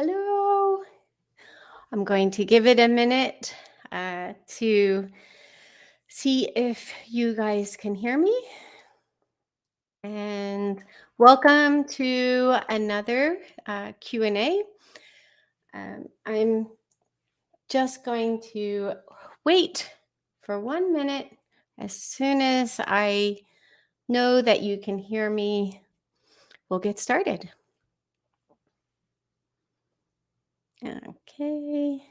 Hello. I'm going to give it a minute to see if you guys can hear me. And welcome to another Q&A. I'm just going to wait for 1 minute. As soon as I know that you can hear me, we'll get started. Okay.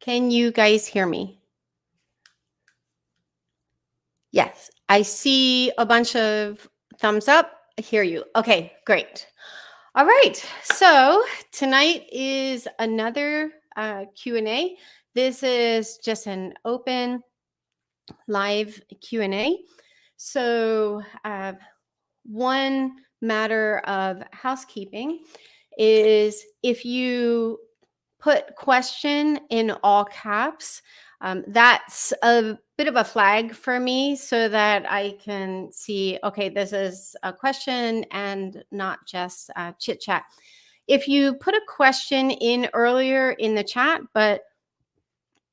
Can you guys hear me? Yes, I see a bunch of thumbs up. I hear you. Okay, great. All right, so tonight is another Q&A. This is just an open live Q&A. So one matter of housekeeping is if you put question in all caps, that's a bit of a flag for me so that I can see, okay, this is a question and not just chit chat. If you put a question in earlier in the chat, but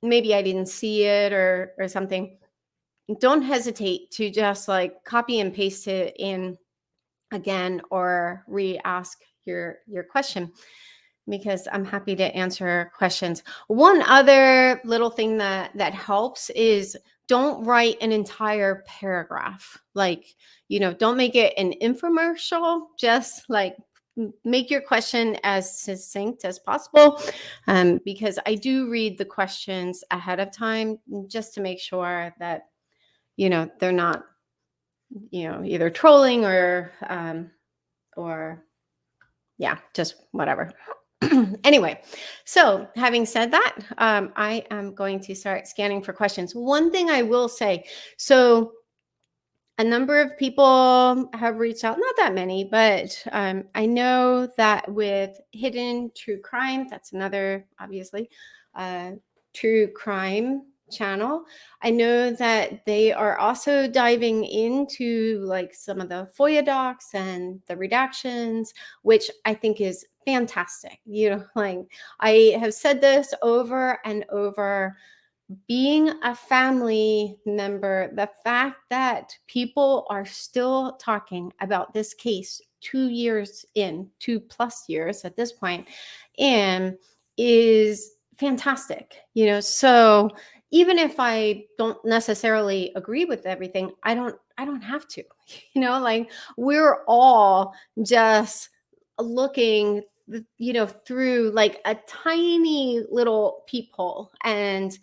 maybe I didn't see it or something, don't hesitate to just like copy and paste it in again or re-ask your question, because I'm happy to answer questions. One other little thing that helps is don't write an entire paragraph. Like, don't make it an infomercial. Just like make your question as succinct as possible, because I do read the questions ahead of time just to make sure that, they're not, either trolling or yeah, just whatever. Anyway, so having said that, I am going to start scanning for questions. One thing I will say, so a number of people have reached out, not that many, but I know that with Hidden True Crime, that's another, obviously, true crime channel. I know that they are also diving into like some of the FOIA docs and the redactions, which I think is fantastic. Like I have said this over and over, being a family member, the fact that people are still talking about this case 2 years in, 2+ years at this point, and is fantastic. So even if I don't necessarily agree with everything, I don't have to. Like we're all just looking through like a tiny little peephole, and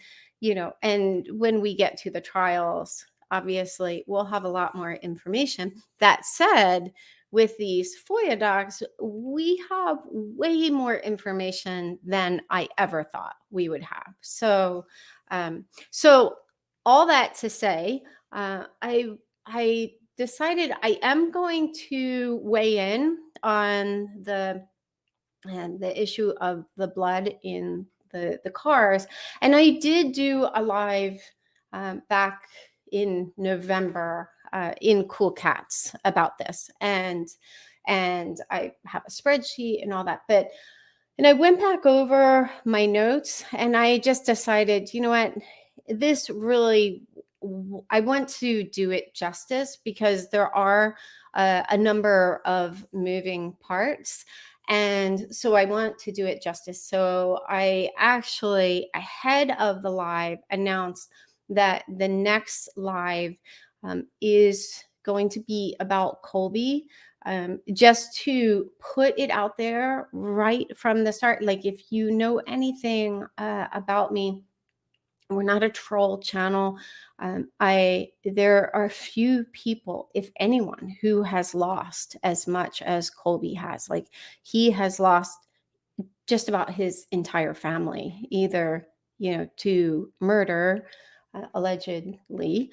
and when we get to the trials, obviously we'll have a lot more information. That said, with these FOIA docs, we have way more information than I ever thought we would have. So all that to say, I decided I am going to weigh in on the issue of the blood in the cars. And I did do a live back in November in Cool Cats about this, and I have a spreadsheet and all that. And I went back over my notes, and I just decided, you know what, this really, I want to do it justice, because there are a number of moving parts. And so I want to do it justice. So I actually, ahead of the live, announced that the next live is going to be about Colby, just to put it out there right from the start. Like, if you know anything about me, we're not a troll channel. There are few people, if anyone, who has lost as much as Colby has. Like, he has lost just about his entire family, either to murder, allegedly,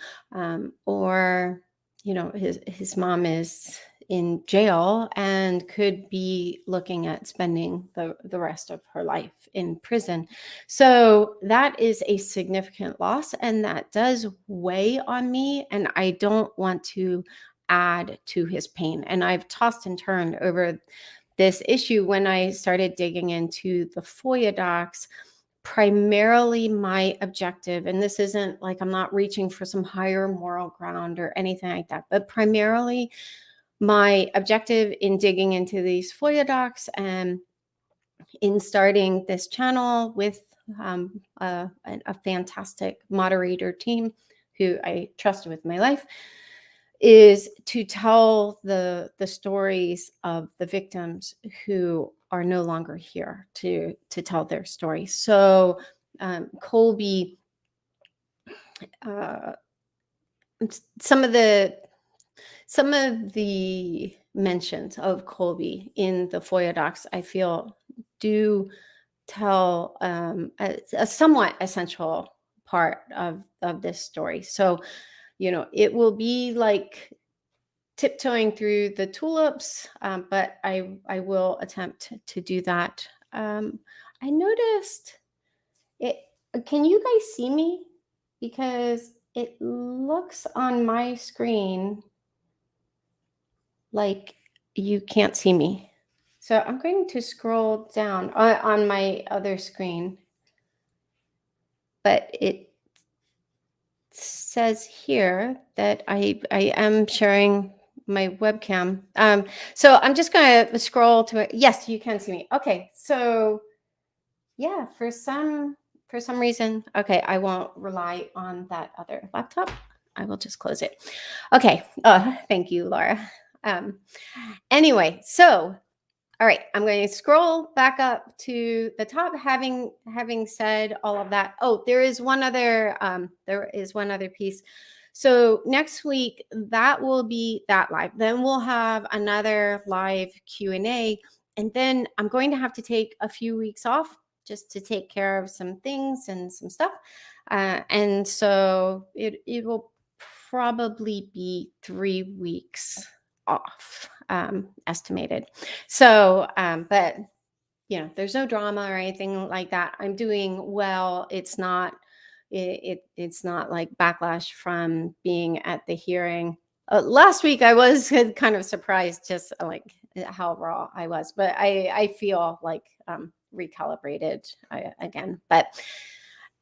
or his mom is in jail and could be looking at spending the rest of her life in prison. So that is a significant loss, and that does weigh on me, and I don't want to add to his pain. And I've tossed and turned over this issue when I started digging into the FOIA docs. Primarily my objective, and this isn't like I'm not reaching for some higher moral ground or anything like that, but primarily my objective in digging into these FOIA docs and in starting this channel with a fantastic moderator team who I trust with my life is to tell the stories of the victims who are no longer here to tell their story. So Colby, uh, some of the mentions of Colby in the FOIA docs, I feel, do tell a somewhat essential part of this story. So, it will be like tiptoeing through the tulips, but I will attempt to do that. I noticed it. Can you guys see me? Because it looks on my screen like you can't see me. So I'm going to scroll down on my other screen, but it says here that I am sharing my webcam. So I'm just going to scroll to it. Yes, you can see me. Okay, so yeah, for some reason, okay, I won't rely on that other laptop. I will just close it. Okay. Thank you, Laura. Anyway, so all right, I'm going to scroll back up to the top. Having said all of that, there is one other piece. So next week that will be that live. Then we'll have another live Q&A, and then I'm going to have to take a few weeks off just to take care of some things and some stuff, and so it will probably be 3 weeks off, estimated. So, but there's no drama or anything like that. I'm doing well. It's not like backlash from being at the hearing. Last week I was kind of surprised just like how raw I was, but I feel like recalibrated again. But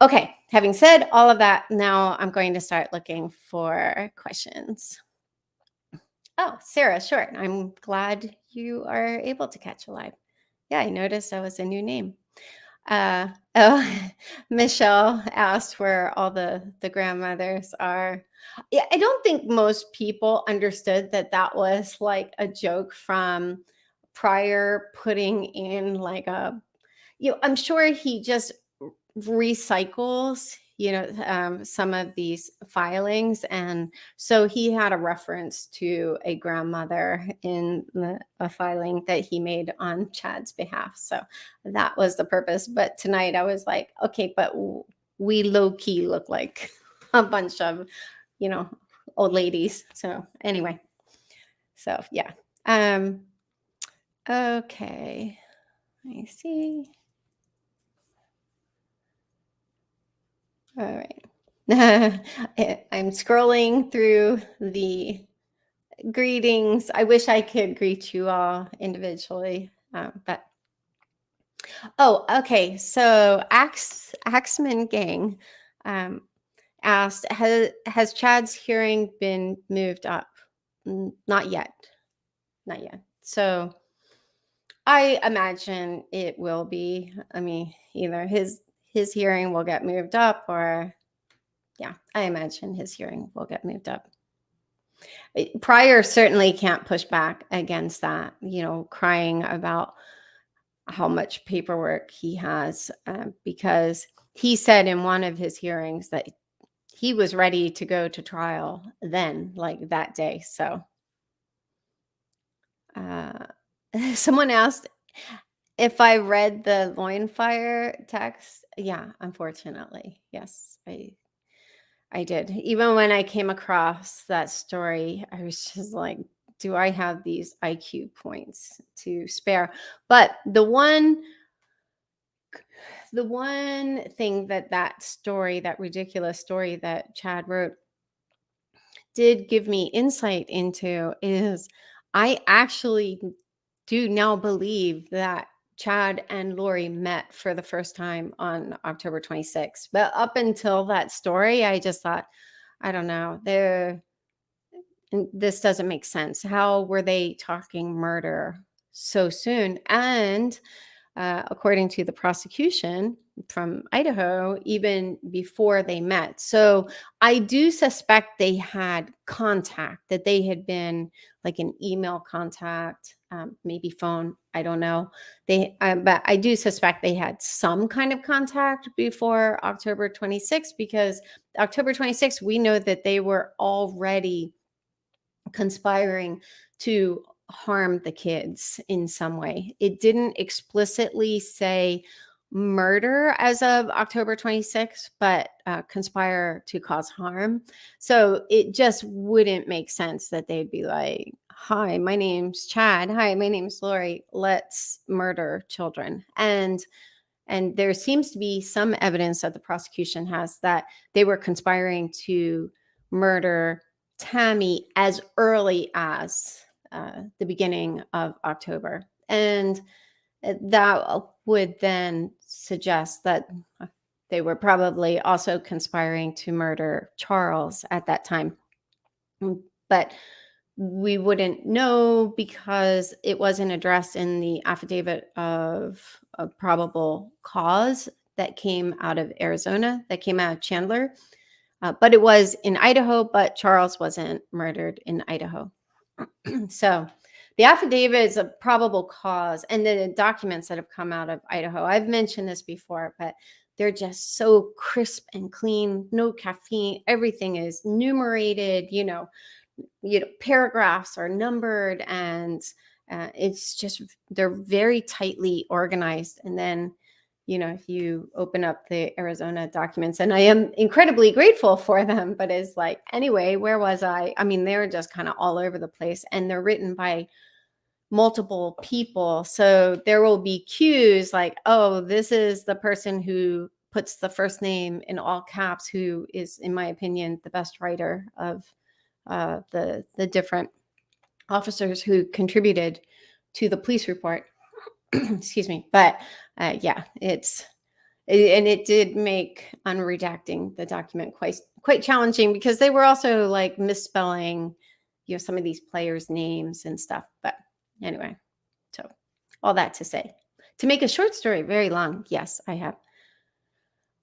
okay, having said all of that, now I'm going to start looking for questions. Oh, Sarah, sure. I'm glad you are able to catch a live. Yeah, I noticed that was a new name. Oh, Michelle asked where all the grandmothers are. Yeah, I don't think most people understood that was like a joke from Pryor putting in like I'm sure he just recycles some of these filings, and so he had a reference to a grandmother in a filing that he made on Chad's behalf, so that was the purpose. But tonight I was like, okay, but we low-key look like a bunch of old ladies. So anyway, so yeah. Okay, I see. All right. I'm scrolling through the greetings. I wish I could greet you all individually, but okay. So Axeman Gang asked, has Chad's hearing been moved up? Not yet. Not yet. So I imagine it will be. I mean, either his hearing will get moved up, or yeah, I imagine his hearing will get moved up. Pryor certainly can't push back against that, crying about how much paperwork he has, because he said in one of his hearings that he was ready to go to trial then, like that day. So someone asked if I read the loin fire text. Yeah, unfortunately. Yes, I did. Even when I came across that story, I was just like, do I have these IQ points to spare? But the one thing that story, that ridiculous story that Chad wrote, did give me insight into is I actually do now believe that Chad and Lori met for the first time on October 26th. But up until that story, I just thought, I don't know, this doesn't make sense. How were they talking murder so soon? And according to the prosecution from Idaho, even before they met. So I do suspect they had contact, that they had been like an email contact, maybe phone. I don't know. But I do suspect they had some kind of contact before October 26th, because October 26th, we know that they were already conspiring to harm the kids in some way. It didn't explicitly say murder as of October 26th, but conspire to cause harm. So it just wouldn't make sense that they'd be like, hi, my name's Chad. Hi, my name's Lori. Let's murder children. And there seems to be some evidence that the prosecution has that they were conspiring to murder Tammy as early as the beginning of October. And that would then suggest that they were probably also conspiring to murder Charles at that time. But we wouldn't know because it wasn't addressed in the affidavit of probable cause that came out of Arizona, that came out of Chandler. But it was in Idaho, but Charles wasn't murdered in Idaho. So the affidavit is a probable cause, and the documents that have come out of Idaho, I've mentioned this before, but they're just so crisp and clean, no caffeine, everything is numerated, paragraphs are numbered, and it's just, they're very tightly organized. And then if you open up the Arizona documents, and I am incredibly grateful for them, but it's like, anyway, where was I mean, they're just kind of all over the place, and they're written by multiple people. So there will be cues like, oh, this is the person who puts the first name in all caps, who is, in my opinion, the best writer of the different officers who contributed to the police report. Excuse me. But it did make unredacting the document quite challenging, because they were also like misspelling, some of these players' names and stuff. But anyway, so all that to say, to make a short story very long, yes, I have.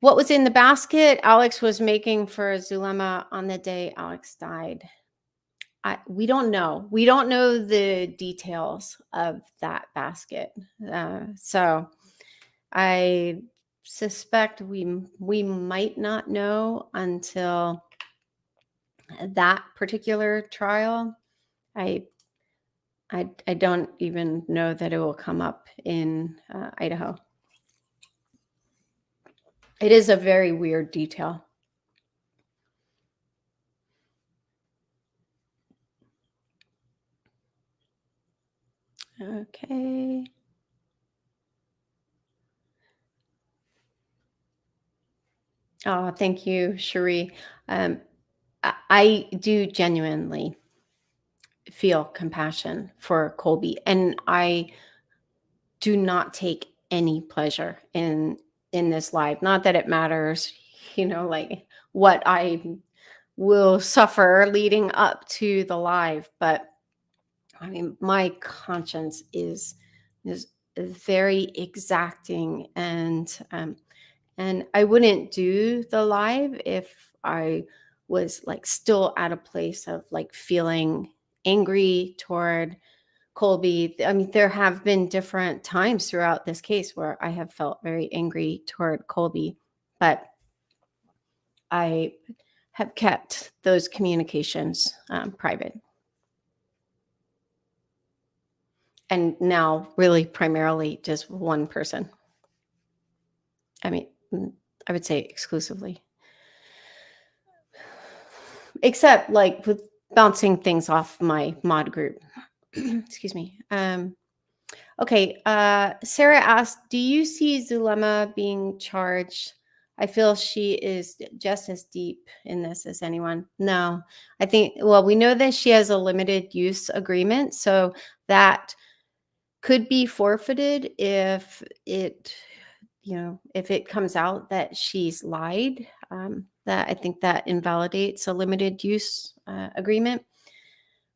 What was in the basket Alex was making for Zulema on the day Alex died? We don't know. We don't know the details of that basket. So I suspect we might not know until that particular trial. I don't even know that it will come up in Idaho. It is a very weird detail. Okay. Oh, thank you, Cherie. I do genuinely feel compassion for Colby, and I do not take any pleasure in this life. Not that it matters, like what I will suffer leading up to the live, but I mean, my conscience is very exacting, and I wouldn't do the live if I was like still at a place of like feeling angry toward Colby. I mean, there have been different times throughout this case where I have felt very angry toward Colby, but I have kept those communications private. And now really primarily just one person. I mean, I would say exclusively. Except like with bouncing things off my mod group. Excuse me. Okay. Sarah asked, do you see Zulema being charged? I feel she is just as deep in this as anyone. No, I think, well, we know that she has a limited use agreement, so that could be forfeited if it comes out that she's lied. That I think that invalidates a limited use agreement.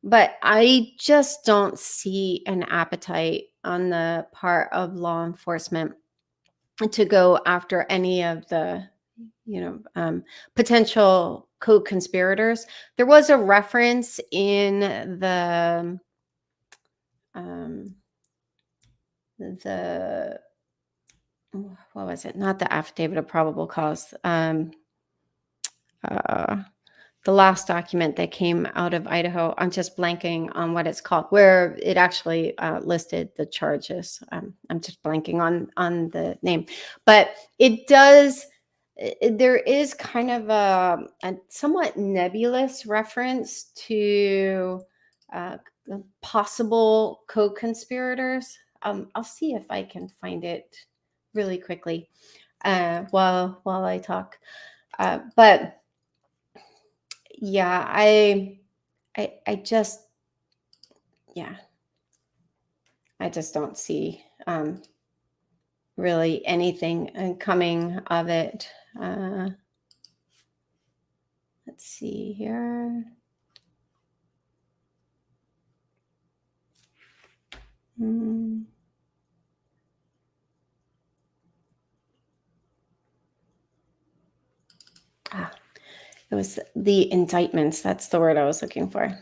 But I just don't see an appetite on the part of law enforcement to go after any of the potential co-conspirators. There was a reference in um, the what was it? Not the affidavit of probable cause. Uh, the last document that came out of Idaho. I'm just blanking on what it's called, where it actually listed the charges. I'm just blanking on the name, but it does. There is kind of a somewhat nebulous reference to uh, possible co-conspirators. I'll see if I can find it really quickly while I talk. But yeah, I just yeah, I just don't see really anything coming of it. Let's see here. It was the indictments. That's the word I was looking for.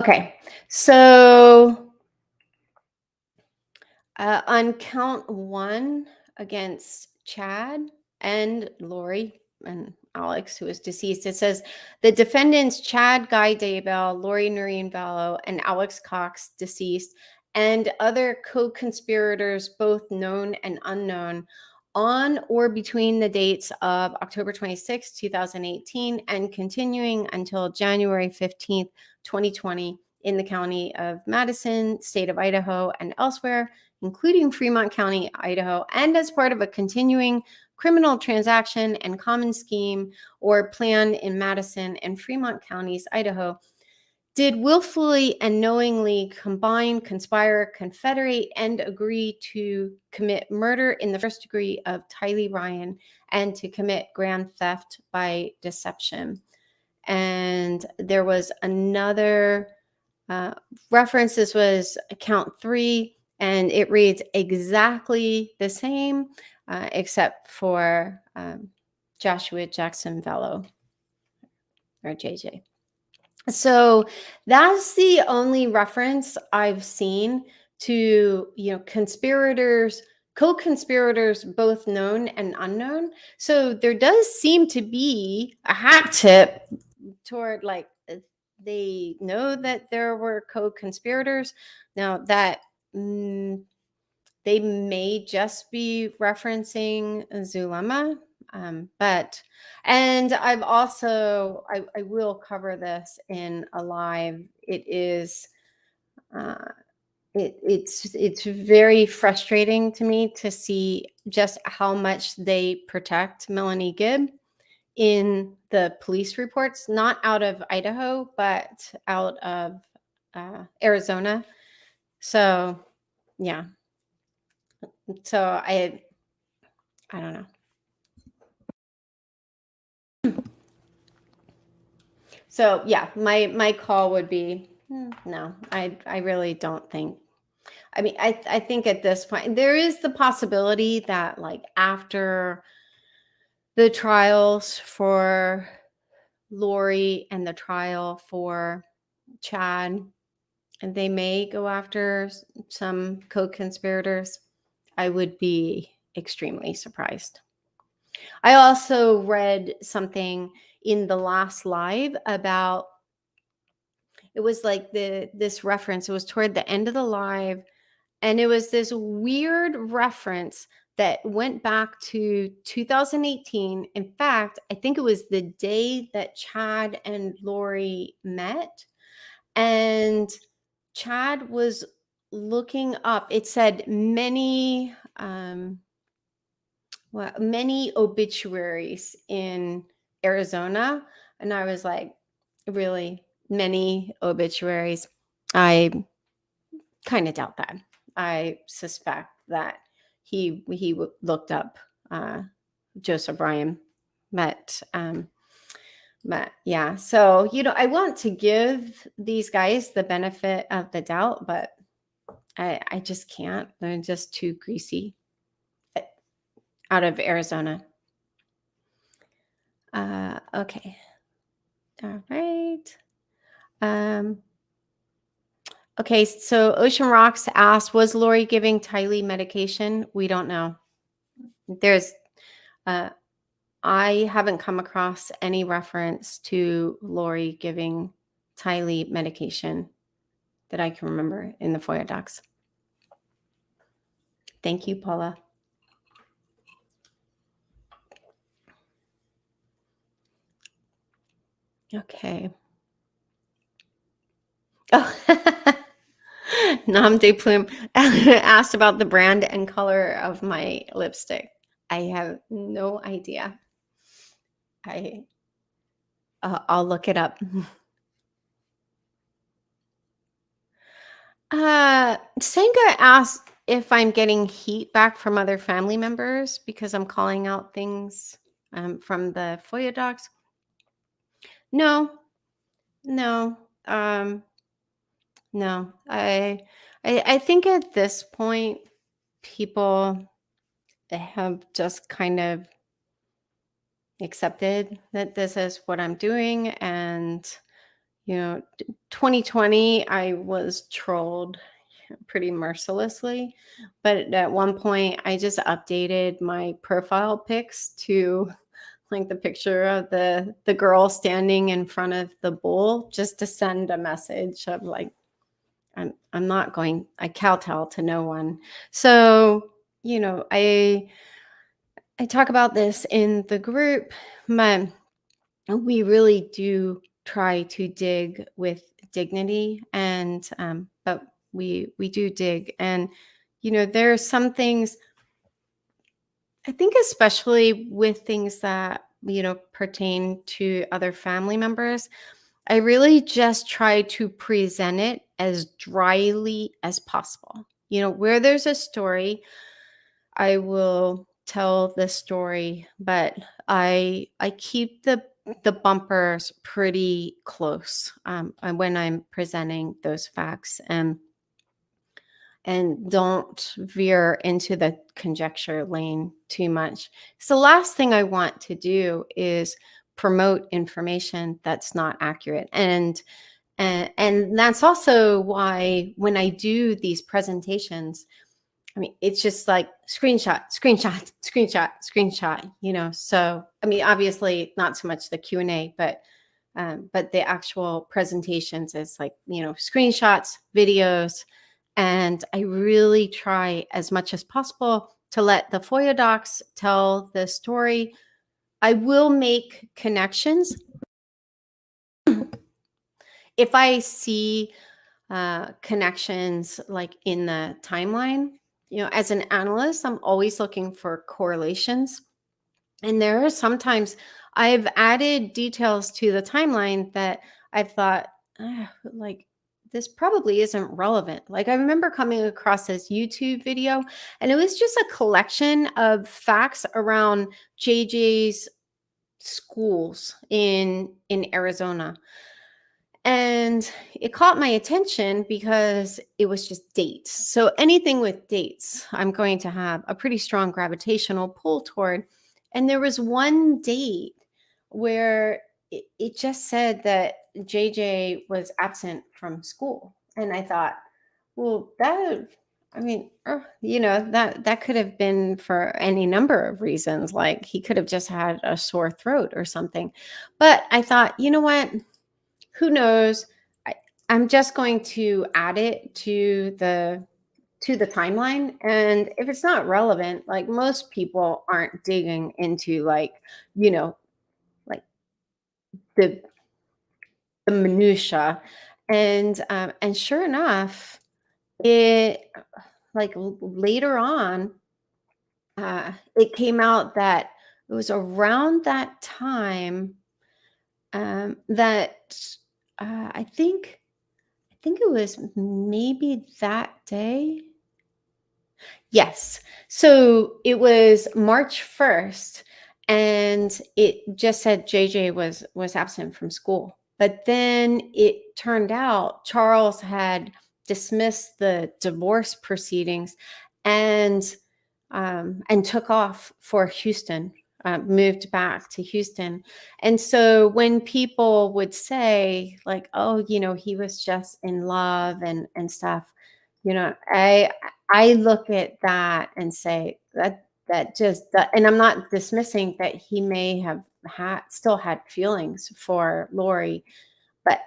Okay, so on count 1 against Chad and Lori and Alex, who is deceased, it says the defendants Chad Guy Daybell, Lori Noreen Vallow, and Alex Cox, deceased, and other co-conspirators, both known and unknown, on or between the dates of October 26, 2018, and continuing until January 15th, 2020, in the county of Madison, state of Idaho, and elsewhere, including Fremont County, Idaho, and as part of a continuing criminal transaction and common scheme or plan in Madison and Fremont counties, Idaho, did willfully and knowingly combine, conspire, confederate, and agree to commit murder in the first degree of Tylee Ryan and to commit grand theft by deception. And there was another reference. This was count 3, and it reads exactly the same, except for Joshua Jackson Vallow, or JJ. So that's the only reference I've seen to, conspirators, co-conspirators, both known and unknown. So there does seem to be a hat tip toward they know that there were co-conspirators. Now that they may just be referencing Zulema, but and I've also I will cover this in a live. It is it's very frustrating to me to see just how much they protect Melanie Gibb in the police reports, not out of Idaho, but out of Arizona. So yeah, so I don't know. So yeah, my call would be no. I really don't think. I mean, I think at this point there is the possibility that after the trials for Lori and the trial for Chad, and they may go after some co-conspirators. I would be extremely surprised. I also read something in the last live about, it was like this reference. It was toward the end of the live, and it was this weird reference that went back to 2018. In fact, I think it was the day that Chad and Lori met, and Chad was looking up. It said many many obituaries in Arizona. And I was like, really, many obituaries? I kind of doubt that. I suspect that he looked up Joseph Ryan, but yeah. So I want to give these guys the benefit of the doubt, but I just can't. They're just too greasy. Out of Arizona. Okay. All right. Okay, so Ocean Rocks asked, was Lori giving Tylee medication? We don't know. There's, uh, I haven't come across any reference to Lori giving Tylee medication that I can remember in the FOIA docs. Thank you, Paula. Okay. Oh, Nam de Plume asked about the brand and color of my lipstick. I have no idea. I'll look it up. Senga asked if I'm getting heat back from other family members because I'm calling out things from the FOIA docs. No, no, no. I think at this point, people have just kind of accepted that this is what I'm doing. And 2020, I was trolled pretty mercilessly, but at one point I just updated my profile pics to like the picture of the girl standing in front of the bull, just to send a message of like, I'm not going, I kowtow to no one. So I talk about this in the group, but we really do try to dig with dignity, and but we do dig. And there are some things, I think, especially with things that pertain to other family members, I really just try to present it as dryly as possible. Where there's a story, I will tell the story, but I keep the bumpers pretty close when I'm presenting those facts, and don't veer into the conjecture lane too much. So the last thing I want to do is promote information that's not accurate. And that's also why when I do these presentations, I mean, it's just like screenshot, screenshot, screenshot, screenshot, so, I mean, obviously not so much the Q&A, but the actual presentations is like, screenshots, videos. And I really try as much as possible to let the FOIA docs tell the story. I will make connections if I see connections like in the timeline. As an analyst, I'm always looking for correlations. And there are sometimes I've added details to the timeline that I've thought, like, this probably isn't relevant. Like, I remember coming across this YouTube video, and it was just a collection of facts around JJ's schools in Arizona. And it caught my attention because it was just dates. So anything with dates, I'm going to have a pretty strong gravitational pull toward. And there was one date where it just said that JJ was absent from school. And I thought, well, I mean, that could have been for any number of reasons. Like he could have just had a sore throat or something. But I thought, you know what? Who knows? I'm just going to add it to the timeline. And if it's not relevant, like most people aren't digging into like like the minutia. And sure enough, it like later on, it came out that it was around that time that I think it was maybe that day. Yes. So it was March 1st, and it just said JJ was absent from school. But then it turned out Charles had dismissed the divorce proceedings and and took off for Houston, moved back to Houston. And so when people would say like, "Oh, he was just in love and stuff," I look at that and say and I'm not dismissing that he may have still had feelings for Lori, but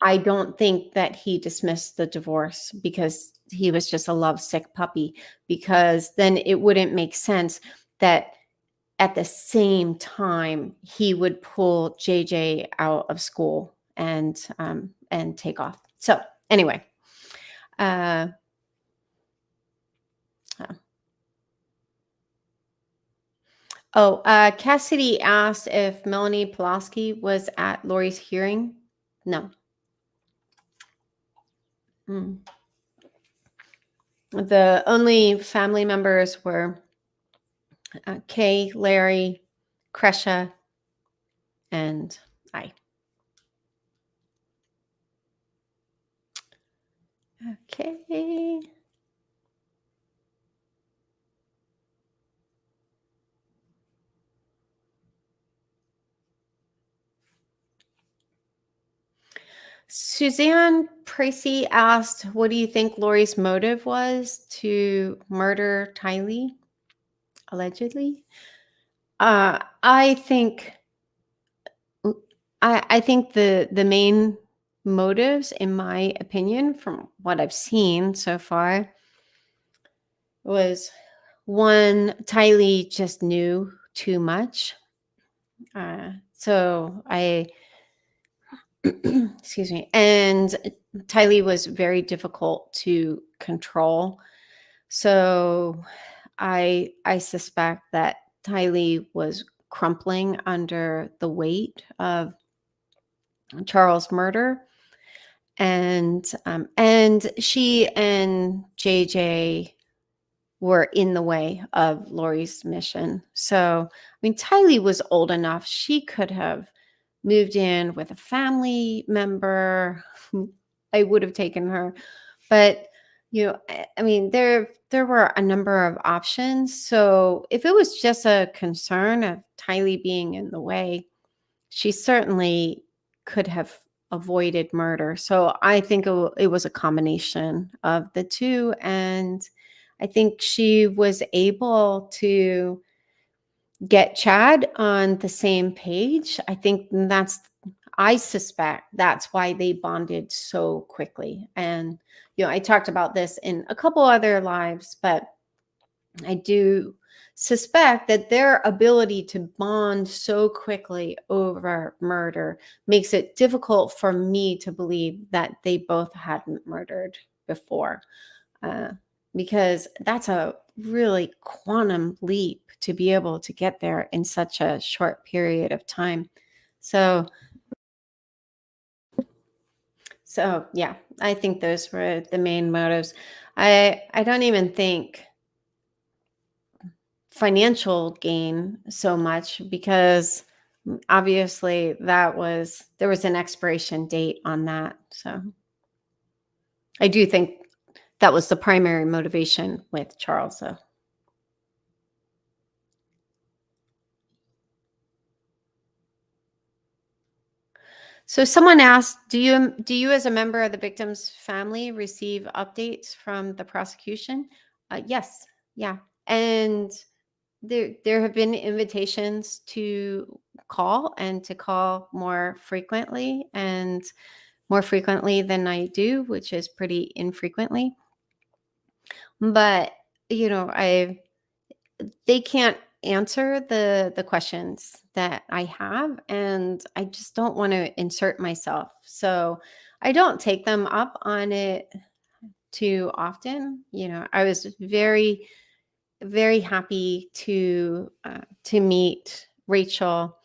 I don't think that he dismissed the divorce because he was just a lovesick puppy, because then it wouldn't make sense that at the same time he would pull JJ out of school and take off. So anyway, uh, Cassidy asked if Melanie Pulaski was at Lori's hearing. No. Mm. The only family members were Kay, Larry, Kresha, and I. Okay. Suzanne Tracy asked, what do you think Lori's motive was to murder Tylee, allegedly? I think the main motives, in my opinion, from what I've seen so far, was one, Tylee just knew too much. So I excuse me. And Tylee was very difficult to control. So I suspect that Tylee was crumpling under the weight of Charles' murder, and she and JJ were in the way of Lori's mission. So I mean, Tylee was old enough; she could have moved in with a family member. I would have taken her. But, I mean, there were a number of options. So if it was just a concern of Tylee being in the way, she certainly could have avoided murder. So I think it was a combination of the two. And I think she was able to get Chad on the same page. I suspect that's why they bonded so quickly. And, I talked about this in a couple other lives, but I do suspect that their ability to bond so quickly over murder makes it difficult for me to believe that they both hadn't murdered before. Uh, because that's a really quantum leap to be able to get there in such a short period of time. So yeah, I think those were the main motives. I don't even think financial gain so much, because obviously there was an expiration date on that. So I do think that was the primary motivation with Charles, though. So someone asked, do you as a member of the victim's family receive updates from the prosecution? Yes. Yeah. And there have been invitations to call, and to call more frequently, and more frequently than I do, which is pretty infrequently. But, they can't answer the questions that I have, and I just don't want to insert myself. So I don't take them up on it too often. I was very very happy to meet Rachel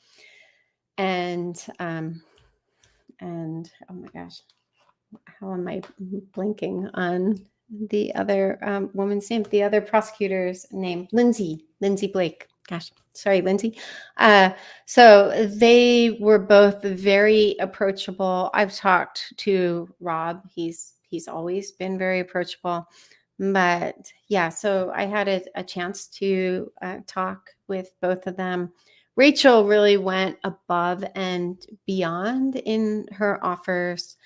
and oh my gosh, how am I blinking on the other woman's name? The other prosecutor's name, Lindsay Blake. Gosh, sorry, Lindsay. So they were both very approachable. I've talked to Rob. He's always been very approachable. But yeah, so I had a chance to talk with both of them. Rachel really went above and beyond in her offers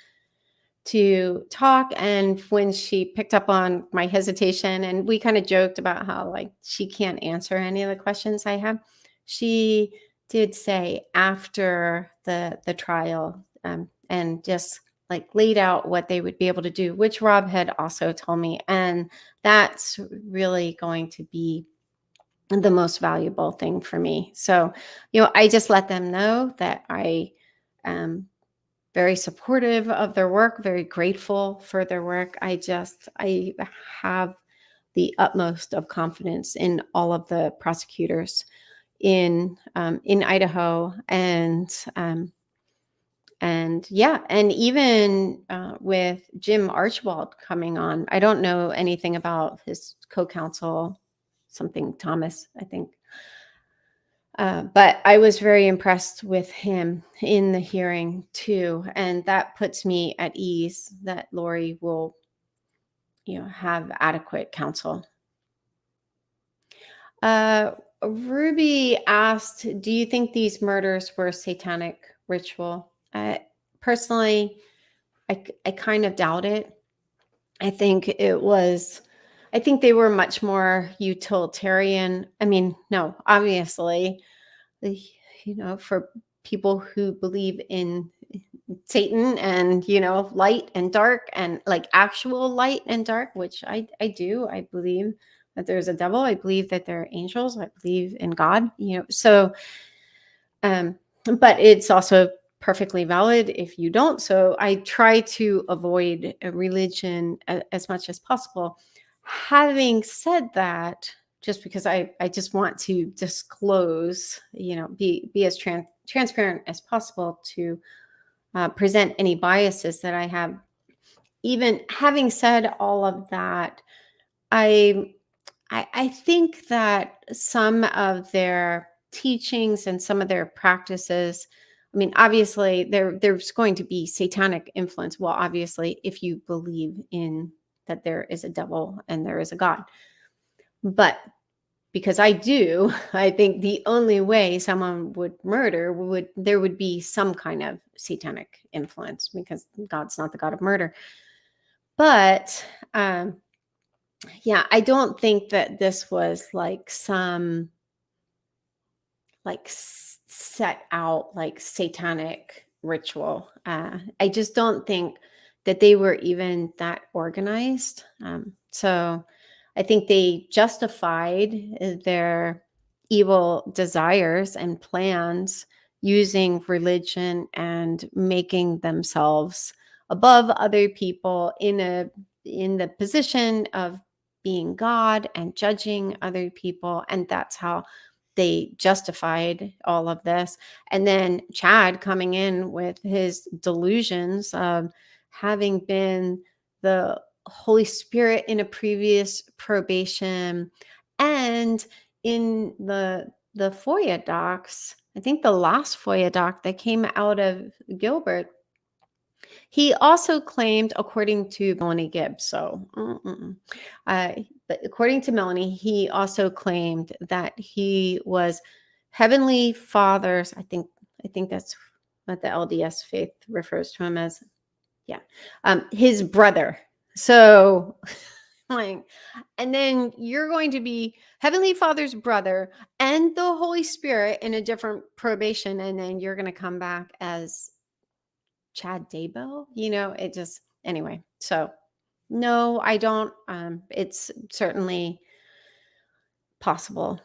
to talk. And when she picked up on my hesitation, and we kind of joked about how like she can't answer any of the questions I have, she did say after the trial and just like laid out what they would be able to do, which Rob had also told me. And that's really going to be the most valuable thing for me. So, I just let them know that I am very supportive of their work, very grateful for their work. I have the utmost of confidence in all of the prosecutors in Idaho, and yeah, and even with Jim Archibald coming on, I don't know anything about his co-counsel, something Thomas, I think. But I was very impressed with him in the hearing too, and that puts me at ease that Lori will, have adequate counsel. Ruby asked, "Do you think these murders were satanic ritual?" Personally, I kind of doubt it. I think they were much more utilitarian. I mean, no, obviously, for people who believe in Satan and, light and dark and like actual light and dark, which I do. I believe that there's a devil. I believe that there are angels. I believe in God, so, but it's also perfectly valid if you don't. So I try to avoid a religion as much as possible. Having said that, just because I just want to disclose, be as transparent as possible to present any biases that I have. Even having said all of that, I think that some of their teachings and some of their practices, I mean, obviously there's going to be satanic influence. Well, obviously, if you believe in that there is a devil and there is a God. But because I do, I think the only way someone would murder there would be some kind of satanic influence, because God's not the God of murder. But yeah, I don't think that this was like some like set out like satanic ritual. I just don't think that they were even that organized. So I think they justified their evil desires and plans using religion and making themselves above other people in the position of being God and judging other people. And that's how they justified all of this. And then Chad coming in with his delusions of having been the Holy Spirit in a previous probation, and in the FOIA docs, I think the last FOIA doc that came out of Gilbert, he also claimed, according to Melanie Gibbs, but according to Melanie, he also claimed that he was Heavenly Father's, I think that's what the LDS faith refers to him as, his brother. So, like, and then you're going to be Heavenly Father's brother and the Holy Spirit in a different probation, and then you're going to come back as Chad Daybell, it just, anyway. So no, I don't. It's certainly possible,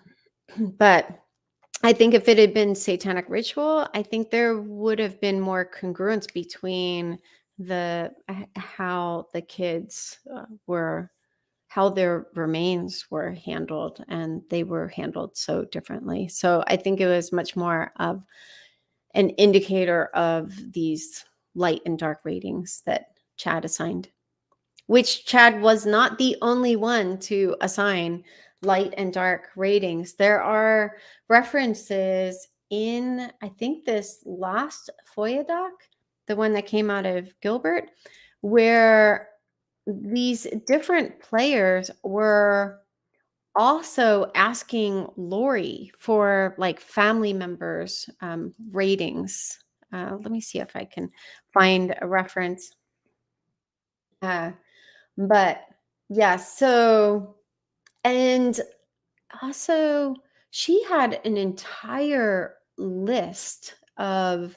but I think if it had been satanic ritual, I think there would have been more congruence between how the kids were how their remains were handled, and they were handled so differently. So I think it was much more of an indicator of these light and dark ratings that Chad assigned, which Chad was not the only one to assign light and dark ratings. There are references in, I think, this last FOIA doc, the one that came out of Gilbert, where these different players were also asking Lori for like family members' ratings. Let me see if I can find a reference. Uh, but yeah, so, and also she had an entire list of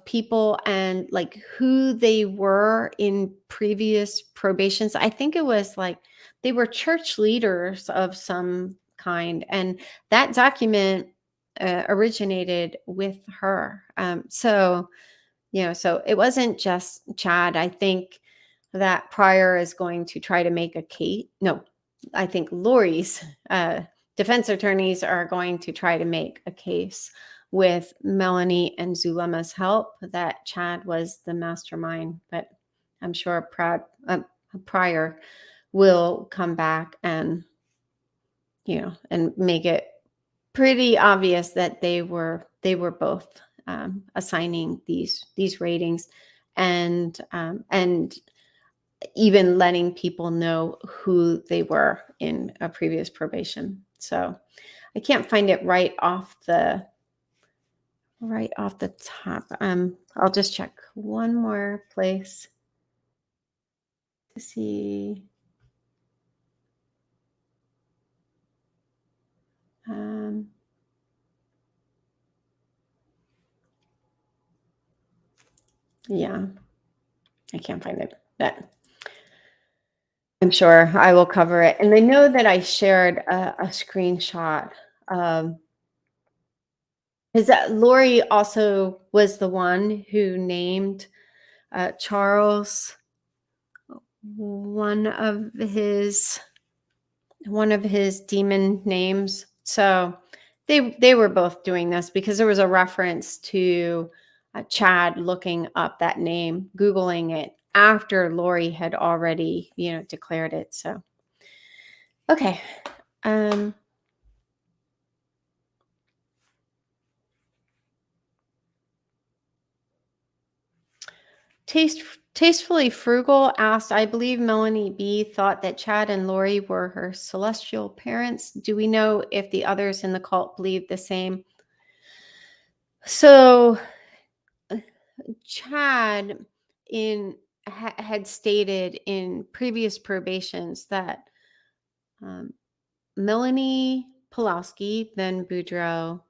people and like who they were in previous probations. I think it was like they were church leaders of some kind, and that document originated with her. So so it wasn't just Chad. I think that Pryor is going to try to make a case. No, I think Lori's defense attorneys are going to try to make a case with Melanie and Zulema's help that Chad was the mastermind. But I'm sure Pryor will come back and and make it pretty obvious that they were both assigning these ratings, and even letting people know who they were in a previous probation. So I can't find it right off the top. I'll just check one more place to see. Um, yeah, I can't find it, but I'm sure I will cover it. And I know that I shared a screenshot. Is that Lori also was the one who named Charles one of his demon names. So they were both doing this because there was a reference to Chad looking up that name, Googling it after Lori had already, declared it. So, okay. Tastefully Frugal asked, I believe Melanie B thought that Chad and Lori were her celestial parents. Do we know if the others in the cult believed the same? So Chad had stated in previous probations that Melanie Pulaski, then Boudreaux,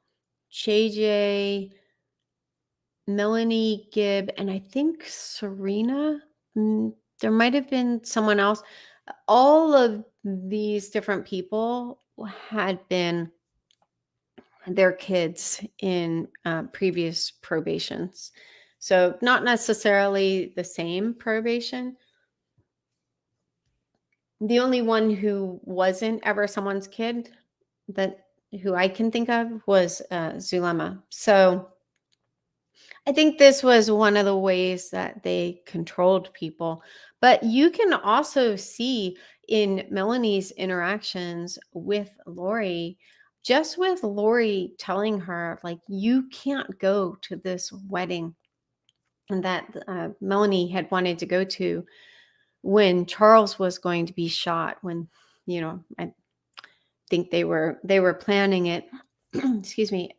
JJ, Melanie Gibb, and I think Serena. There might have been someone else. All of these different people had been their kids in previous probations. So not necessarily the same probation. The only one who wasn't ever someone's kid who I can think of was Zulema. So I think this was one of the ways that they controlled people. But you can also see in Melanie's interactions with Lori, just with Lori telling her, like, you can't go to this wedding that Melanie had wanted to go to when Charles was going to be shot, when, I think they were planning it. Excuse me.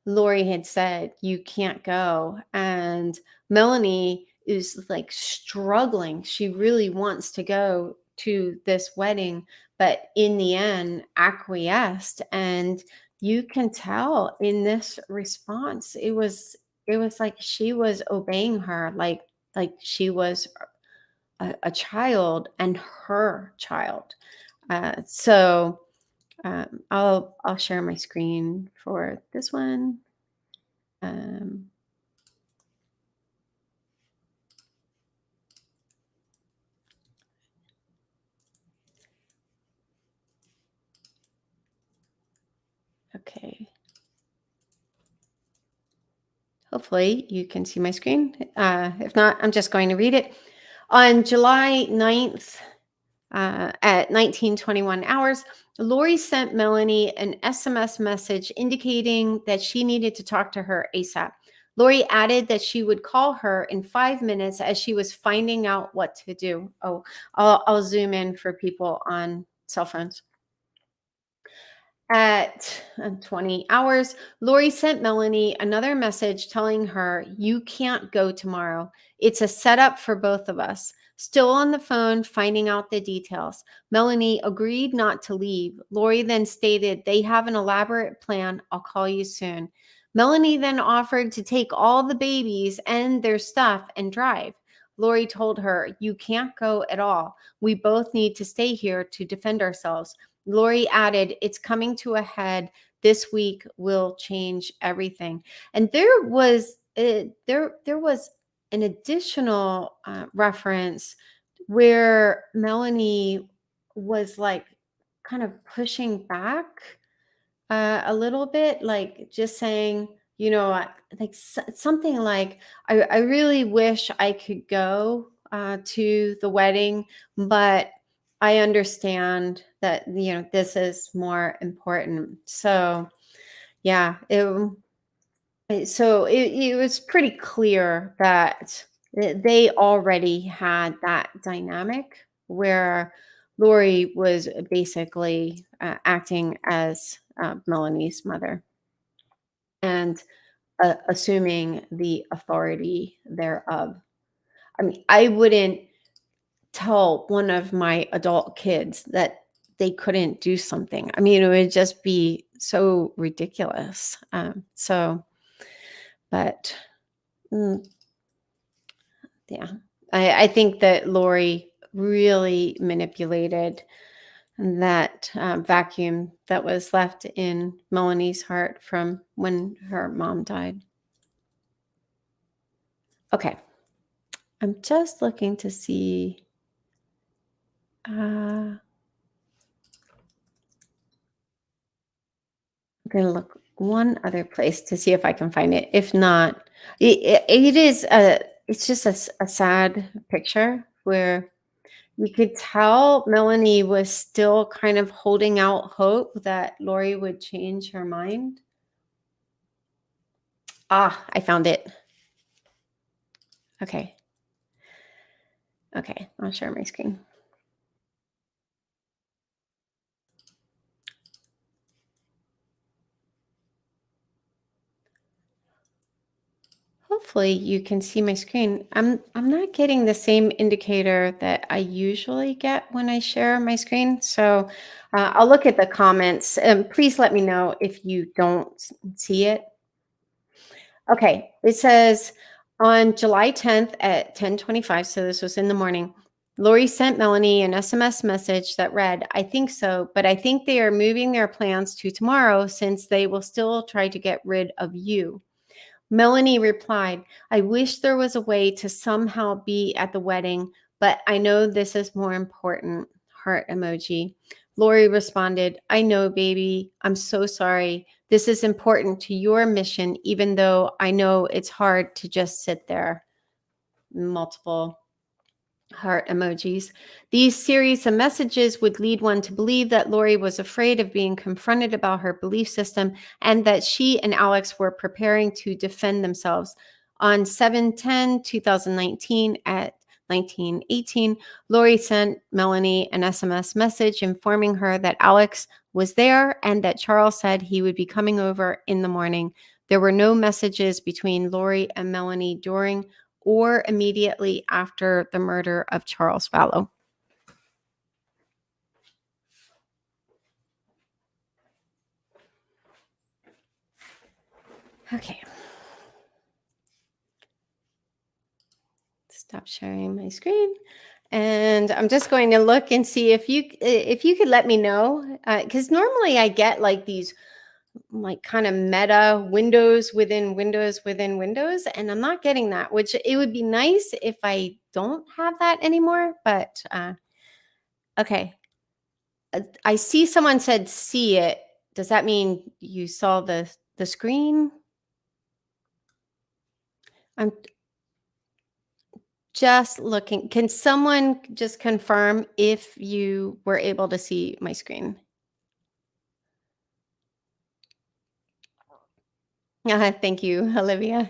Lori had said, you can't go. And Melanie is like struggling. She really wants to go to this wedding, but in the end acquiesced. And you can tell in this response, it was like she was obeying her, like she was a child and her child. So I'll share my screen for this one. Um, Okay. Hopefully you can see my screen. If not, I'm just going to read it. On July 9th, at 1921 hours, Lori sent Melanie an SMS message indicating that she needed to talk to her ASAP. Lori added that she would call her in 5 minutes as she was finding out what to do. Oh, I'll zoom in for people on cell phones. At 20 hours, Lori sent Melanie another message telling her, "You can't go tomorrow. It's a setup for both of us." Still on the phone, finding out the details. Melanie agreed not to leave. Lori then stated, "They have an elaborate plan. I'll call you soon." Melanie then offered to take all the babies and their stuff and drive. Lori told her, "You can't go at all. We both need to stay here to defend ourselves." Lori added, "It's coming to a head. This week will change everything." And there was an additional reference where Melanie was like kind of pushing back a little bit, like just saying, like something like, I really wish I could go to the wedding, but I understand that, this is more important. So, yeah, it was pretty clear that they already had that dynamic where Lori was basically acting as Melanie's mother and assuming the authority thereof. I mean, I wouldn't tell one of my adult kids that they couldn't do something. I mean, it would just be so ridiculous. But mm, yeah, I think that Lori really manipulated that vacuum that was left in Melanie's heart from when her mom died. Okay, I'm just looking to see. I'm going to look one other place to see if I can find it. If not, it is it's just a sad picture where you could tell Melanie was still kind of holding out hope that Lori would change her mind. I found it. Okay. Okay, I'll share my screen. Hopefully you can see my screen. I'm not getting the same indicator that I usually get when I share my screen. So I'll look at the comments. Please let me know if you don't see it. Okay, it says on July 10th at 10:25, so this was in the morning, Lori sent Melanie an SMS message that read, "I think so, but I think they are moving their plans to tomorrow since they will still try to get rid of you." Melanie replied, "I wish there was a way to somehow be at the wedding, but I know this is more important." Heart emoji. Lori responded, "I know, baby. I'm so sorry. This is important to your mission, even though I know it's hard to just sit there." Multiple heart emojis. These series of messages would lead one to believe that Lori was afraid of being confronted about her belief system and that she and Alex were preparing to defend themselves. On 7/10/2019 at 1918, Lori sent Melanie an SMS message informing her that Alex was there and that Charles said he would be coming over in the morning. There were no messages between Lori and Melanie during or immediately after the murder of Charles Vallow. Okay. Stop sharing my screen. And I'm just going to look and see if you could let me know, because normally I get like these like kind of meta windows within windows within windows, and I'm not getting that, which it would be nice if I don't have that anymore. But okay, I see someone said see it. Does that mean you saw the screen? I'm just looking. Can someone just confirm if you were able to see my screen? Thank you, Olivia.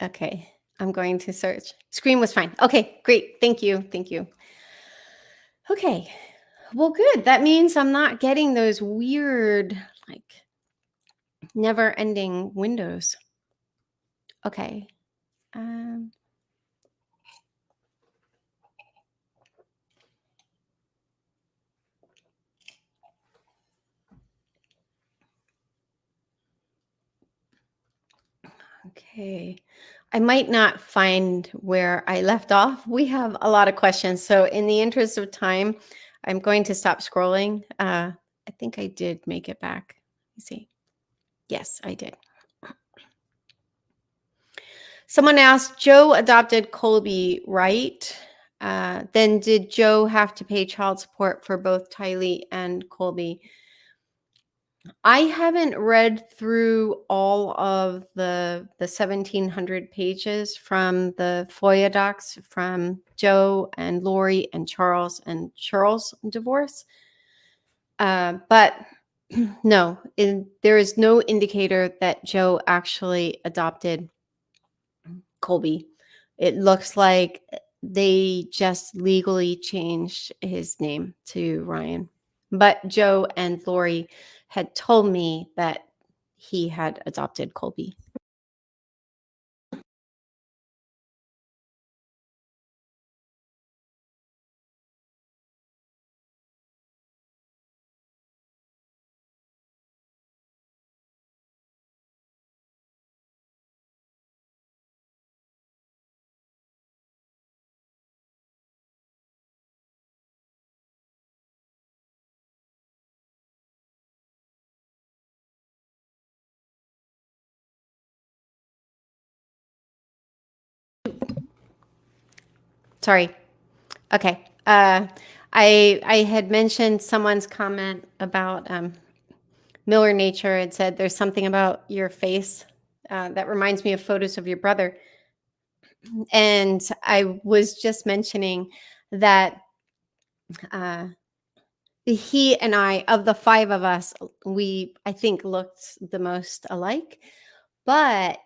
Okay, I'm going to search. Screen was fine. Okay, great. Thank you. Thank you. Okay, well, good. That means I'm not getting those weird, like, never ending windows. Okay. Um, okay. I might not find where I left off. We have a lot of questions. So, in the interest of time, I'm going to stop scrolling. I think I did make it back. Let me see. Yes, I did. Someone asked, Joe adopted Colby, right? Then did Joe have to pay child support for both Tylee and Colby? I haven't read through all of the 1,700 pages from the FOIA docs from Joe and Lori and Charles' divorce. But no, there is no indicator that Joe actually adopted Colby. It looks like they just legally changed his name to Ryan. But Joe and Lori had told me that he had adopted Colby. Sorry. Okay. I had mentioned someone's comment about Miller Nature. It said there's something about your face that reminds me of photos of your brother. And I was just mentioning that he and I, of the five of us, I think looked the most alike. But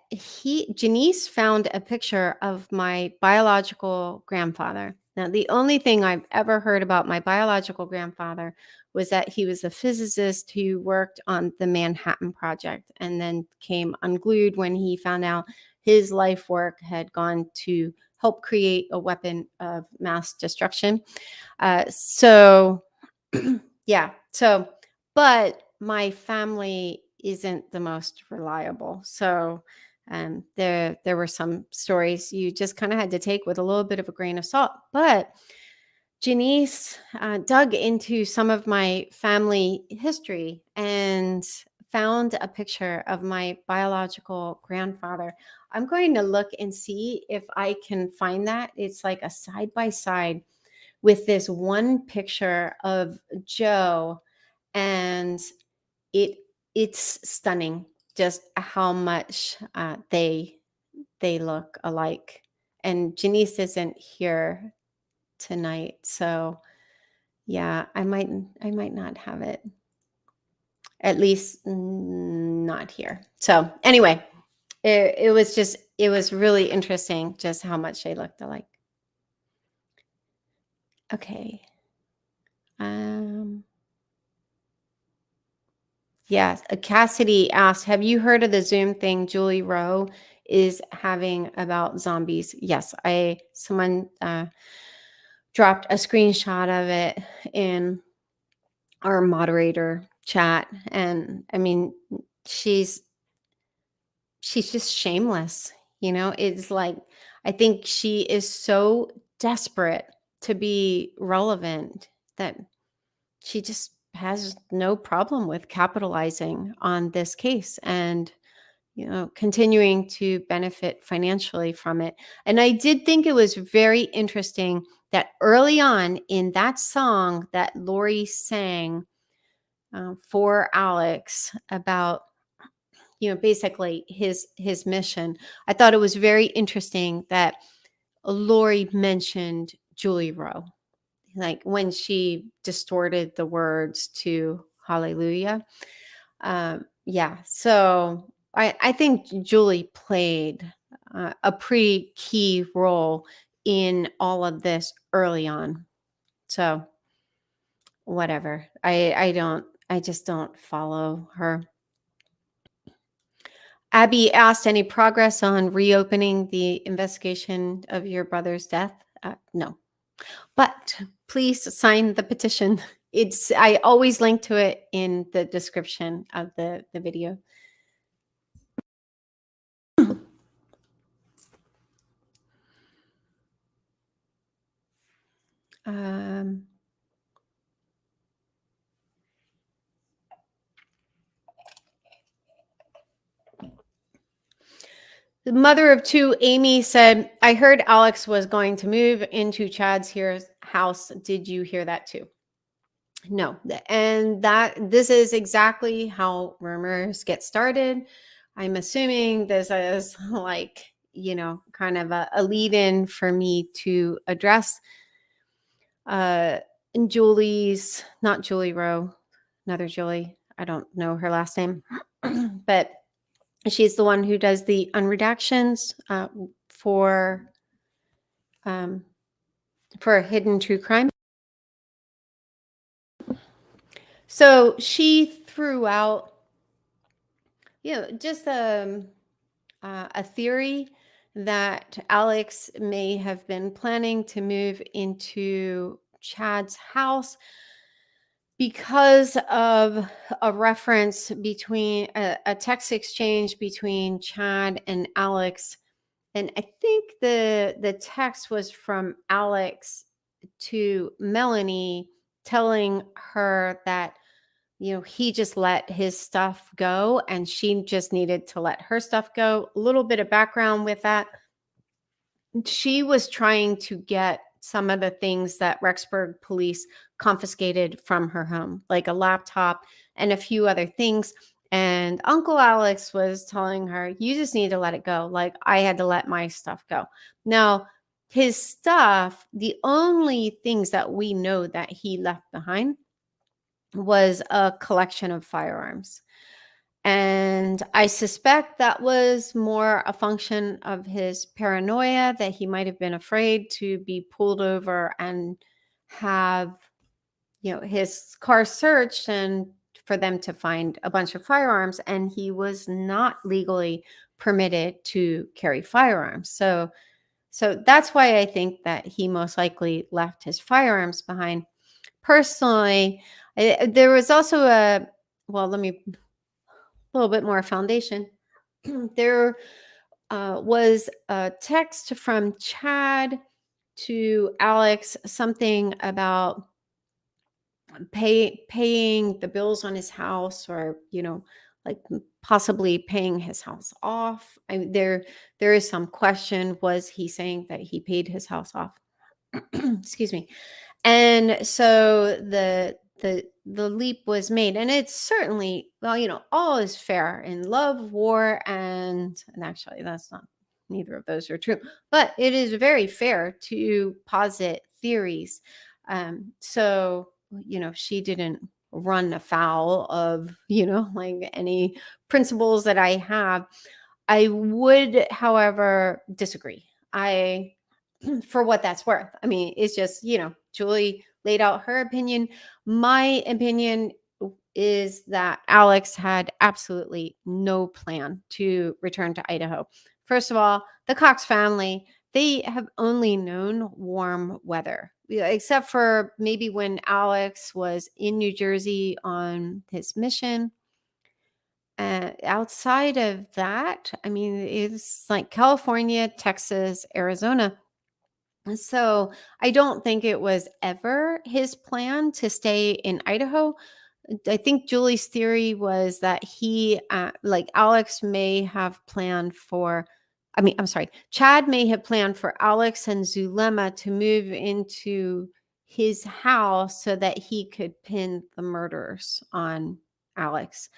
Janice found a picture of my biological grandfather. Now, the only thing I've ever heard about my biological grandfather was that he was a physicist who worked on the Manhattan Project and then came unglued when he found out his life work had gone to help create a weapon of mass destruction. So, yeah. So, but my family isn't the most reliable. So, there were some stories you just kind of had to take with a little bit of a grain of salt. But Janice dug into some of my family history and found a picture of my biological grandfather. I'm going to look and see if I can find that. It's like a side by side with this one picture of Joe, and it's stunning just how much they look alike. And Janice isn't here tonight, so yeah, I might not have it, at least not here. So anyway, it was really interesting just how much they looked alike. Okay. Yes, Cassidy asked, have you heard of the Zoom thing Julie Rowe is having about zombies? Yes, someone dropped a screenshot of it in our moderator chat, and I mean, she's just shameless. It's like, I think she is so desperate to be relevant that she just has no problem with capitalizing on this case and continuing to benefit financially from it. And I did think it was very interesting that early on in that song that Lori sang for Alex about, basically his mission, I thought it was very interesting that Lori mentioned Julie Rowe, like when she distorted the words to Hallelujah. Yeah, so I think Julie played a pretty key role in all of this early on. So whatever, I just don't follow her. Abby asked, any progress on reopening the investigation of your brother's death? No, but please sign the petition. I always link to it in the description of the video. Um, the mother of two, Amy, said, I heard Alex was going to move into Chad's house. Did you hear that too? No. And this is exactly how rumors get started. I'm assuming this is like, kind of a lead in for me to address Julie's, not Julie Rowe, another Julie. I don't know her last name, but she's the one who does the unredactions for Hidden True Crime. So she threw out, just a theory that Alex may have been planning to move into Chad's house because of a reference between a text exchange between Chad and Alex. And I think the text was from Alex to Melanie telling her that, he just let his stuff go and she just needed to let her stuff go. A little bit of background with that. She was trying to get some of the things that Rexburg police confiscated from her home, like a laptop and a few other things. And Uncle Alex was telling her, you just need to let it go. Like I had to let my stuff go. Now, his stuff, the only things that we know that he left behind was a collection of firearms. And I suspect that was more a function of his paranoia, that he might have been afraid to be pulled over and have, his car searched and for them to find a bunch of firearms. And he was not legally permitted to carry firearms. So that's why I think that he most likely left his firearms behind. Personally, there was also let me a little bit more foundation. There was a text from Chad to Alex, something about paying the bills on his house, or like possibly paying his house off. There is some question, was he saying that he paid his house off? Excuse me. And so the leap was made, and it's certainly, all is fair in love, war, and actually that's not, neither of those are true, but it is very fair to posit theories. So she didn't run afoul of like any principles that I have. I would, however, disagree. For what that's worth. I mean, it's just, Julie laid out her opinion. My opinion is that Alex had absolutely no plan to return to Idaho. First of all, the Cox family, they have only known warm weather, except for maybe when Alex was in New Jersey on his mission. Outside of that, I mean, it's like California, Texas, Arizona. So I don't think it was ever his plan to stay in Idaho. I think Julie's theory was that he, like Alex, may have planned for I'm sorry, Chad may have planned for Alex and Zulema to move into his house so that he could pin the murders on Alex.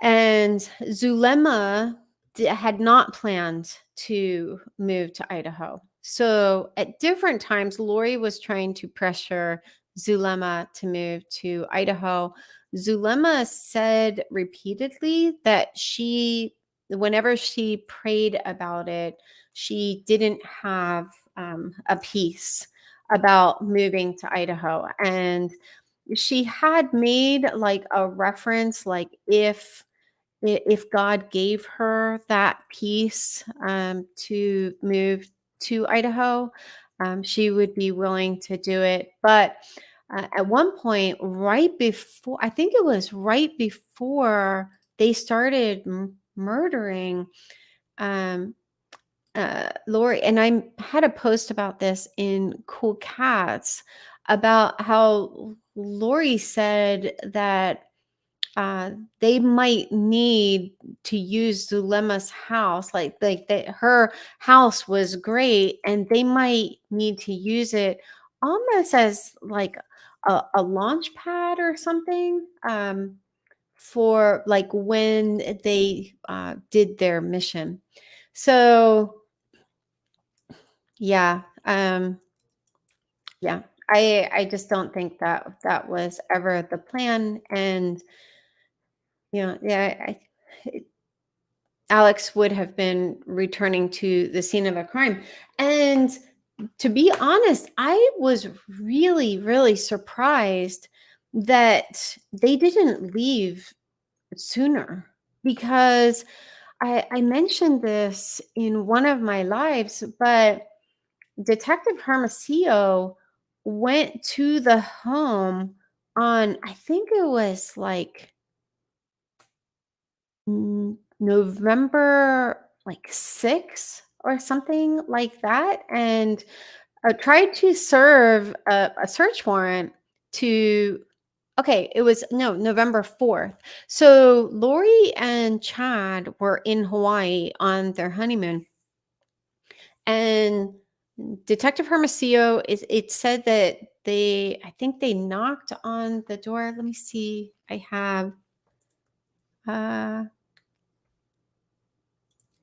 And Zulema had not planned to move to Idaho. So at different times, Lori was trying to pressure Zulema to move to Idaho. Zulema said repeatedly that whenever she prayed about it, she didn't have a peace about moving to Idaho. And she had made like a reference, like if God gave her that peace to move to Idaho, she would be willing to do it. But at one point, right before, I think it was right before they started murdering um, Lori, and I had a post about this in Cool Cats about how Lori said that they might need to use Zulema's house, like that her house was great, and they might need to use it almost as like a launch pad or something for like when they did their mission. So yeah, yeah, I just don't think that that was ever the plan, and yeah, Alex would have been returning to the scene of a crime. And to be honest, I was really, really surprised that they didn't leave sooner, because I mentioned this in one of my lives, but Detective Hermosillo went to the home on, I think it was like November like 6 or something like that, and tried to serve a search warrant to, okay, it was no, November 4th. So Lori and Chad were in Hawaii on their honeymoon, and Detective Hermosillo it said that I think they knocked on the door. Let me see. I have uh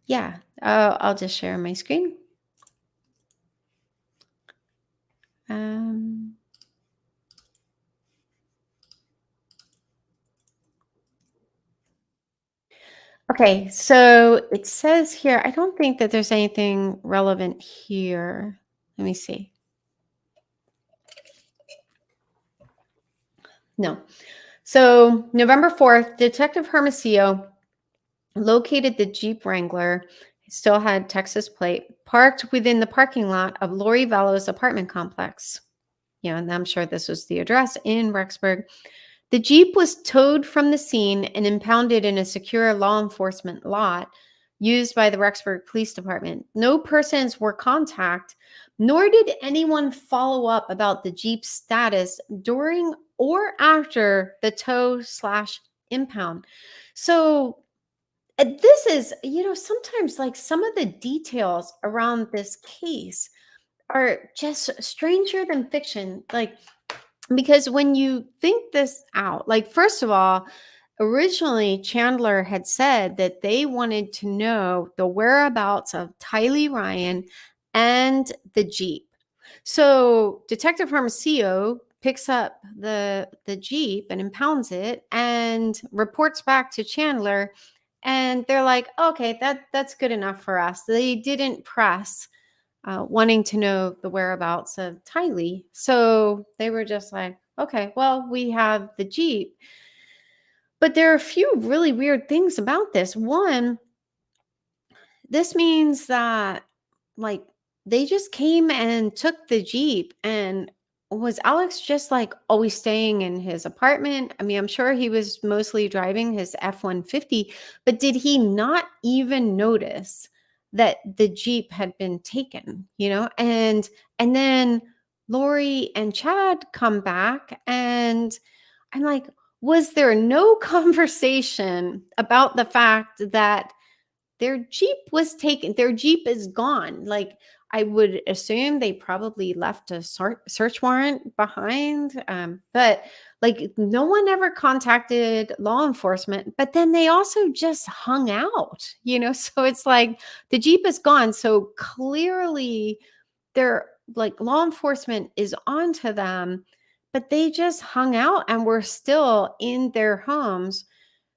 yeah, I'll just share my screen. Um, okay, so it says here, I don't think that there's anything relevant here. Let me see. No. So November 4th, Detective Hermosillo located the Jeep Wrangler, it still had Texas plate, parked within the parking lot of Lori Vallow's apartment complex. And I'm sure this was the address in Rexburg. The Jeep was towed from the scene and impounded in a secure law enforcement lot used by the Rexburg Police Department. No persons were contacted, nor did anyone follow up about the Jeep's status during or after the tow/impound. So this is, sometimes like some of the details around this case are just stranger than fiction. Like, because when you think this out, like, first of all, originally Chandler had said that they wanted to know the whereabouts of Tylee Ryan and the Jeep. So Detective Hermosillo picks up the Jeep and impounds it and reports back to Chandler, and they're like, okay, that's good enough for us. They didn't press wanting to know the whereabouts of Tylee. So they were just like, okay, well, we have the Jeep. But there are a few really weird things about this. One, this means that, like, they just came and took the Jeep. And was Alex just like always staying in his apartment? I mean, I'm sure he was mostly driving his F-150, but did he not even notice that the Jeep had been taken, And then Lori and Chad come back, and I'm like, was there no conversation about the fact that their Jeep was taken. Their Jeep is gone. Like, I would assume they probably left a search warrant behind. But like, no one ever contacted law enforcement, but then they also just hung out, So it's like the Jeep is gone. So clearly they're like, law enforcement is onto them, but they just hung out and were still in their homes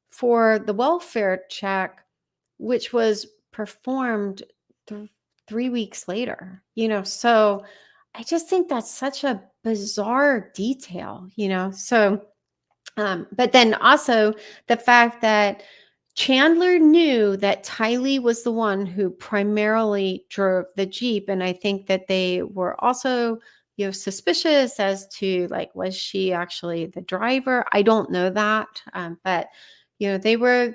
for the welfare check, which was performed 3 weeks later, So I just think that's such a bizarre detail, So, but then also the fact that Chandler knew that Tylee was the one who primarily drove the Jeep. And I think that they were also, suspicious as to, like, was she actually the driver? I don't know that. But, they were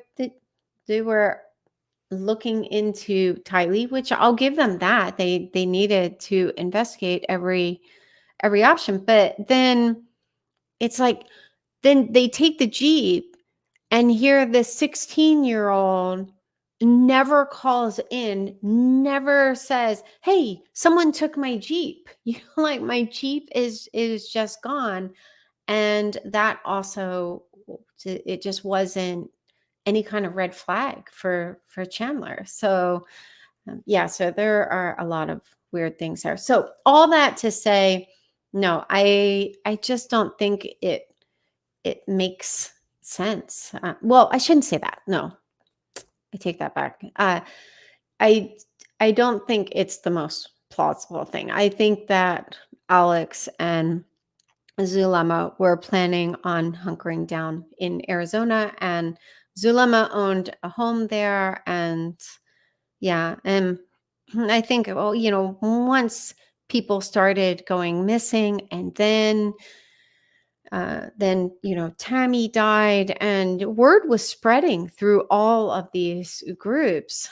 looking into Tylee, which I'll give them that. They needed to investigate every option. But then it's like, then they take the Jeep, and here this 16-year-old never calls in, never says, "Hey, someone took my Jeep." Like, my Jeep is just gone. And that also, it just wasn't any kind of red flag for Chandler. So, yeah, so there are a lot of weird things there. So all that to say, no, I just don't think it makes sense. Well, I shouldn't say that. No, I take that back. I I don't think it's the most plausible thing. I think that Alex and Zulema were planning on hunkering down in Arizona, and Zulema owned a home there. And yeah, and I think, well, once people started going missing, and then Tammy died, and word was spreading through all of these groups.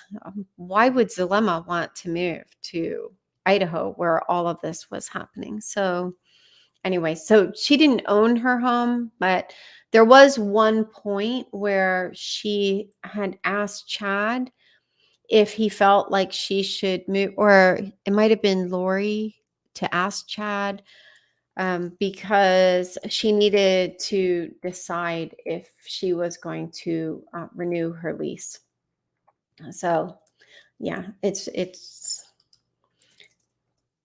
Why would Zulema want to move to Idaho, where all of this was happening? So anyway, so she didn't own her home, but there was one point where she had asked Chad if he felt like she should move, or it might have been Lori to ask Chad, because she needed to decide if she was going to renew her lease. So yeah, it's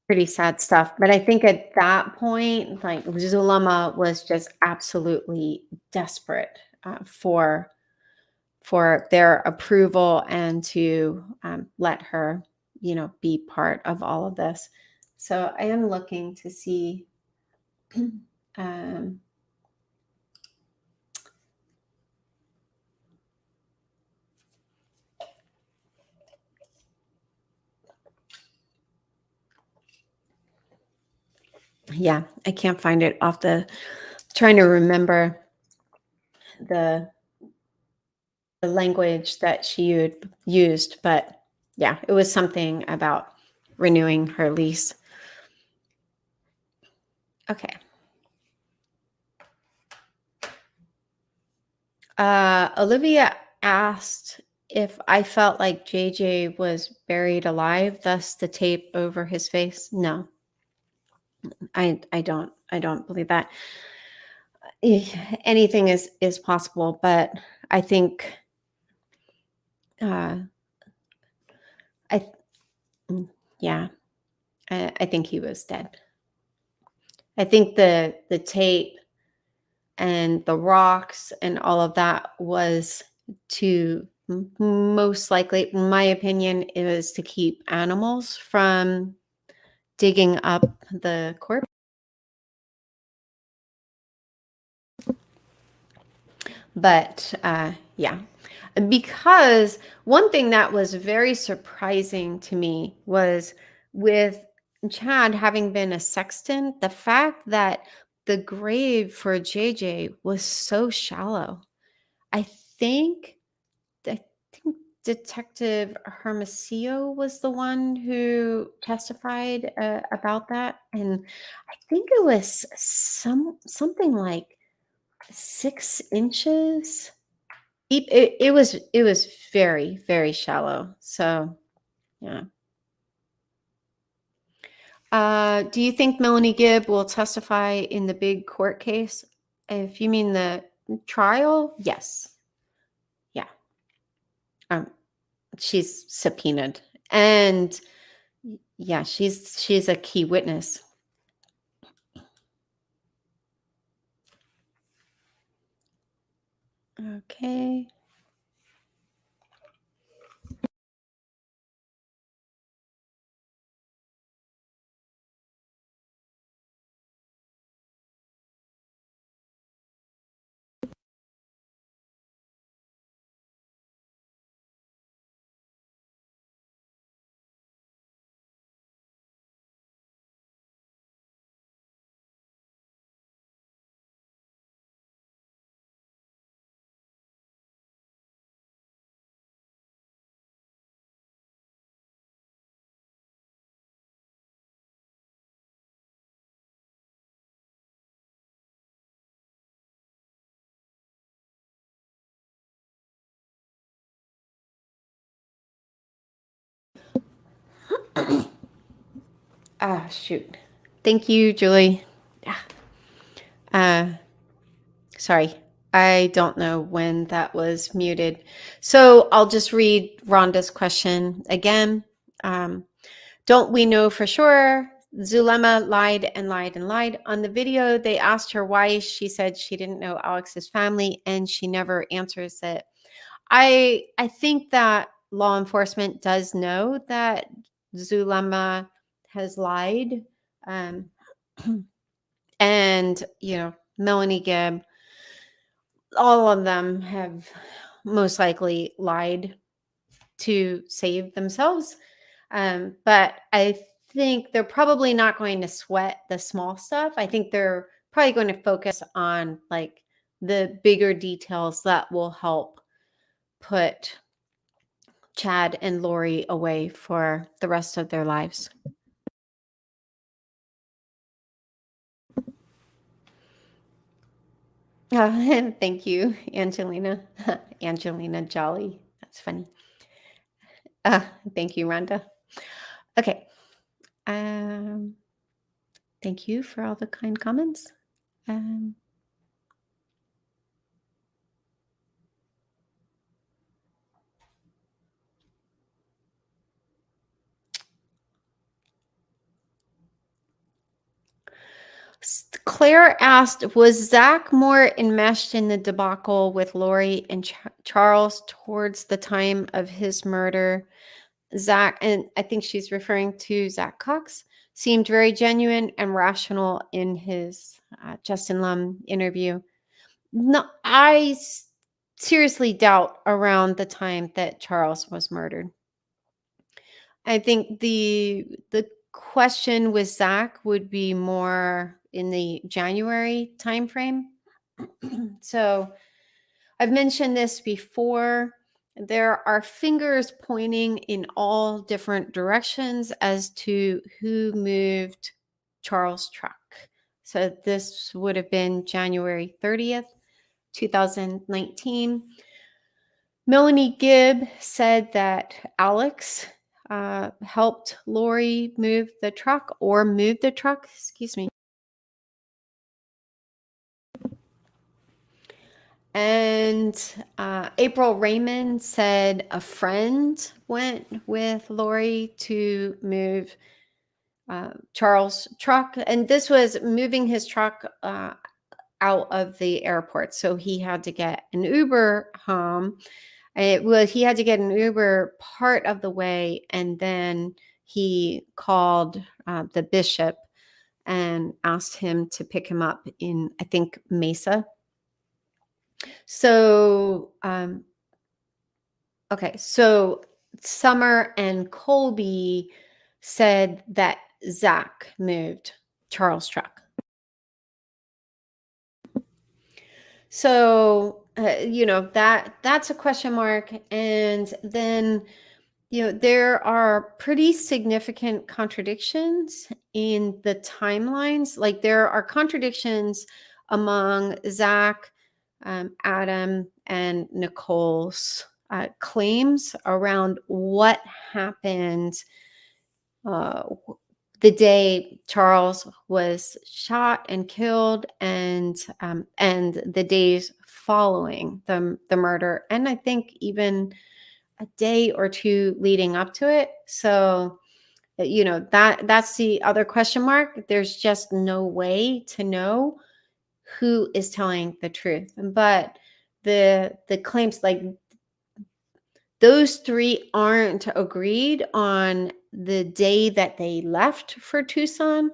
pretty sad stuff. But I think at that point, like, Zulema was just absolutely desperate for their approval and to let her, be part of all of this. So I am looking to see. um, yeah, I can't find it trying to remember the language that she had used, but yeah, it was something about renewing her lease. Okay. Olivia asked if I felt like JJ was buried alive, thus the tape over his face. No, I don't believe that. Anything is possible, but I think uh, I yeah, I think he was dead. I think the tape and the rocks and all of that was to most likely, in my opinion, it was to keep animals from digging up the corpse. But yeah, because one thing that was very surprising to me was, with Chad having been a sexton, the fact that the grave for JJ was so shallow. I think I think Detective Hermosillo was the one who testified about that, and I think it was something like 6 inches. It was very, very shallow. So yeah. Do you think Melanie Gibb will testify in the big court case? If you mean the trial, yes. Yeah. Um, she's subpoenaed, and yeah, she's a key witness. Okay. Ah, shoot. Thank you, Julie. Uh, sorry. I don't know when that was muted. So I'll just read Rhonda's question again. Don't we know for sure? Zulema lied and lied and lied. On the video, they asked her why she said she didn't know Alex's family, and she never answers it. I think that law enforcement does know that Zulema has lied. Um, and, Melanie Gibb, all of them have most likely lied to save themselves. But I think they're probably not going to sweat the small stuff. I think they're probably going to focus on like the bigger details that will help put Chad and Lori away for the rest of their lives. Thank you, Angelina. Angelina Jolly. That's funny. Thank you, Rhonda. Okay. Um, thank you for all the kind comments. Um, Claire asked, was Zach more enmeshed in the debacle with Lori and Charles towards the time of his murder? Zach, and I think she's referring to Zach Cox, seemed very genuine and rational in his Justin Lum interview. No, seriously doubt around the time that Charles was murdered. I think the question with Zach would be more in the January timeframe. So I've mentioned this before. There are fingers pointing in all different directions as to who moved Charles' truck. So this would have been January 30th, 2019. Melanie Gibb said that Alex helped Lori move the truck, excuse me. And April Raymond said a friend went with Lori to move Charles' truck. And this was moving his truck out of the airport. So he had to get an Uber home. He had to get an Uber part of the way, and then he called the bishop and asked him to pick him up in, I think, Mesa. So, okay, so Summer and Colby said that Zach moved Charles' truck. So, that's a question mark. And then, there are pretty significant contradictions in the timelines. Like there are contradictions among Zach, Adam and Nicole's claims around what happened uh, the day Charles was shot and killed, and the days following the murder, and I think even a day or two leading up to it. So that's the other question mark. There's just no way to know who is telling the truth. But the claims, like, those three aren't agreed on the day that they left for Tucson.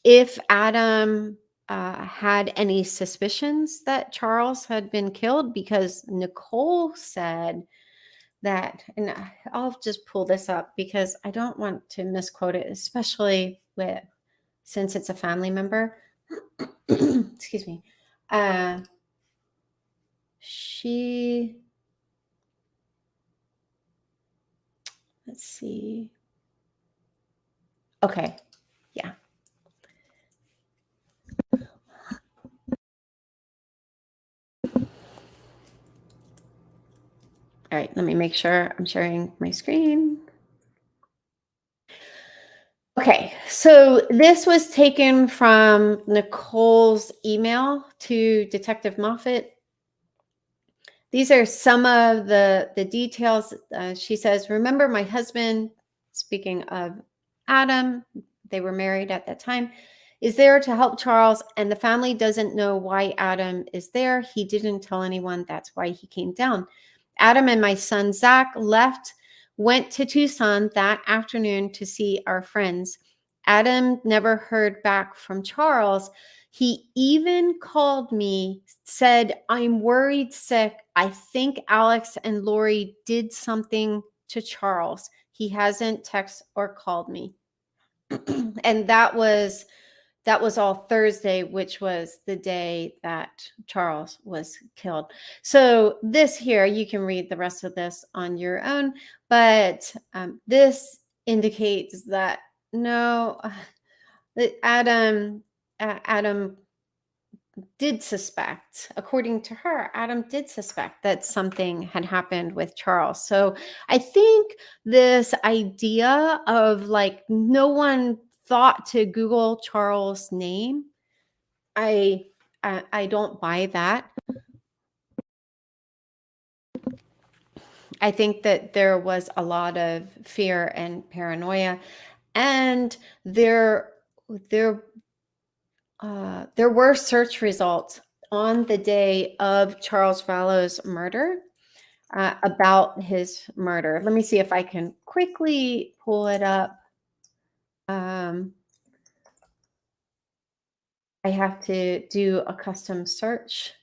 If Adam had any suspicions that Charles had been killed, because Nicole said that, and I'll just pull this up because I don't want to misquote it, especially since it's a family member. Excuse me. Let's see. Okay. Yeah. All right. Let me make sure I'm sharing my screen. Okay. So this was taken from Nicole's email to Detective Moffat. These are some of the details. She says, remember my husband, speaking of Adam, they were married at that time, is there to help Charles, and the family doesn't know why Adam is there. He didn't tell anyone. That's why he came down. Adam and my son, Zach, went to Tucson that afternoon to see our friends. Adam never heard back from Charles. He even called me, said, I'm worried sick. I think Alex and Lori did something to Charles. He hasn't texted or called me. And that was all Thursday, which was the day that Charles was killed. So this here, you can read the rest of this on your own, but this indicates that no, Adam did suspect, according to her, Adam did suspect that something had happened with Charles. So I think this idea of, like, no one thought to Google Charles' name, I don't buy that. I think that there was a lot of fear and paranoia, and there were search results on the day of Charles Vallow's murder about his murder. Let me see if I can quickly pull it up. I have to do a custom search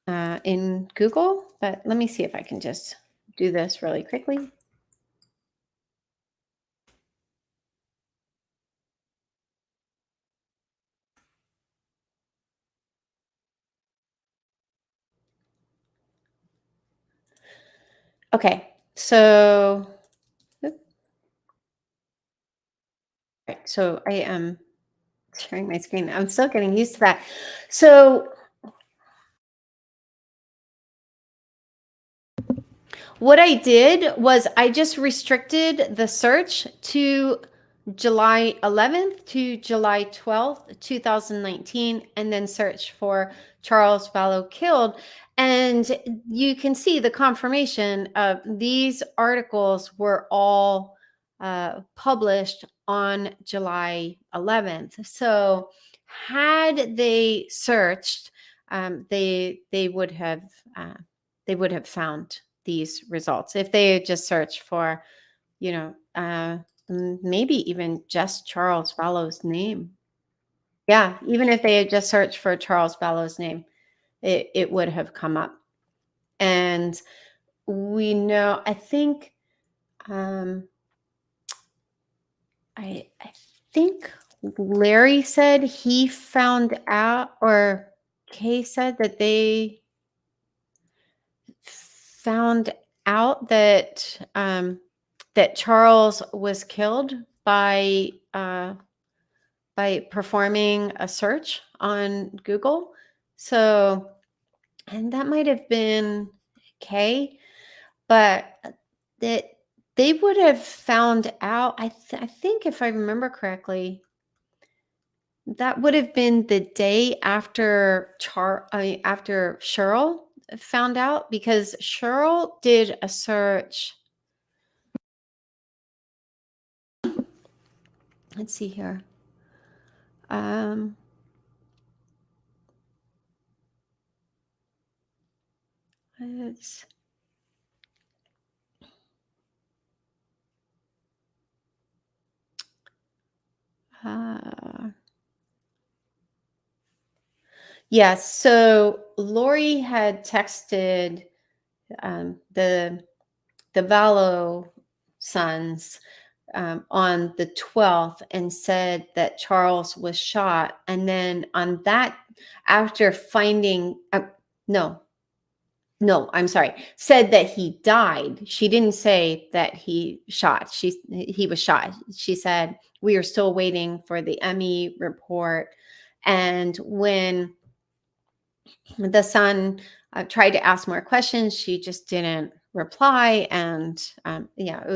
in Google, but let me see if I can just do this really quickly. Okay, so I am sharing my screen. I'm still getting used to that. So what I did was I just restricted the search to July 11th to July 12th, 2019, and then search for Charles Vallow killed. And you can see the confirmation of these articles were all published on July 11th. So had they searched, they would have found these results if they had just searched for, maybe even just Charles Vallow's name. Yeah, even if they had just searched for Charles Vallow's name, it would have come up. And we know, I think, I think Larry said he found out, or Kay said that they found out that that Charles was killed by performing a search on Google. So, and that might have been Kay, but that they would have found out. I think if I remember correctly, that would have been the day after after Cheryl found out, because Cheryl did a search. Let's see here. It's, yes. So Lori had texted the Vallow sons on the 12th and said that Charles was shot. And then on that, after finding, no, I'm sorry, said that he died. She didn't say that he was shot. She said, we are still waiting for the ME report. And when the son tried to ask more questions, she just didn't reply. And yeah, it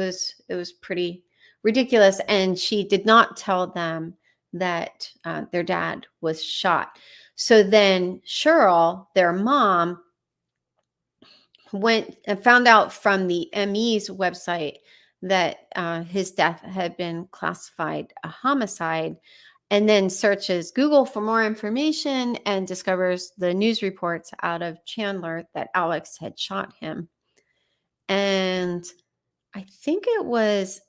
was pretty ridiculous. And she did not tell them that their dad was shot. So then Cheryl, their mom, went and found out from the ME's website that his death had been classified a homicide, and then searches Google for more information and discovers the news reports out of Chandler that Alex had shot him. And I think it was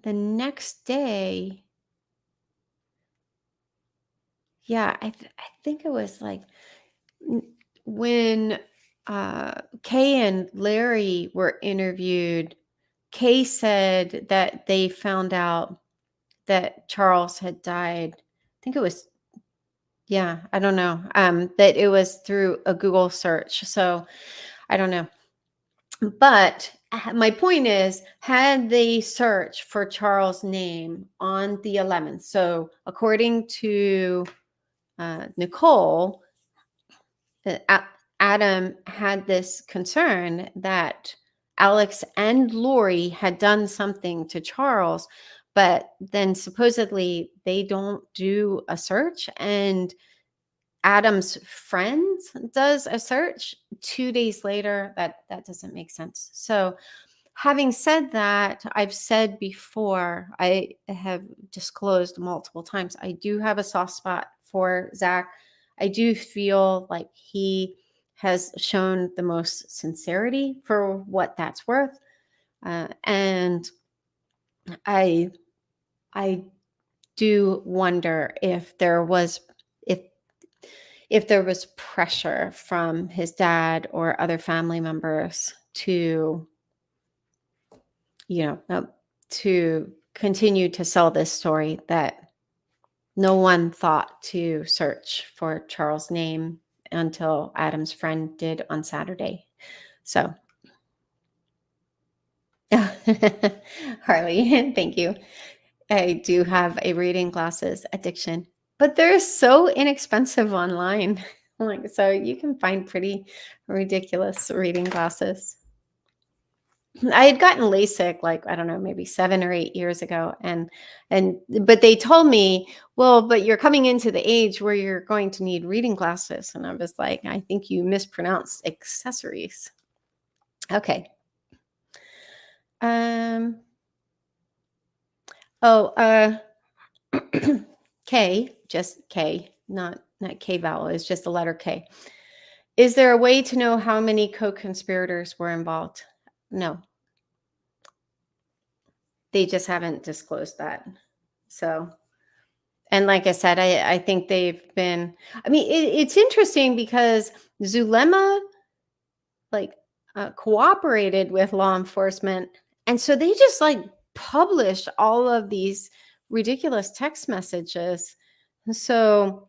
the next day. Yeah, I think it was like when Kay and Larry were interviewed. Kay said that they found out that Charles had died. I think it was, yeah, I don't know, that it was through a Google search. So I don't know. But my point is, had they searched for Charles' name on the 11th, so according to Nicole, Adam had this concern that Alex and Lori had done something to Charles, but then supposedly they don't do a search, and Adam's friend does a search 2 days later. That doesn't make sense. So having said that, I've said before, I have disclosed multiple times, I do have a soft spot for Zach. I do feel like he has shown the most sincerity for what that's worth. And I do wonder if there was pressure from his dad or other family members to, to continue to sell this story, that no one thought to search for Charles' name until Adam's friend did on Saturday. So, Harley, thank you. I do have a reading glasses addiction, but they're so inexpensive online. Like, so you can find pretty ridiculous reading glasses. I had gotten LASIK, like, I don't know, maybe 7 or 8 years ago. But they told me, well, but you're coming into the age where you're going to need reading glasses. And I was like, I think you mispronounced accessories. Okay. K, just K, not K vowel, it's just the letter K. Is there a way to know how many co-conspirators were involved? No. They just haven't disclosed that. So, and like I said, I think they've been, I mean, it's interesting because Zulema, like, cooperated with law enforcement. And so they just like published all of these ridiculous text messages. So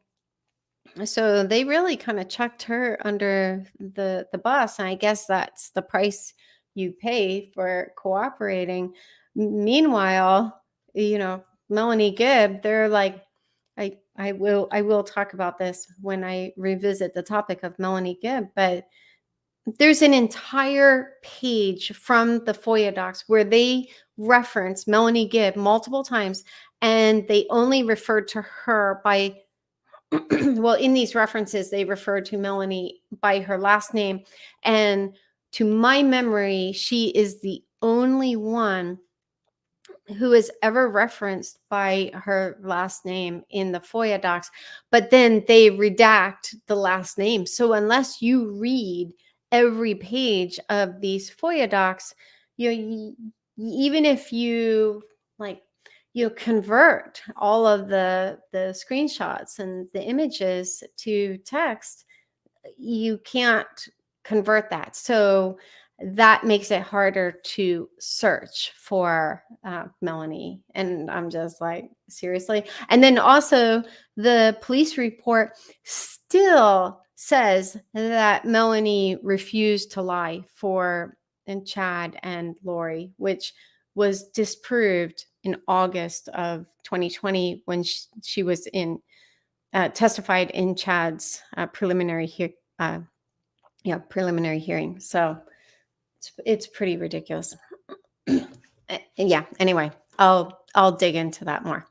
they really kind of chucked her under the bus. And I guess that's the price you pay for cooperating. Meanwhile, Melanie Gibb, they're like, I will talk about this when I revisit the topic of Melanie Gibb, but there's an entire page from the FOIA docs where they reference Melanie Gibb multiple times, and they only referred to her by well, in these references, they refer to Melanie by her last name. And to my memory, she is the only one who is ever referenced by her last name in the FOIA docs, but then they redact the last name. So unless you read every page of these FOIA docs, even if you like, convert all of the screenshots and the images to text, you can't convert that. So that makes it harder to search for Melanie. And I'm just like, seriously? And then also, the police report still says that Melanie refused to lie for and Chad and Lori, which was disproved in August of 2020 when she was testified in Chad's preliminary hearing. So it's pretty ridiculous. Yeah. Anyway, I'll dig into that more.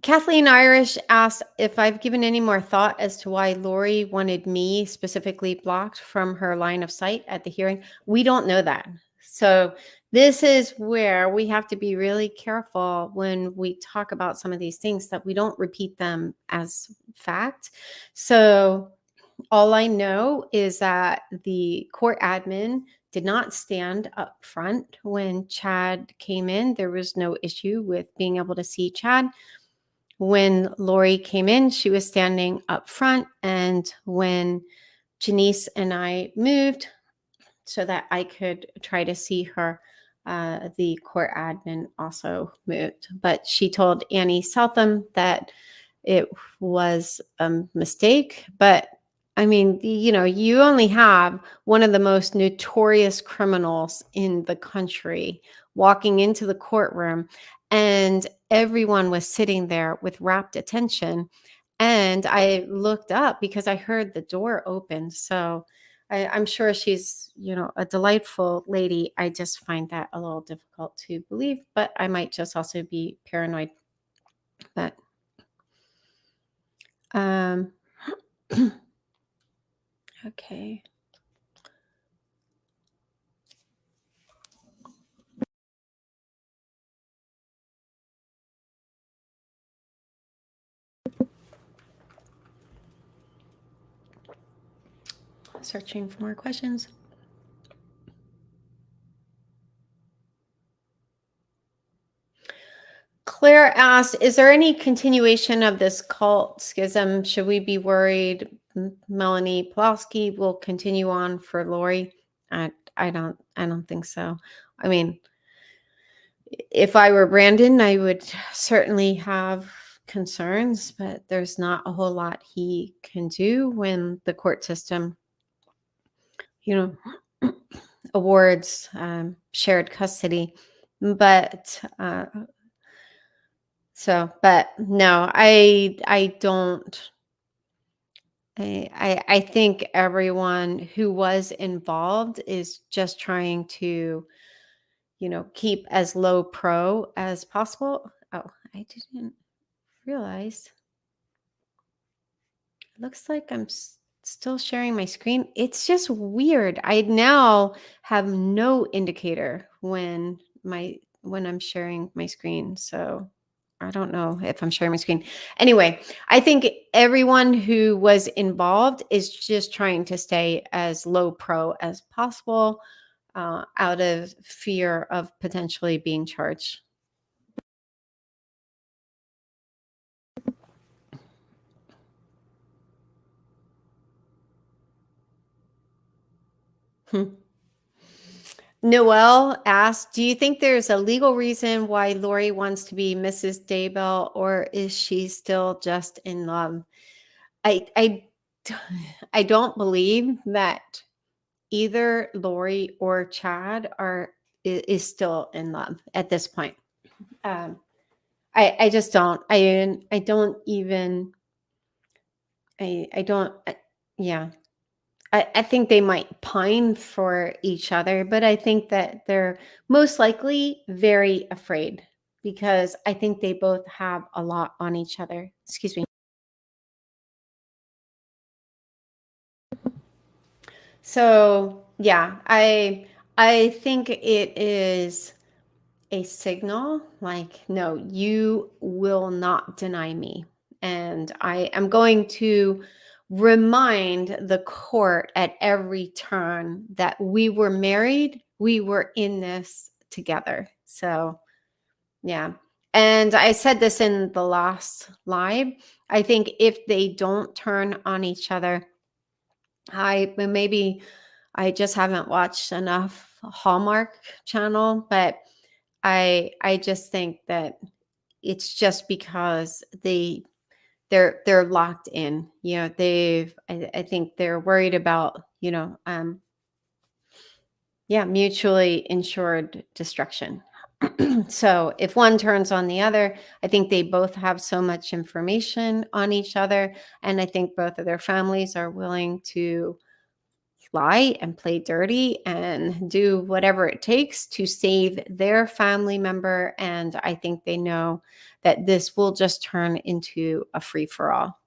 Kathleen Irish asked if I've given any more thought as to why Lori wanted me specifically blocked from her line of sight at the hearing. We don't know that. So this is where we have to be really careful when we talk about some of these things, that we don't repeat them as fact. So all I know is that the court admin did not stand up front when Chad came in. There was no issue with being able to see Chad. When Lori came in, she was standing up front. And when Janice and I moved so that I could try to see her, the court admin also moved. But she told Annie Southam that it was a mistake. But I mean, you only have one of the most notorious criminals in the country walking into the courtroom, and everyone was sitting there with rapt attention. And I looked up because I heard the door open. So I'm sure she's, a delightful lady. I just find that a little difficult to believe, but I might just also be paranoid. But okay. Searching for more questions. Claire asked, is there any continuation of this cult schism? Should we be worried Melanie Pulaski will continue on for Lori? I don't think so. I mean, if I were Brandon, I would certainly have concerns, but there's not a whole lot he can do when the court system, awards shared custody. But but no, I don't. I think everyone who was involved is just trying to, keep as low pro as possible. Oh, I didn't realize. It looks like I'm still sharing my screen. It's just weird. I now have no indicator when I'm sharing my screen. So I don't know if I'm sharing my screen. Anyway, I think everyone who was involved is just trying to stay as low pro as possible, out of fear of potentially being charged. Noelle asked, do you think there's a legal reason why Lori wants to be Mrs. Daybell, or is she still just in love? I don't believe that either Lori or Chad is still in love at this point. I just don't. I don't even. I don't. Yeah. I think they might pine for each other, but I think that they're most likely very afraid because I think they both have a lot on each other. Excuse me. So yeah, I think it is a signal like, no, you will not deny me. And I am going to remind the court at every turn that we were married, we were in this together. So, yeah. And I said this in the last live. I think if they don't turn on each other, maybe I just haven't watched enough Hallmark Channel, but I just think that it's just because they're locked in. You know, I think they're worried about, mutually insured destruction. So if one turns on the other, I think they both have so much information on each other, and I think both of their families are willing to lie and play dirty and do whatever it takes to save their family member. And I think they know that this will just turn into a free for all.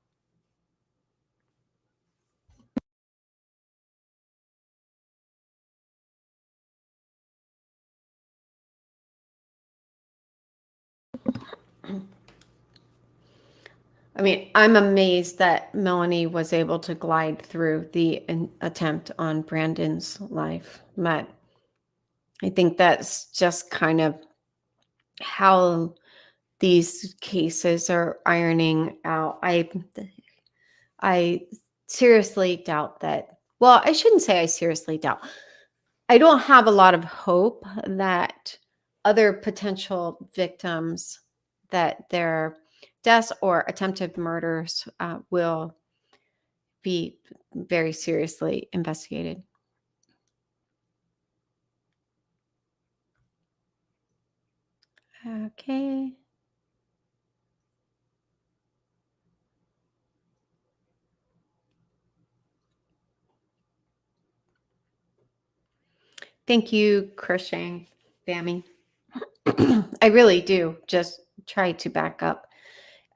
I mean, I'm amazed that Melanie was able to glide through the attempt on Brandon's life. But I think that's just kind of how these cases are ironing out. I seriously doubt that. Well, I shouldn't say I seriously doubt. I don't have a lot of hope that other potential victims, that their deaths or attempted murders will be very seriously investigated. Okay. Thank you, Cushing, Bammy. I really do just try to back up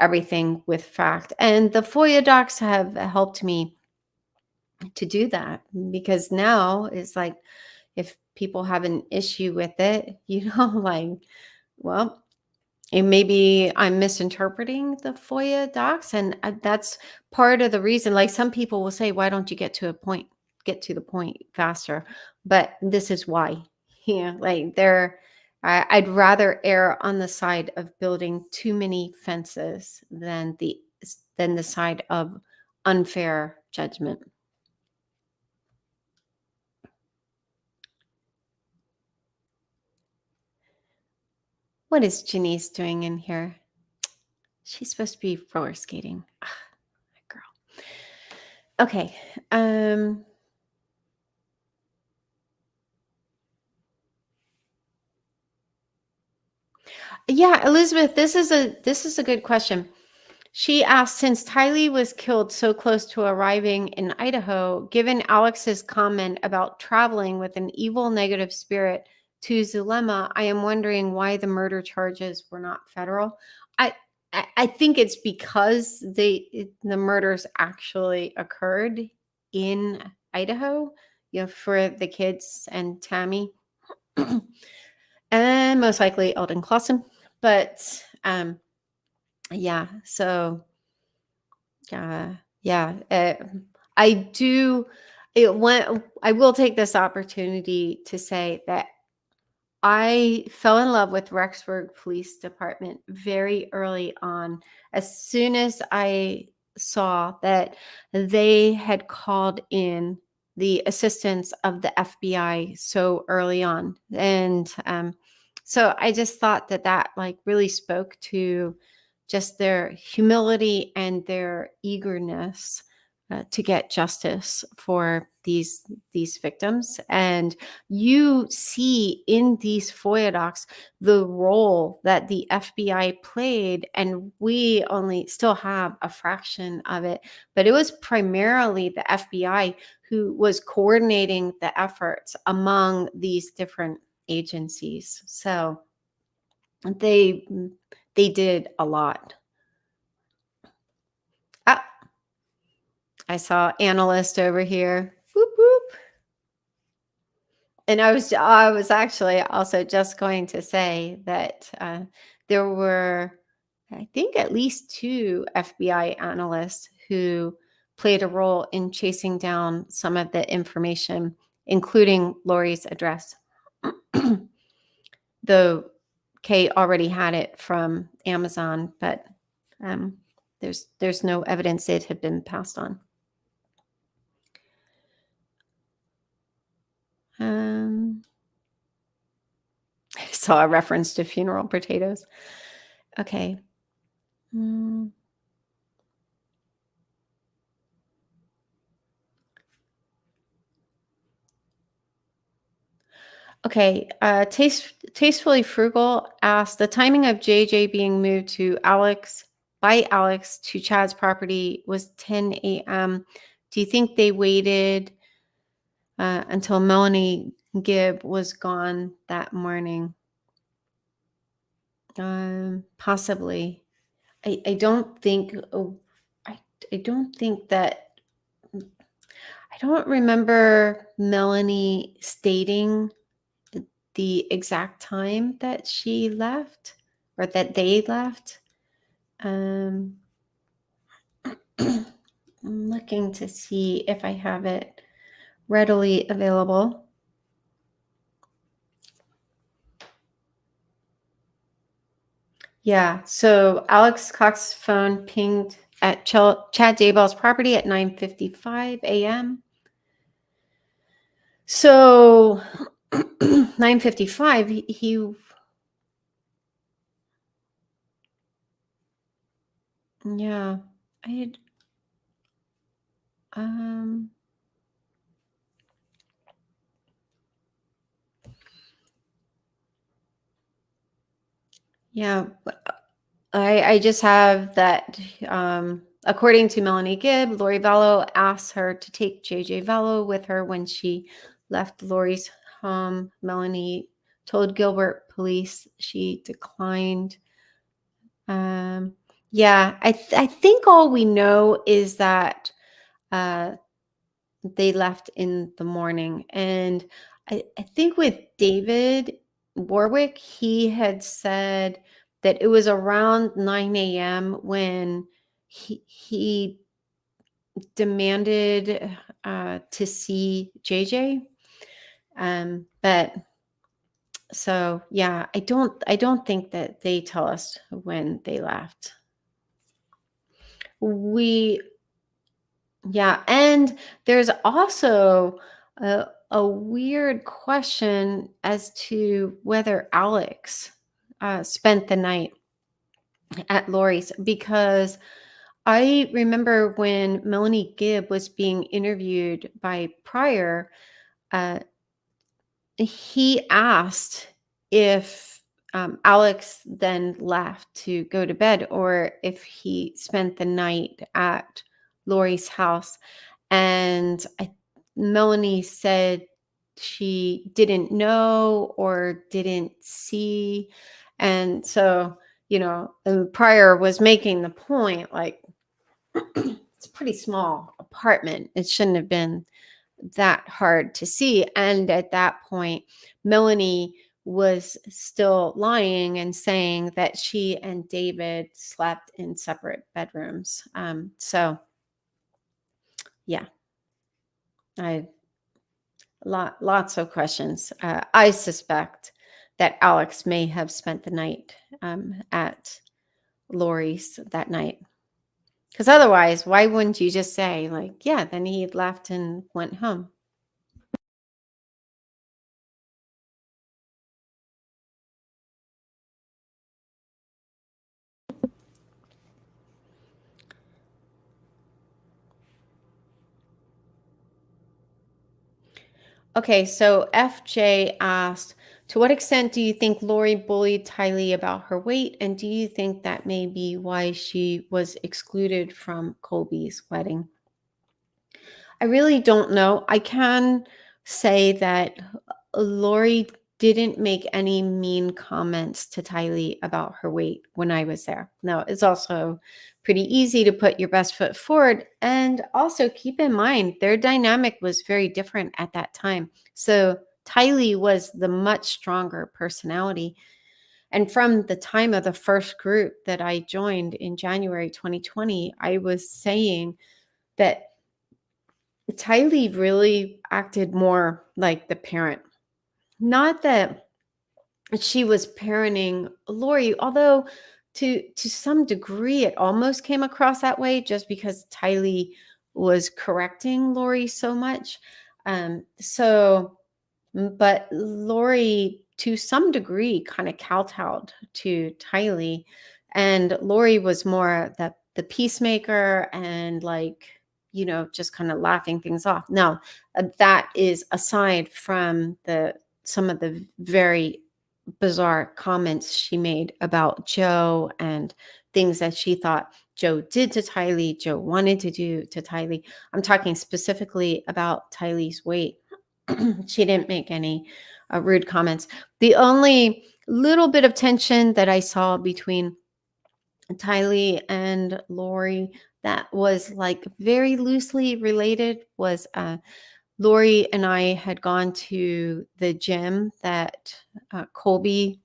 everything with fact. And the FOIA docs have helped me to do that, because now it's like, if people have an issue with it, like, well, and maybe I'm misinterpreting the FOIA docs, and that's part of the reason. Like, some people will say, "Why don't you get to the point faster?" But this is why. Yeah, like I'd rather err on the side of building too many fences than the side of unfair judgment. What is Janice doing in here? She's supposed to be roller skating. Ugh, that girl. Okay. Yeah, Elizabeth, this is a good question. She asked, since Tylee was killed so close to arriving in Idaho, given Alex's comment about traveling with an evil negative spirit to Zulema, I am wondering why the murder charges were not federal. I think it's because the murders actually occurred in Idaho, for the kids and Tammy, and most likely Eldon Clausen. But yeah, so yeah, I do. I will take this opportunity to say that I fell in love with Rexburg Police Department very early on. As soon as I saw that they had called in the assistance of the FBI so early on, and so I just thought that like really spoke to just their humility and their eagerness to get justice for these victims. And you see in these FOIA docs the role that the FBI played, and we only still have a fraction of it, but it was primarily the FBI who was coordinating the efforts among these different agencies. So they did a lot. Ah, I saw analyst over here. Whoop whoop. And I was actually also just going to say that there were, I think, at least 2 FBI analysts who played a role in chasing down some of the information, including Lori's address. Though Kay already had it from Amazon, but there's no evidence it had been passed on. I saw a reference to funeral potatoes. Okay. Okay. Tastefully Frugal asked, the timing of JJ being moved to Alex to Chad's property was 10 a.m. Do you think they waited until Melanie Gibb was gone that morning? Possibly. I don't think. I don't think that. I don't remember Melanie stating the exact time that she left or that they left. I'm looking to see if I have it readily available. Yeah, so Alex Cox's phone pinged at Chad Daybell's property at 9:55 a.m. So 9:55, yeah, I had, yeah, I just have that, according to Melanie Gibb, Lori Vallow asked her to take JJ Vallow with her when she left Lori's home. Melanie told Gilbert police she declined. Yeah, I think all we know is that they left in the morning. And I think with David Warwick, he had said that it was around 9 a.m. when he demanded to see JJ. But so yeah, I don't think that they tell us when they left. Yeah, and there's also a weird question as to whether Alex spent the night at Lori's, because I remember when Melanie Gibb was being interviewed by Pryor, he asked if Alex then left to go to bed or if he spent the night at Lori's house. And Melanie said she didn't know or didn't see. And so, Pryor was making the point, like, it's a pretty small apartment. It shouldn't have been that hard to see. And at that point, Melanie was still lying and saying that she and David slept in separate bedrooms. So yeah, lots of questions. I suspect that Alex may have spent the night at Lori's that night. Because otherwise, why wouldn't you just say, like, yeah, then he left and went home? Okay, so FJ asked, to what extent do you think Lori bullied Tylee about her weight? And do you think that may be why she was excluded from Colby's wedding? I really don't know. I can say that Lori didn't make any mean comments to Tylee about her weight when I was there. Now, it's also pretty easy to put your best foot forward. And also keep in mind, their dynamic was very different at that time. So Tylee was the much stronger personality. And from the time of the first group that I joined in January 2020, I was saying that Tylee really acted more like the parent. Not that she was parenting Lori, although to some degree it almost came across that way just because Tylee was correcting Lori so much. But Lori, to some degree, kind of kowtowed to Tylee, and Lori was more the peacemaker and just kind of laughing things off. Now, that is aside from some of the very bizarre comments she made about Joe and things that she thought Joe did to Tylee, Joe wanted to do to Tylee. I'm talking specifically about Tylee's weight. She didn't make any rude comments. The only little bit of tension that I saw between Tylee and Lori that was like very loosely related was Lori and I had gone to the gym that Colby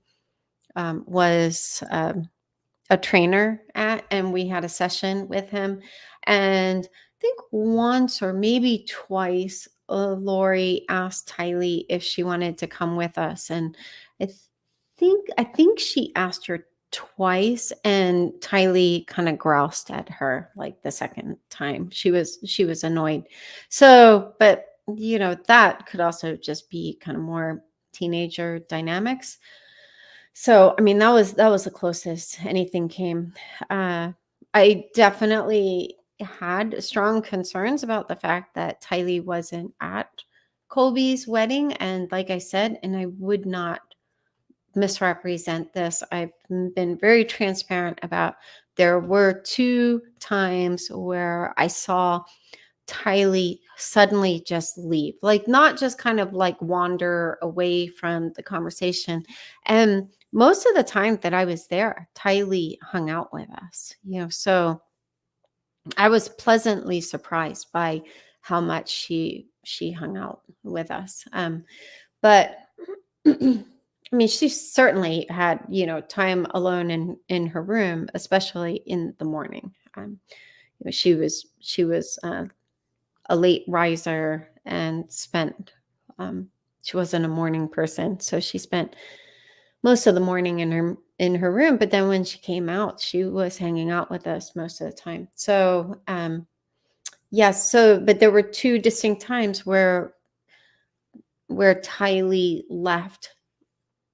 was a trainer at, and we had a session with him. And I think once or maybe twice, Lori asked Tylee if she wanted to come with us, and I think she asked her twice, and Tylee kind of groused at her like the second time. She was annoyed. So, but that could also just be kind of more teenager dynamics. So, I mean, that was the closest anything came. I definitely had strong concerns about the fact that Tylee wasn't at Colby's wedding, and like I said, and I would not misrepresent this. I've been very transparent about there were 2 times where I saw Tylee suddenly just leave, like not just kind of like wander away from the conversation. And most of the time that I was there, Tylee hung out with us, so I was pleasantly surprised by how much she hung out with us. But I mean, she certainly had, time alone in her room, especially in the morning. She was a late riser and she wasn't a morning person, so she spent most of the morning in her room. But then when she came out, she was hanging out with us most of the time. So yes, but there were 2 distinct times where Tylee left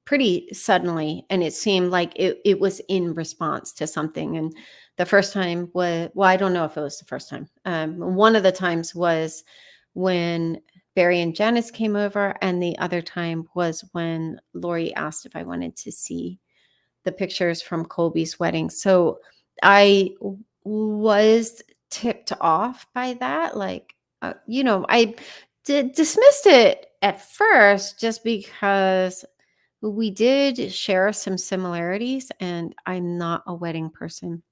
pretty suddenly, and it seemed like it was in response to something. And the first time was, well, I don't know if it was the first time. One of the times was when Barry and Janice came over, and the other time was when Lori asked if I wanted to see the pictures from Colby's wedding. So I was tipped off by that. I dismissed it at first just because we did share some similarities, and I'm not a wedding person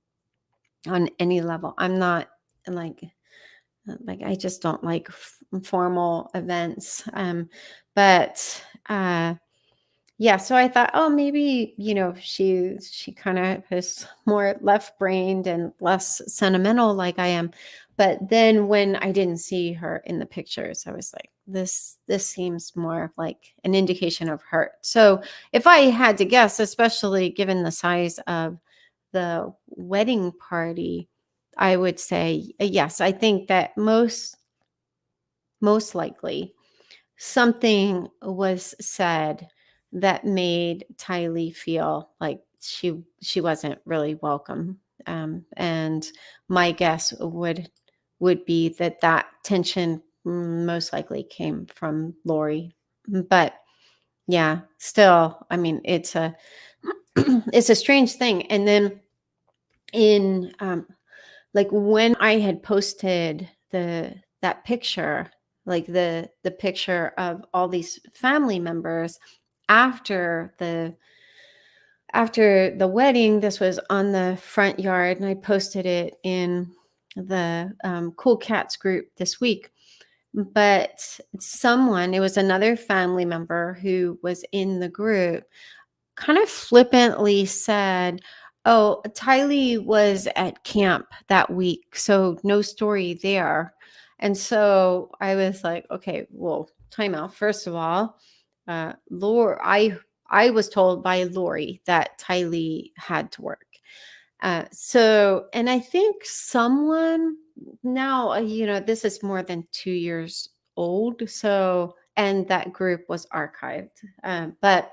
on any level. I'm not like I just don't like formal events. But yeah, so I thought, oh, maybe she kind of is more left-brained and less sentimental like I am. But then when I didn't see her in the pictures, I was like, this seems more like an indication of hurt. So if I had to guess, especially given the size of the wedding party, I would say yes. I think that most likely something was said that made Tylee feel like she wasn't really welcome. And my guess would be that tension most likely came from Lori. But yeah, still, I mean, it's a it's a strange thing. And then in like when I had posted that picture, like the picture of all these family members after the wedding, this was on the front yard, and I posted it in the Cool Cats group this week. But someone, it was another family member who was in the group, kind of flippantly said, "Oh, Tylee was at camp that week, so no story there." And so I was like, "Okay, well, time out. First of all, Lori, I was told by Lori that Tylee had to work. So, and I think someone now, this is more than 2 years old. So, and that group was archived. But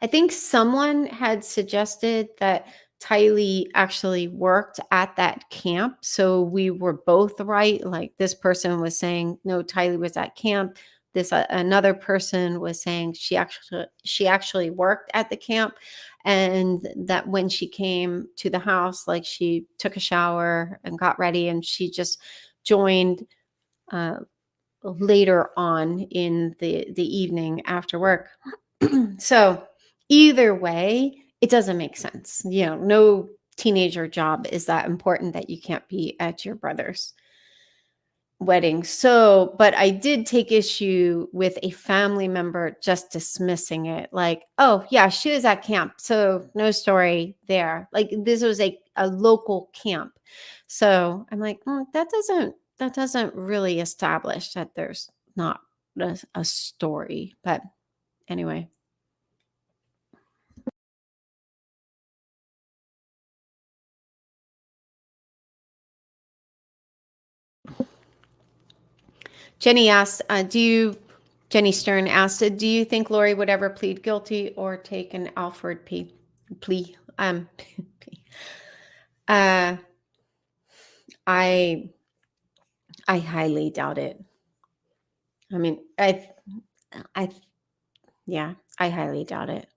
I think someone had suggested that Tylee actually worked at that camp. So we were both right. Like this person was saying, no, Tylee was at camp. This another person was saying she actually worked at the camp, and that when she came to the house, like she took a shower and got ready, and she just joined uh, later on in the evening after work. So either way, it doesn't make sense. No teenager job is that important that you can't be at your brother's wedding. So, but I did take issue with a family member just dismissing it. Like, oh yeah, she was at camp, so no story there. Like this was a local camp. So I'm like, that doesn't really establish that there's not a story. But anyway. Jenny asked, Jenny Stern asked, do you think Lori would ever plead guilty or take an Alford plea? uh, I I highly doubt it. I mean, I, yeah, I highly doubt it.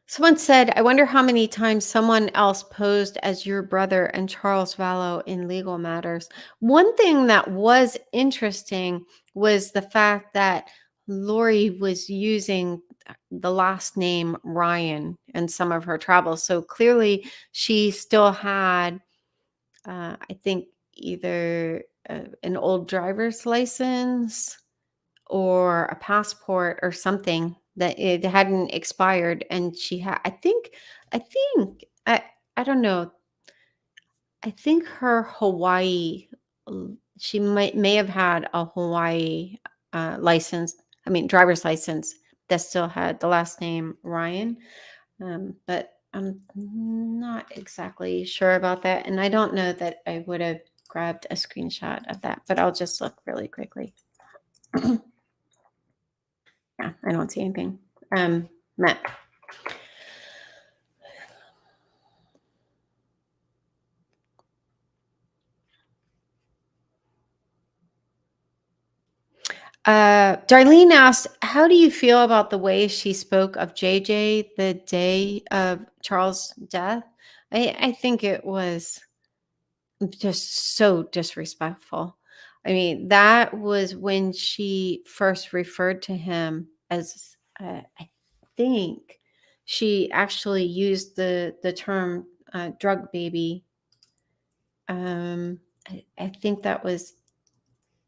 Someone said, I wonder how many times someone else posed as your brother and Charles Vallow in legal matters. One thing that was interesting was the fact that Lori was using the last name Ryan in some of her travels. So clearly she still had, I think, either an old driver's license or a passport or something that it hadn't expired, and she had, I think I don't know, I think her Hawaii, she may have had a Hawaii license, I mean driver's license, that still had the last name Ryan. But I'm not exactly sure about that, and I don't know that I would have grabbed a screenshot of that, but I'll just look really quickly. Yeah, I don't see anything. Matt. Darlene asked, how do you feel about the way she spoke of JJ the day of Charles' death? I think it was just so disrespectful. I mean, that was when she first referred to him as, I think she actually used the term drug baby. I think that was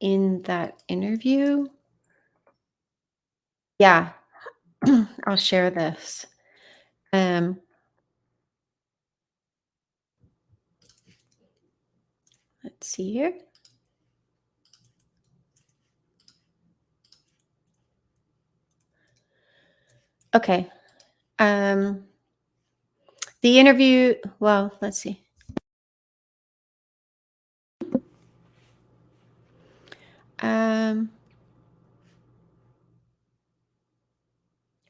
in that interview. Yeah, I'll share this. Um, let's see here. Okay. Um, the interview, well, let's see. Um,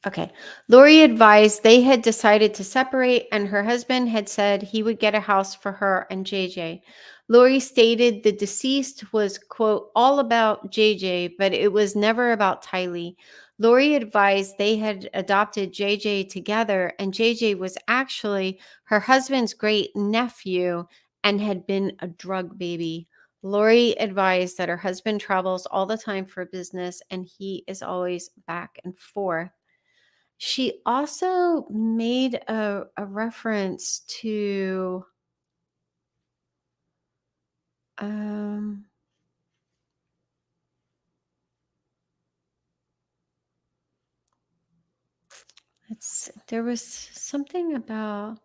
Okay. Lori advised they had decided to separate, and her husband had said he would get a house for her and JJ. Lori stated the deceased was, quote, all about JJ, but it was never about Tylee. Lori advised they had adopted JJ together, and JJ was actually her husband's great nephew and had been a drug baby. Lori advised that her husband travels all the time for business and he is always back and forth. She also made a reference to, um, there was something about,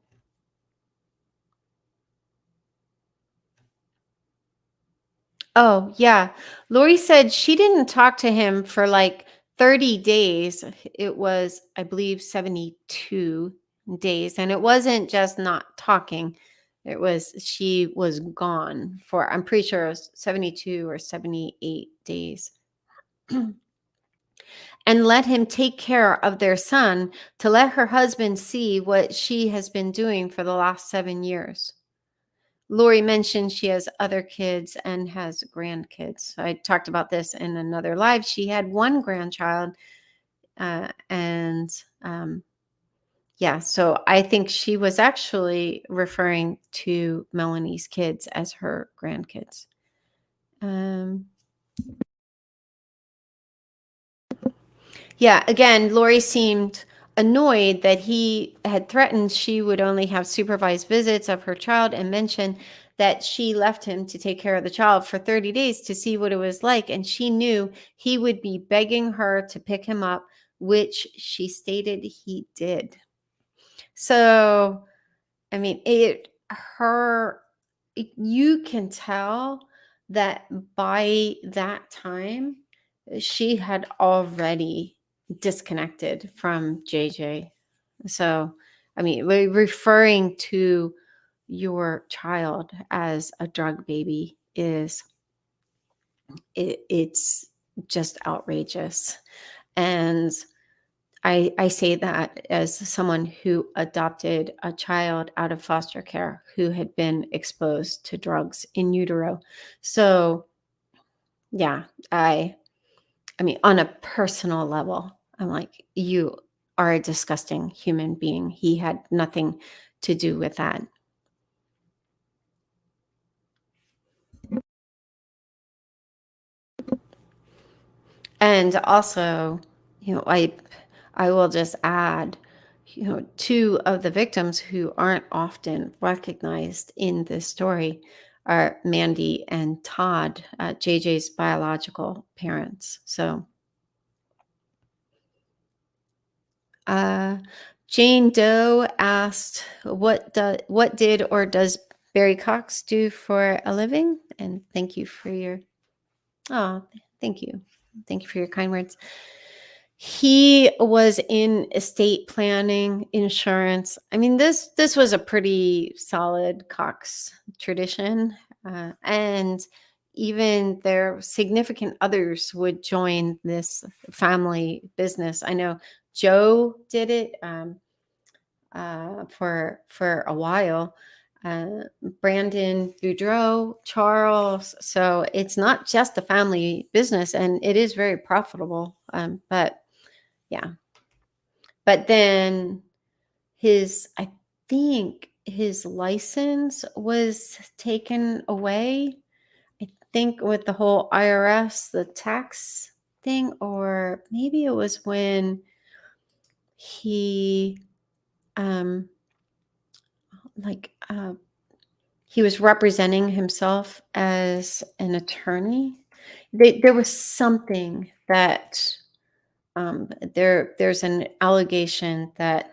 oh, yeah. Lori said she didn't talk to him for like 30 days. It was, I believe, 72 days. And it wasn't just not talking. It was, she was gone for, I'm pretty sure it was 72 or 78 days. And let him take care of their son to let her husband see what she has been doing for the last 7 years. Lori mentioned she has other kids and has grandkids. I talked about this in another live. She had one grandchild, and yeah, so I think she was actually referring to Melanie's kids as her grandkids. Yeah, again, Lori seemed annoyed that he had threatened she would only have supervised visits of her child and mentioned that she left him to take care of the child for 30 days to see what it was like. And she knew he would be begging her to pick him up, which she stated he did. So, I mean, you can tell that by that time, she had already disconnected from JJ. So, I mean, referring to your child as a drug baby it's just outrageous. And I say that as someone who adopted a child out of foster care who had been exposed to drugs in utero. So, yeah, I mean, on a personal level, I'm like, you are a disgusting human being. He had nothing to do with that. And also, I will just add, two of the victims who aren't often recognized in this story are Mandy and Todd, JJ's biological parents. So, uh, Jane Doe asked, what did or does Barry Cox do for a living? And thank you for your, oh, thank you. Thank you for your kind words. He was in estate planning, insurance. I mean, this was a pretty solid Cox tradition, and even their significant others would join this family business. I know Joe did it for a while. Brandon Boudreaux, Charles. So it's not just a family business, and it is very profitable. But yeah. But then I think his license was taken away. I think with the whole IRS, the tax thing, or maybe it was when he, um, like, he was representing himself as an attorney. There was something that, there's an allegation that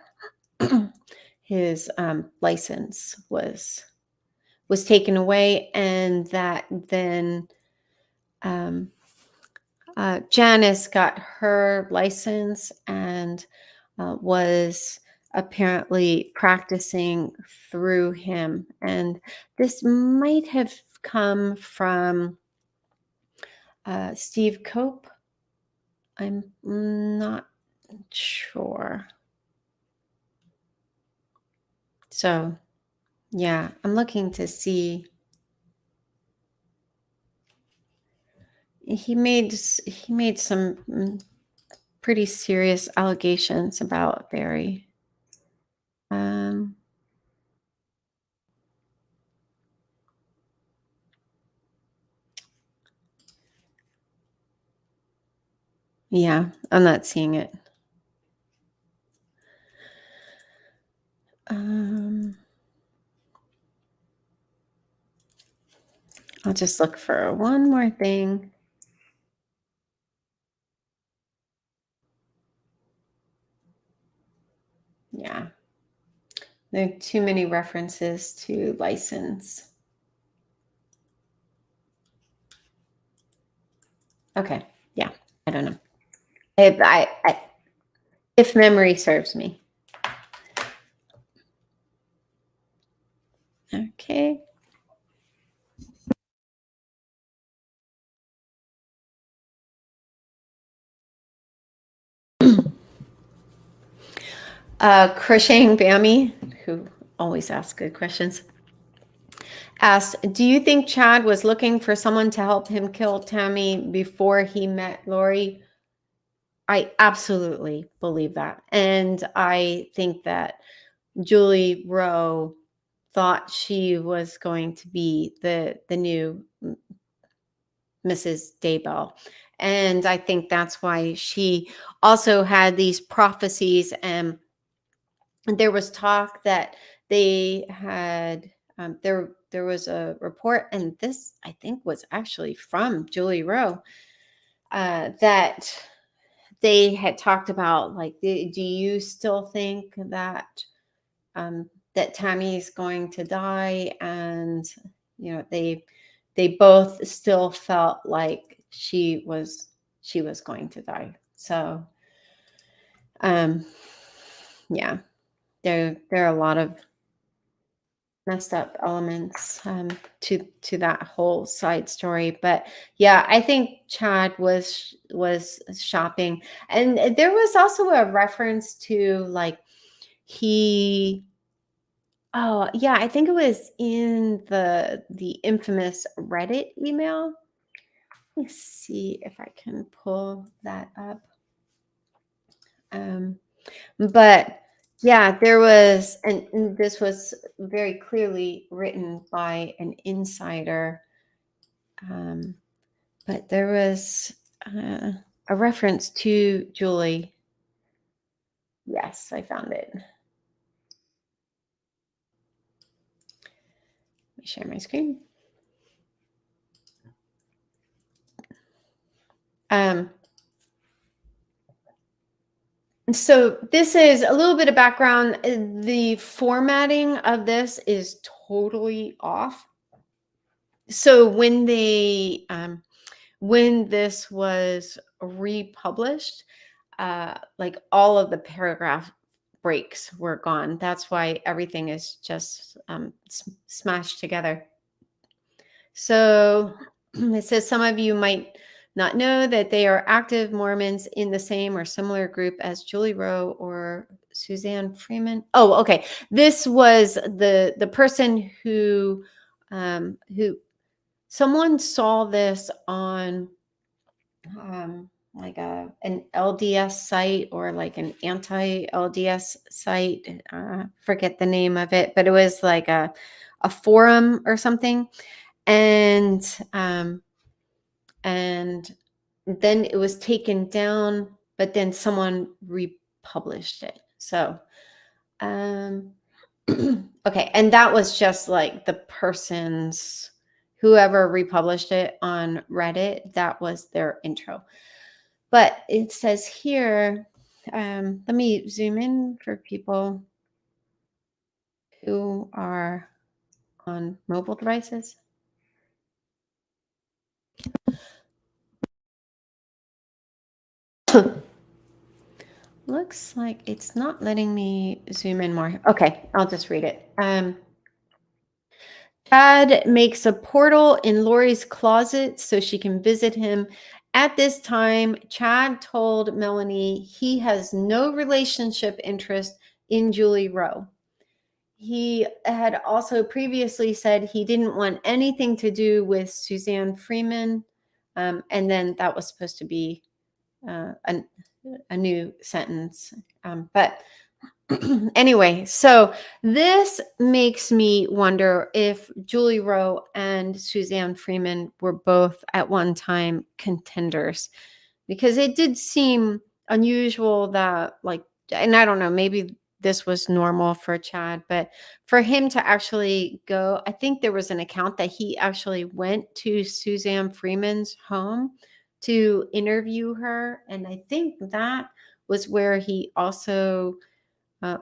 his license was taken away, and that then um, Janice got her license and was apparently practicing through him. And this might have come from Steve Cope. I'm not sure. So, yeah, I'm looking to see. He made some pretty serious allegations about Barry. Um, yeah, I'm not seeing it. Um, I'll just look for one more thing. Yeah, there are too many references to license. Okay, yeah, I don't know. If memory serves me. Okay. Crocheting Bammy, who always asks good questions, asked, "Do you think Chad was looking for someone to help him kill Tammy before he met Lori?" I absolutely believe that, and I think that Julie Rowe thought she was going to be the new Mrs. Daybell. And I think that's why she also had these prophecies. And there was talk that they had, there was a report, and this I think was actually from Julie Rowe, that they had talked about, like, do you still think that that Tammy's going to die? And they both still felt like she was going to die. So um yeah, there are a lot of messed up elements to that whole side story. But yeah, I think Chad was shopping. And there was also a reference to, like, he oh yeah, I think it was in the infamous Reddit email. Let me see if I can pull that up. Um, but yeah, there was, and this was very clearly written by an insider. Um, but there was a reference to Julie. Yes, I found it. Let me share my screen. Um, So this is a little bit of background. The formatting of this is totally off. So when this was republished, like, all of the paragraph breaks were gone. That's why everything is just smashed together. So it says some of you might not know that they are active Mormons in the same or similar group as Julie Rowe or Suzanne Freeman. Oh, okay. This was the person who someone saw this on like an LDS site, or like an anti-LDS site. Forget the name of it, but it was like a forum or something. And and then it was taken down, but then someone republished it. So okay, and that was just like the person's, whoever republished it on Reddit, that was their intro. But it says here, let me zoom in for people who are on mobile devices. Looks like it's not letting me zoom in more. Okay, I'll just read it. Chad makes a portal in Lori's closet so she can visit him At this time, Chad told Melanie he has no relationship interest in Julie Rowe. He had also previously said he didn't want anything to do with Suzanne Freeman. And then that was supposed to be a new sentence. But anyway, so this makes me wonder if Julie Rowe and Suzanne Freeman were both at one time contenders, because it did seem unusual that, like, and I don't know, maybe this was normal for Chad, but for him to actually go, I think there was an account that he actually went to Suzanne Freeman's home to interview her. And I think that was where he also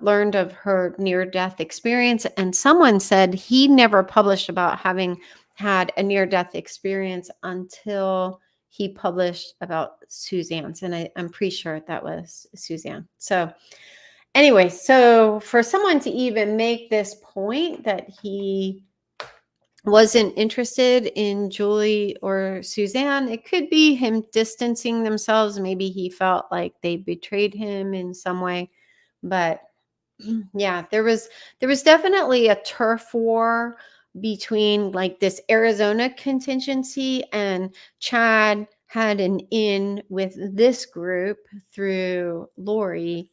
learned of her near-death experience. And someone said he never published about having had a near-death experience until he published about Suzanne's. And I'm pretty sure that was Suzanne. So anyway, so for someone to even make this point that he wasn't interested in Julie or Suzanne, it could be him distancing themselves. Maybe he felt like they betrayed him in some way. But yeah, there was definitely a turf war between, like, this Arizona contingency, and Chad had an in with this group through Lori,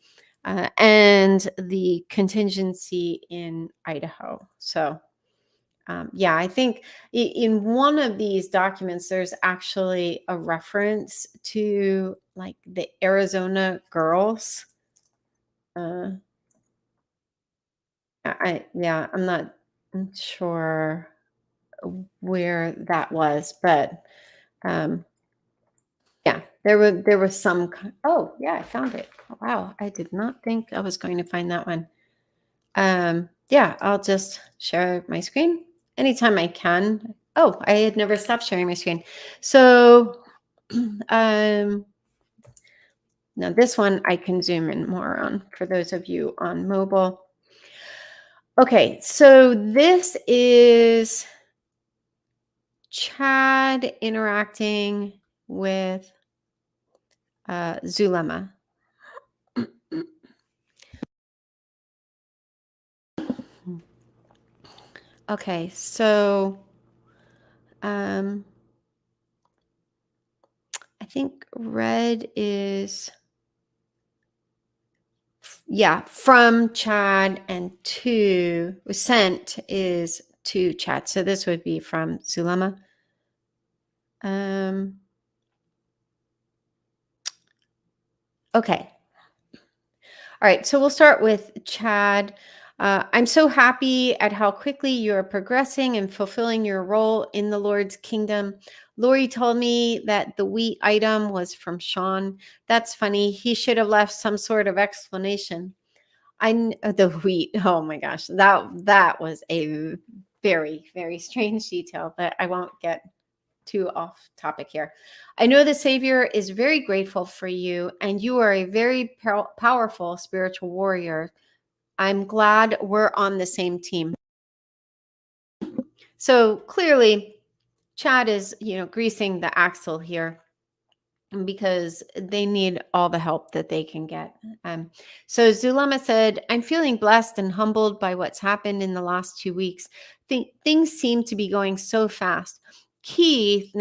and the contingency in Idaho. So yeah, I think in one of these documents, there's actually a reference to, like, the Arizona girls. Uh, yeah, I'm not sure where that was, but um, yeah, there was some. Oh, yeah, I found it. Wow, I did not think I was going to find that one. Yeah, I'll just share my screen anytime I can. Oh, I had never stopped sharing my screen. So, um, now this one I can zoom in more on for those of you on mobile. Okay, so this is Chad interacting with Zulema. Okay, so I think red is, yeah, from Chad, and to sent is to Chad. So this would be from Zulema. Okay. All right, so we'll start with Chad. I'm so happy at how quickly you're progressing and fulfilling your role in the Lord's kingdom. Lori told me that the wheat item was from Sean. That's funny. He should have left some sort of explanation. The wheat. Oh my gosh, that was a very, very strange detail, but I won't get too off topic here. I know the Savior is very grateful for you, and you are a very powerful spiritual warrior. I'm glad we're on the same team. So clearly, Chad is, greasing the axle here, because they need all the help that they can get. So Zulema said, I'm feeling blessed and humbled by what's happened in the last 2 weeks. Things seem to be going so fast. Keith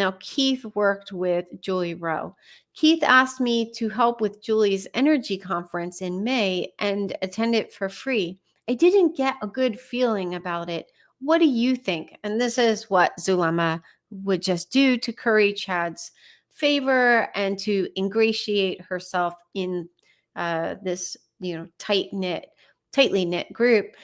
worked with Julie Rowe. Keith asked me to help with Julie's energy conference in May and attend it for free. I didn't get a good feeling about it. What do you think? And this is what Zulema would just do to curry Chad's favor and to ingratiate herself in this, tightly knit group.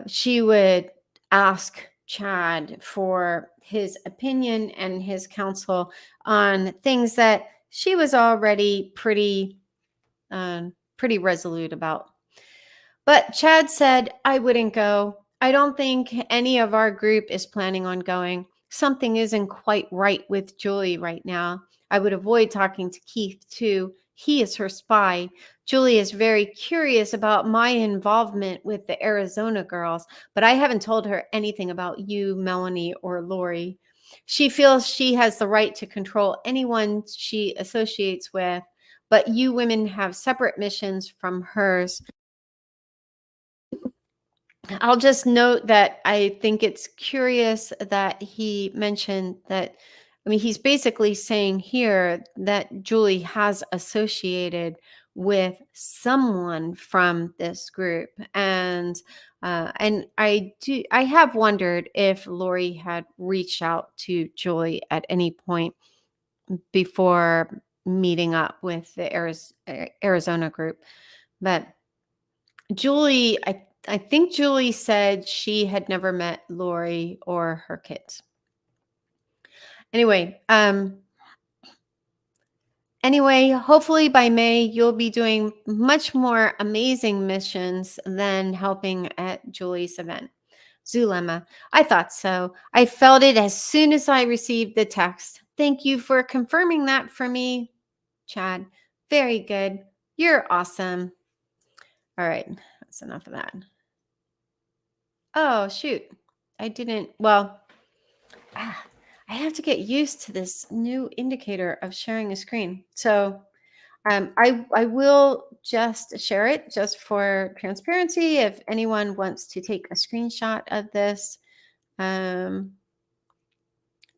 She would ask Chad for his opinion and his counsel on things that she was already pretty resolute about. But Chad said, I wouldn't go. I don't think any of our group is planning on going. Something isn't quite right with Julie right now. I would avoid talking to Keith too. He is her spy. Julie is very curious about my involvement with the Arizona girls, but I haven't told her anything about you, Melanie, or Lori. She feels she has the right to control anyone she associates with, but you women have separate missions from hers. I'll just note that I think it's curious that he mentioned that. I mean, he's basically saying here that Julie has associated with someone from this group, and I have wondered if Lori had reached out to Julie at any point before meeting up with the Arizona group, but Julie, I think Julie said she had never met Lori or her kids. Anyway, hopefully by May you'll be doing much more amazing missions than helping at Julie's event. Zulema, I thought so. I felt it as soon as I received the text. Thank you for confirming that for me, Chad. Very good. You're awesome. All right, that's enough of that. Oh, shoot. I didn't. Well, I have to get used to this new indicator of sharing a screen. So I will just share it just for transparency. If anyone wants to take a screenshot of this.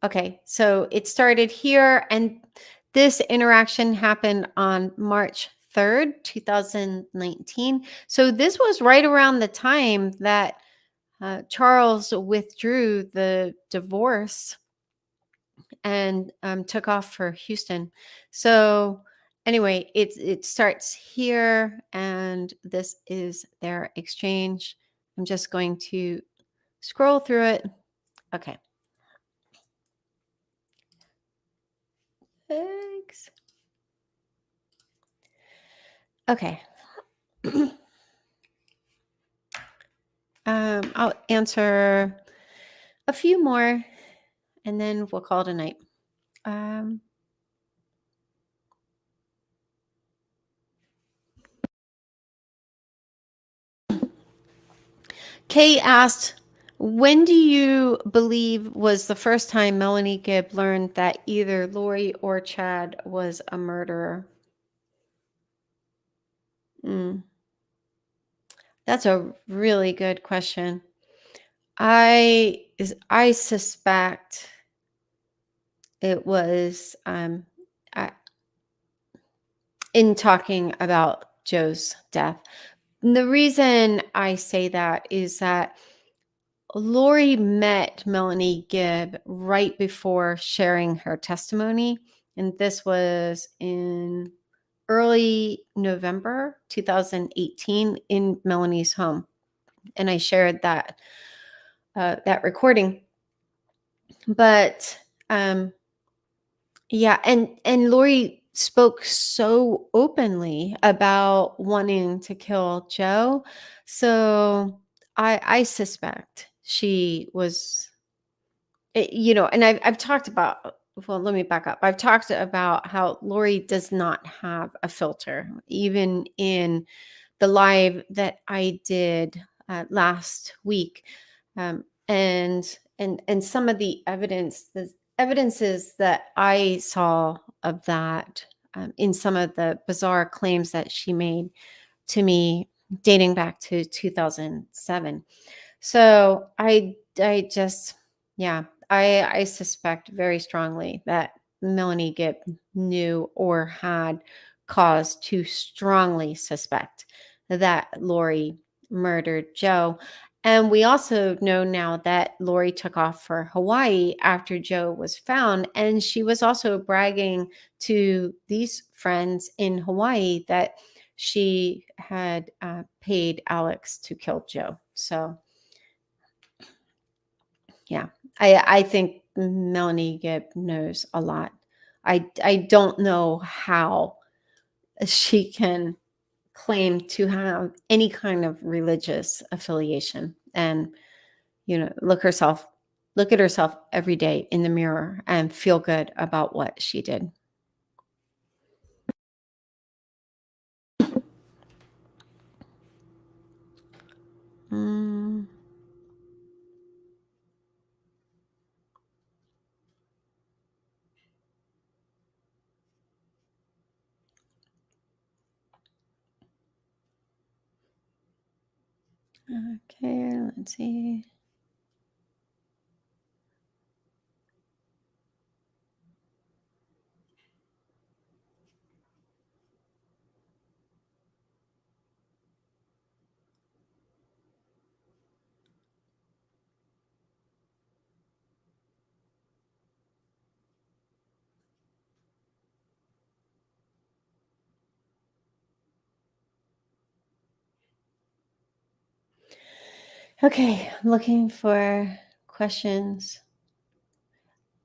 Okay, so it started here, and this interaction happened on March 3rd, 2019. So this was right around the time that Charles withdrew the divorce and took off for Houston. So anyway, it starts here, and this is their exchange. I'm just going to scroll through it. Okay. Thanks. Okay. I'll answer a few more, and then we'll call it a night. Kay asked, when do you believe was the first time Melanie Gibb learned that either Lori or Chad was a murderer? That's a really good question. I suspect it was in talking about Joe's death. And the reason I say that is that Lori met Melanie Gibb right before sharing her testimony, and this was in early November 2018 in Melanie's home, and I shared that recording. But yeah, and Lori spoke so openly about wanting to kill Joe, so I suspect she was, and I've talked about. Well, let me back up. I've talked about how Lori does not have a filter, even in the live that I did last week, and some of the evidences that I saw of that in some of the bizarre claims that she made to me dating back to 2007. So I just, yeah, I suspect very strongly that Melanie Gibb knew or had cause to strongly suspect that Lori murdered Joe. And we also know now that Lori took off for Hawaii after Joe was found. And she was also bragging to these friends in Hawaii that she had paid Alex to kill Joe. So, yeah, I think Melanie Gibb knows a lot. I don't know how she can claim to have any kind of religious affiliation and look at herself every day in the mirror and feel good about what she did. Okay, let's see. Okay, I'm looking for questions.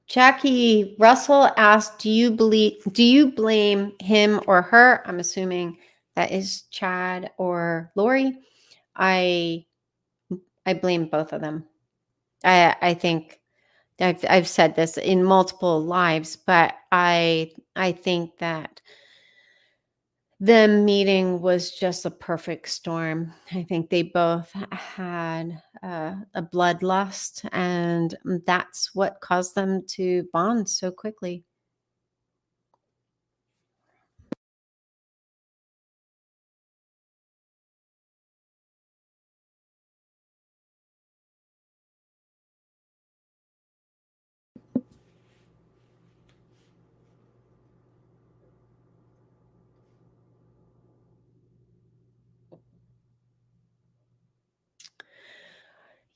Jackie Russell asked, do you blame him or her? I'm assuming that is Chad or Lori. I blame both of them. I think I've said this in multiple lives, but I think that the meeting was just a perfect storm. I think they both had a bloodlust, and that's what caused them to bond so quickly.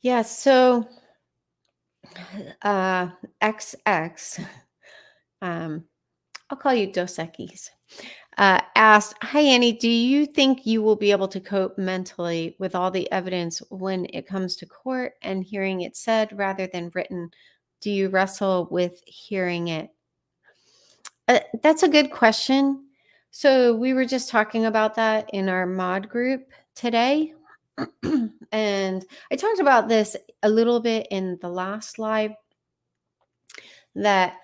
Yeah, so XX, um, I'll call you Dos Equis, asked, "Hi, Annie, do you think you will be able to cope mentally with all the evidence when it comes to court and hearing it said rather than written? Do you wrestle with hearing it?" That's a good question. So we were just talking about that in our mod group today. And I talked about this a little bit in the last live, that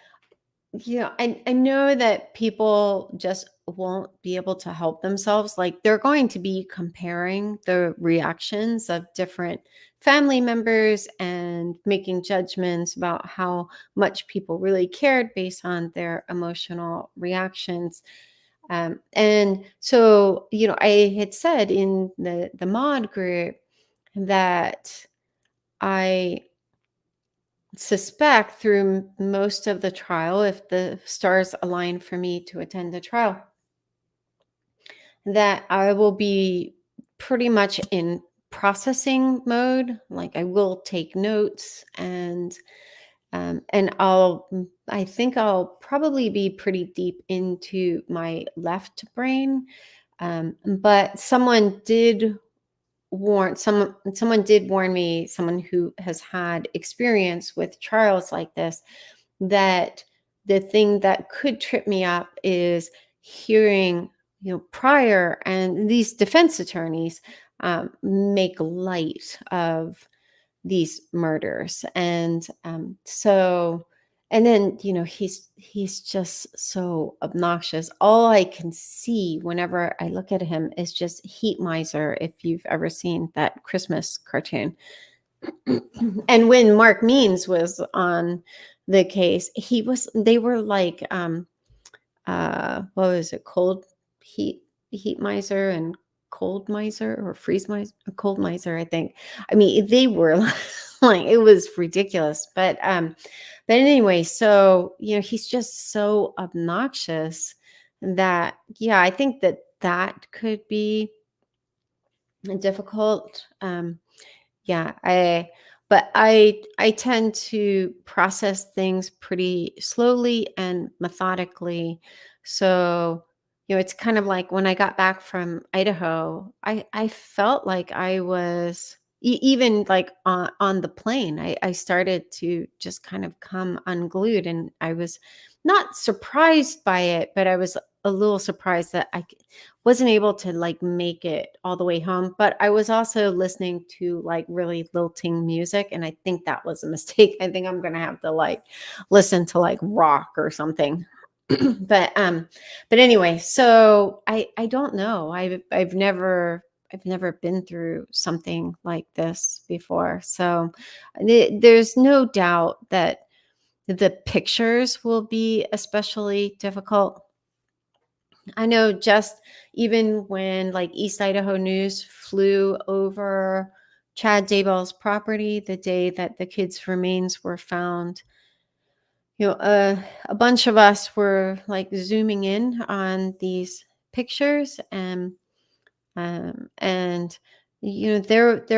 I know that people just won't be able to help themselves. Like, they're going to be comparing the reactions of different family members and making judgments about how much people really cared based on their emotional reactions. And so, I had said in the mod group that I suspect through most of the trial, if the stars align for me to attend the trial, that I will be pretty much in processing mode. Like, I will take notes, and I think I'll probably be pretty deep into my left brain. But someone did warn me, someone who has had experience with trials like this, that the thing that could trip me up is hearing, prior and these defense attorneys make light of these murders. And then, he's just so obnoxious. All I can see whenever I look at him is just Heat Miser, if you've ever seen that Christmas cartoon. And when Mark Means was on the case, they were like, what was it, heat miser and cold miser, or freeze miser, cold miser, I think. I mean, they were like, it was ridiculous. But anyway, so he's just so obnoxious that, yeah, I think that could be difficult. Yeah, I tend to process things pretty slowly and methodically. So, it's kind of like when I got back from Idaho, I felt like I was even like on the plane. I started to just kind of come unglued, and I was not surprised by it, but I was a little surprised that wasn't able to like make it all the way home. But I was also listening to like really lilting music, and I think that was a mistake. I think I'm gonna have to like listen to like rock or something. But anyway, so I don't know. I've never been through something like this before. So there's no doubt that the pictures will be especially difficult. I know, just even when like East Idaho News flew over Chad Daybell's property the day that the kids' remains were found. A bunch of us were like zooming in on these pictures, and there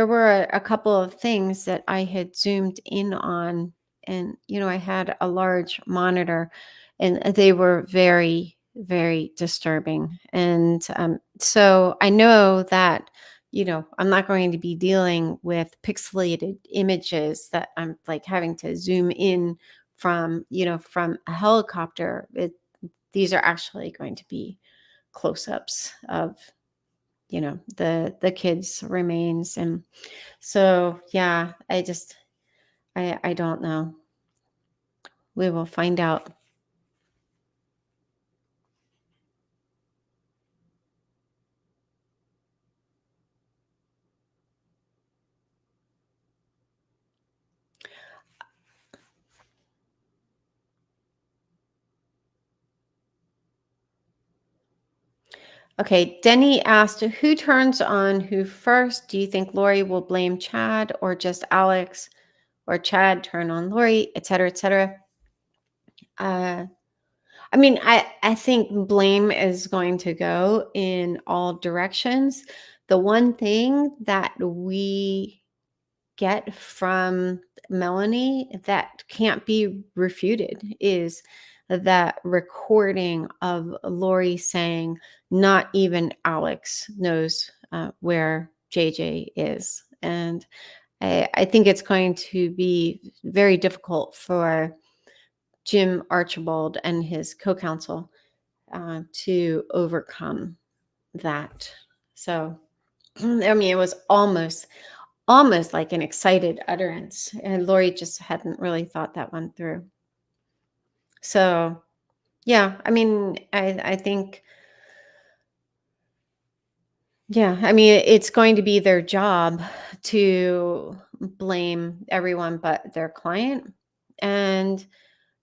were a couple of things that I had zoomed in on, and I had a large monitor, and they were very, very disturbing. And so I know that I'm not going to be dealing with pixelated images that I'm like having to zoom in from a helicopter. These are actually going to be close-ups of the kids remains. And so yeah, I don't know. We will find out. Okay, Denny asked, who turns on who first? Do you think Lori will blame Chad or just Alex, or Chad turn on Lori, et cetera, et cetera? I mean, I think blame is going to go in all directions. The one thing that we get from Melanie that can't be refuted is that recording of Lori saying, not even Alex knows where JJ is. And I think it's going to be very difficult for Jim Archibald and his co-counsel to overcome that. So, I mean, it was almost like an excited utterance, and Lori just hadn't really thought that one through. So yeah, I mean, I think, yeah, I mean, it's going to be their job to blame everyone but their client. And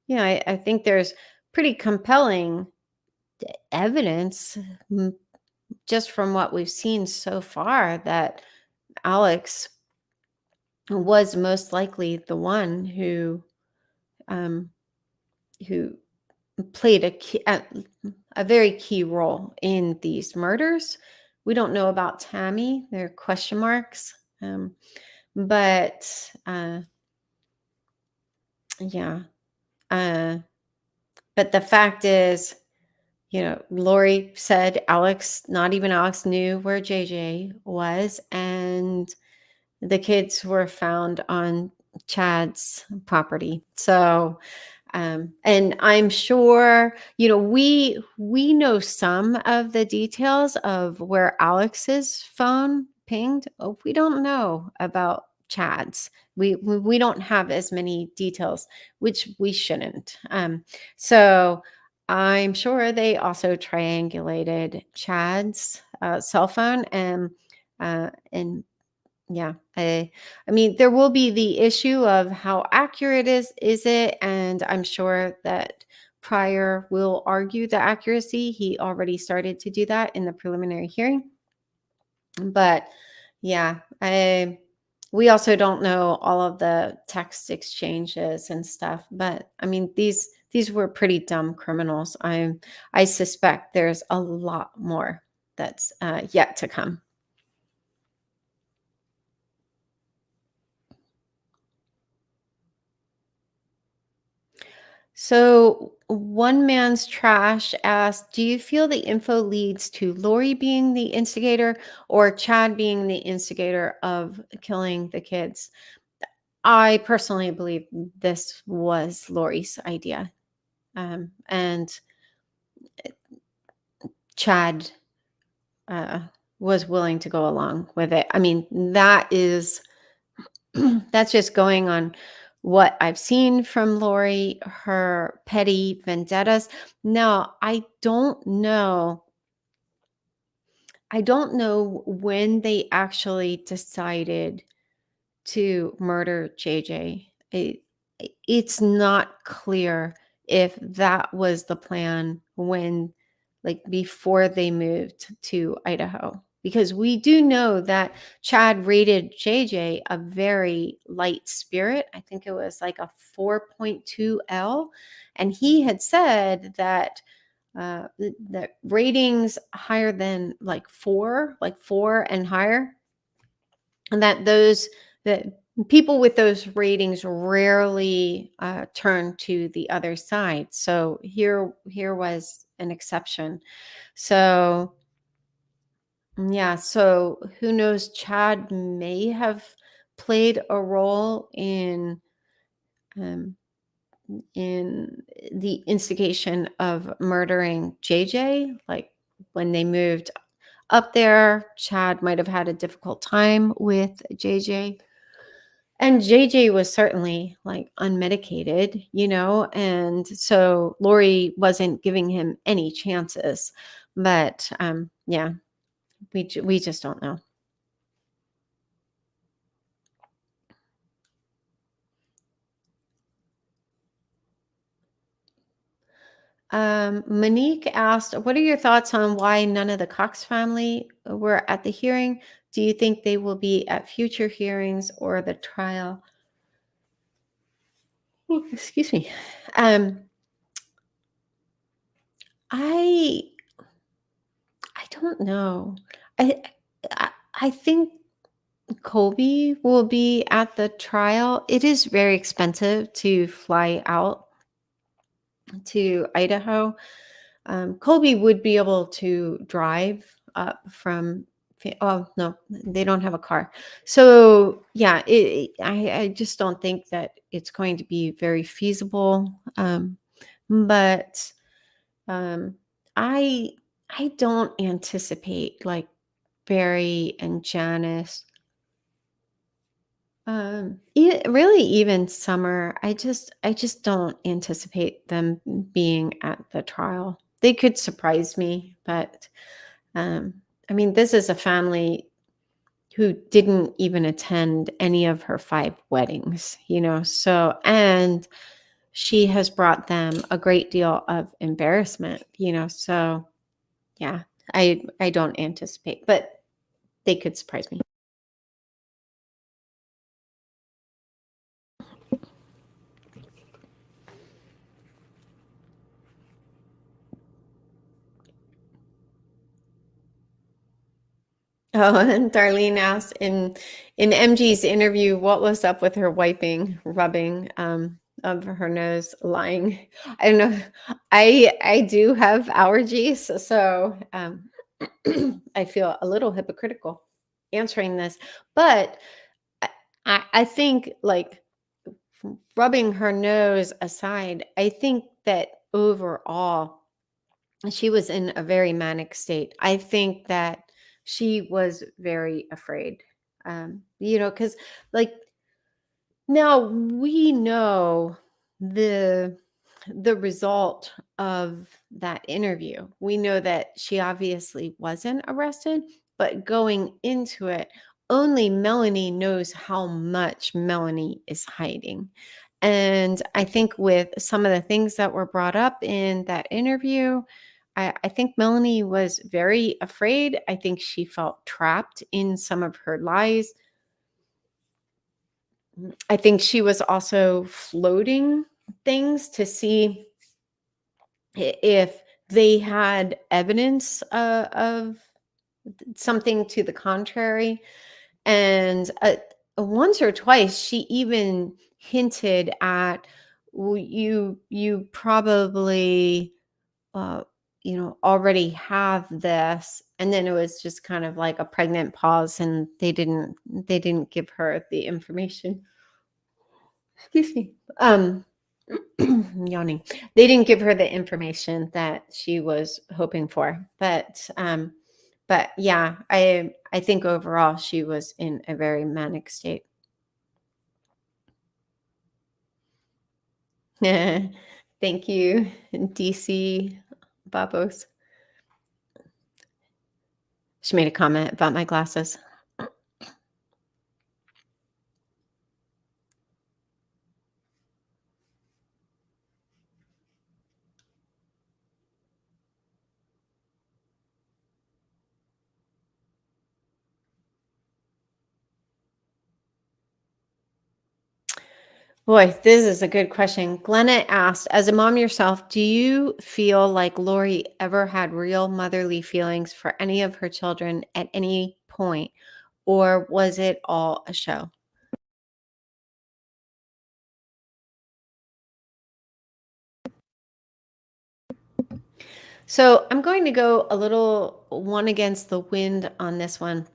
I think there's pretty compelling evidence, just from what we've seen so far, that Alex was most likely the one um, who played a very key role in these murders. We don't know about Tammy. There are question marks. But yeah. Uh, but the fact is, Lori said not even Alex knew where JJ was. And the kids were found on Chad's property. So, and I'm sure, we know some of the details of where Alex's phone pinged. Oh, we don't know about Chad's. We don't have as many details, which we shouldn't. So I'm sure they also triangulated Chad's cell phone, and yeah, I mean, there will be the issue of how accurate is it, and I'm sure that Pryor will argue the accuracy. He already started to do that in the preliminary hearing. But yeah, we also don't know all of the text exchanges and stuff. But I mean, these were pretty dumb criminals. I suspect there's a lot more that's yet to come. So one man's trash asked, do you feel the info leads to Lori being the instigator or Chad being the instigator of killing the kids? I personally believe this was Lori's idea. And Chad was willing to go along with it. I mean, that's just going on what I've seen from Lori, her petty vendettas. Now, I don't know when they actually decided to murder JJ. It's not clear if that was the plan when, like, before they moved to Idaho. because we do know that Chad rated JJ a very light spirit. I think it was like a 4.2 L. And he had said that the ratings higher than like four and higher, and that people with those ratings rarely turn to the other side. So here was an exception. So yeah, so who knows? Chad may have played a role um, in the instigation of murdering JJ. Like when they moved up there, Chad might have had a difficult time with JJ. And JJ was certainly like unmedicated, and so Lori wasn't giving him any chances. But yeah, we just don't know. Monique asked, "What are your thoughts on why none of the Cox family were at the hearing? Do you think they will be at future hearings or the trial?" Oh, excuse me. I I don't know. I think Colby will be at the trial. It is very expensive to fly out to Idaho. Colby would be able to drive up from. Oh no, they don't have a car. So yeah, I just don't think that it's going to be very feasible. But um, I I don't anticipate like Barry and Janice. Really even Summer. I just don't anticipate them being at the trial. They could surprise me, but um, I mean, this is a family who didn't even attend any of her 5 weddings, so, and she has brought them a great deal of embarrassment, so yeah, I don't anticipate, but they could surprise me. Oh, and Darlene asked in MG's interview, what was up with her rubbing of her nose, lying. I don't know. I do have allergies, so I feel a little hypocritical answering this, but I, I think like rubbing her nose aside, I think that overall she was in a very manic state. I think that she was very afraid. Because like now we know the the result of that interview. We know that she obviously wasn't arrested, but going into it, only Melanie knows how much Melanie is hiding. And I think with some of the things that were brought up in that interview, I think Melanie was very afraid. I think she felt trapped in some of her lies. I think she was also floating things to see if they had evidence of something to the contrary. And once or twice, she even hinted at, "Well, you probably already have this." And then it was just kind of like a pregnant pause, and they didn't give her the information. Excuse me. Yawning. They didn't give her the information that she was hoping for. But yeah, I think overall she was in a very manic state. Thank you, DC Babos. She made a comment about my glasses. Boy, this is a good question. Glenna asked, as a mom yourself, do you feel like Lori ever had real motherly feelings for any of her children at any point, or was it all a show? So I'm going to go a little one against the wind on this one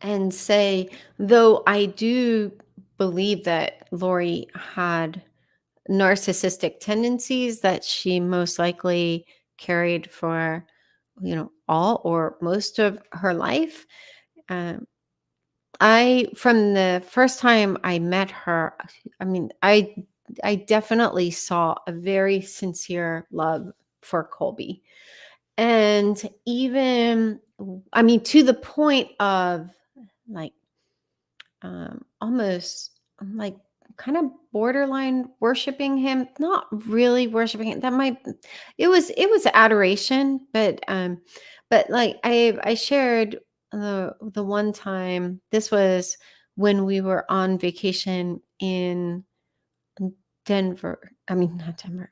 and say, though I do believe that Lori had narcissistic tendencies that she most likely carried for, all or most of her life. Um, from the first time I met her, I mean, I definitely saw a very sincere love for Colby. And even, I mean, to the point of like almost like kind of borderline worshiping him, not really worshiping him. That might it was adoration, but like I shared the one time, this was when we were on vacation in Denver. I mean, not Denver.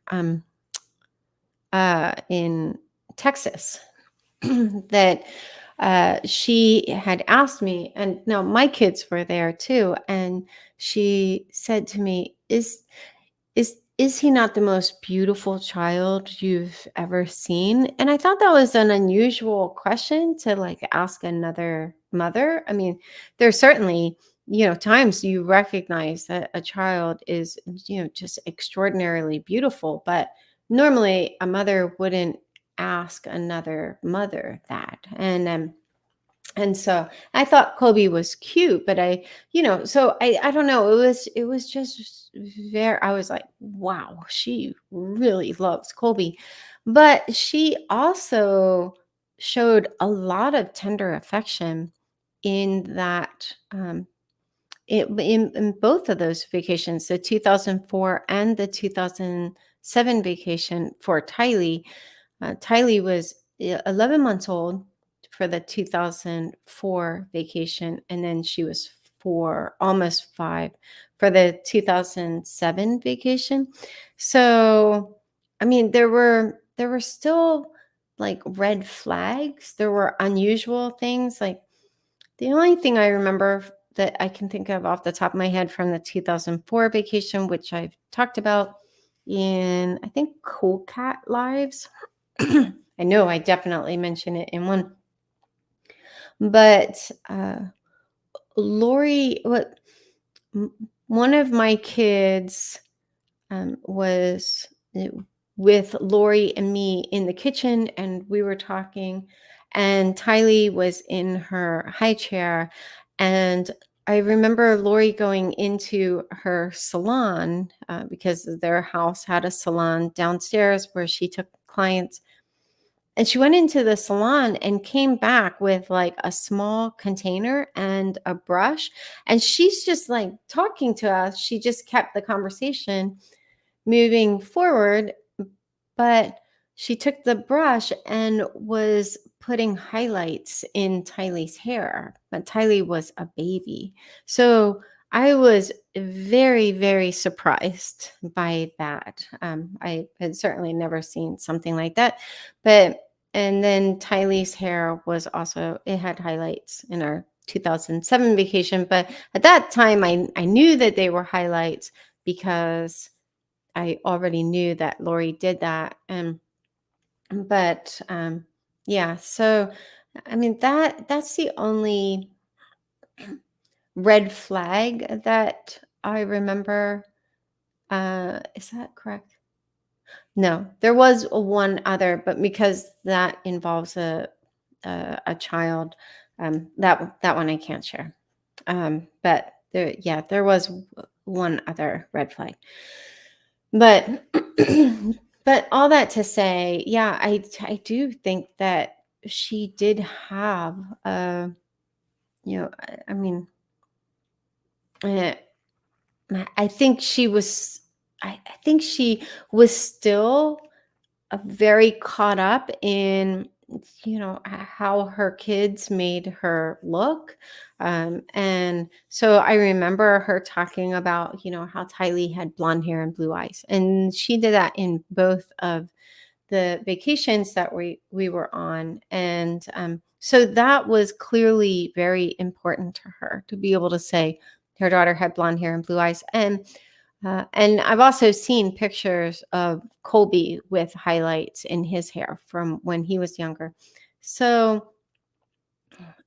In Texas, that she had asked me, and now my kids were there too, and she said to me, is he not the most beautiful child you've ever seen? And I thought that was an unusual question to like ask another mother. I mean, there's certainly, times you recognize that a child is, just extraordinarily beautiful, but normally a mother wouldn't ask another mother that. And so I thought Colby was cute, but so I don't know. It was just very, I was like, wow, she really loves Colby. But she also showed a lot of tender affection in that in both of those vacations, the 2004 and the 2007 vacation for Tylee. Tylee was 11 months old for the 2004 vacation, and then she was 4, almost 5 for the 2007 vacation. So, I mean, there were still like red flags. There were unusual things. Like the only thing I remember that I can think of off the top of my head from the 2004 vacation, which I've talked about in, I think, Cool Cat Lives. I know I definitely mention it in one, but Lori, m- one of my kids was with Lori and me in the kitchen, and we were talking, and Tylee was in her high chair, and I remember Lori going into her salon because their house had a salon downstairs where she took clients. And she went into the salon and came back with like a small container and a brush. And she's just like talking to us. She just kept the conversation moving forward, but she took the brush and was putting highlights in Tylee's hair. But Tylee was a baby. So I was very, very surprised by that. I had certainly never seen something like that. And then Tylee's hair was also, it had highlights in our 2007 vacation. But at that time, I knew that they were highlights because I already knew that Lori did that. But yeah, so I mean that's the only red flag that I remember. Is that correct? No, there was one other, but because that involves a child, that one I can't share. But there was one other red flag. But but all that to say, yeah, I do think that she did have I mean, uh, I think she was I think she was still very caught up in how her kids made her look. And so I remember her talking about, how Tylee had blonde hair and blue eyes. And she did that in both of the vacations that we were on. And so that was clearly very important to her to be able to say her daughter had blonde hair and blue eyes. And I've also seen pictures of Colby with highlights in his hair from when he was younger. So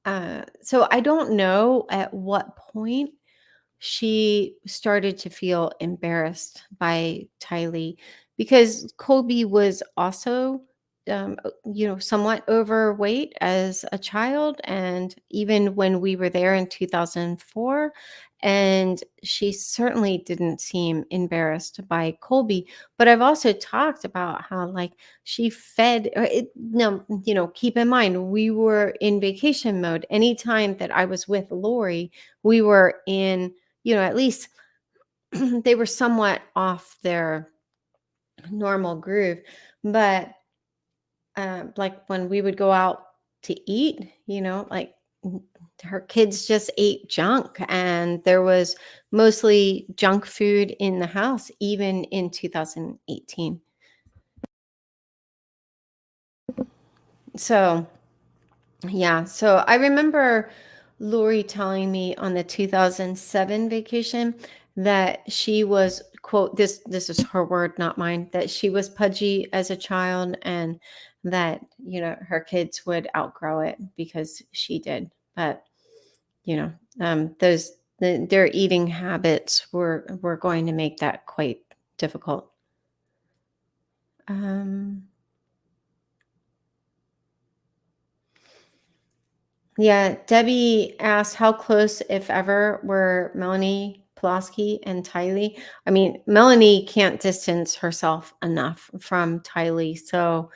I don't know at what point she started to feel embarrassed by Tylee, because Colby was also, somewhat overweight as a child, and even when we were there in 2004, and she certainly didn't seem embarrassed by Colby. But I've also talked about how, like, she fed, or no, keep in mind, we were in vacation mode. Anytime that I was with Lori, we were in, at least they were somewhat off their normal groove. But like when we would go out to eat, like, her kids just ate junk, and there was mostly junk food in the house, even in 2018. So, yeah. So I remember Lori telling me on the 2007 vacation that she was, quote, this is her word, not mine, that she was pudgy as a child, and that, her kids would outgrow it because she did. But, their eating habits were going to make that quite difficult. Um, Yeah, Debbie asked how close, if ever, were Melanie Pulaski and Tylee. I mean, Melanie can't distance herself enough from Tylee. So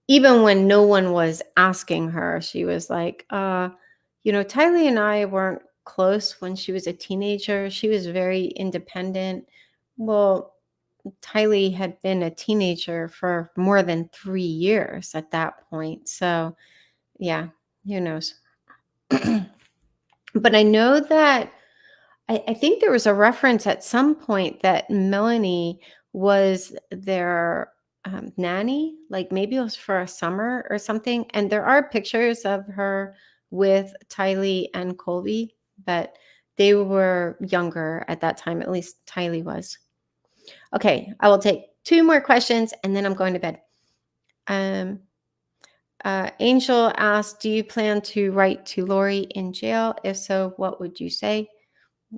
even when no one was asking her, she was like, Tylee and I weren't close when she was a teenager. She was very independent. Well, Tylee had been a teenager for more than 3 years at that point. So yeah, who knows? But I know that I think there was a reference at some point that Melanie was their nanny, like maybe it was for a summer or something. And there are pictures of her with Tylee and Colby, but they were younger at that time. At least Tylee was. Okay, I will take two more questions and then I'm going to bed. Angel asked, do you plan to write to Lori in jail? If so, what would you say?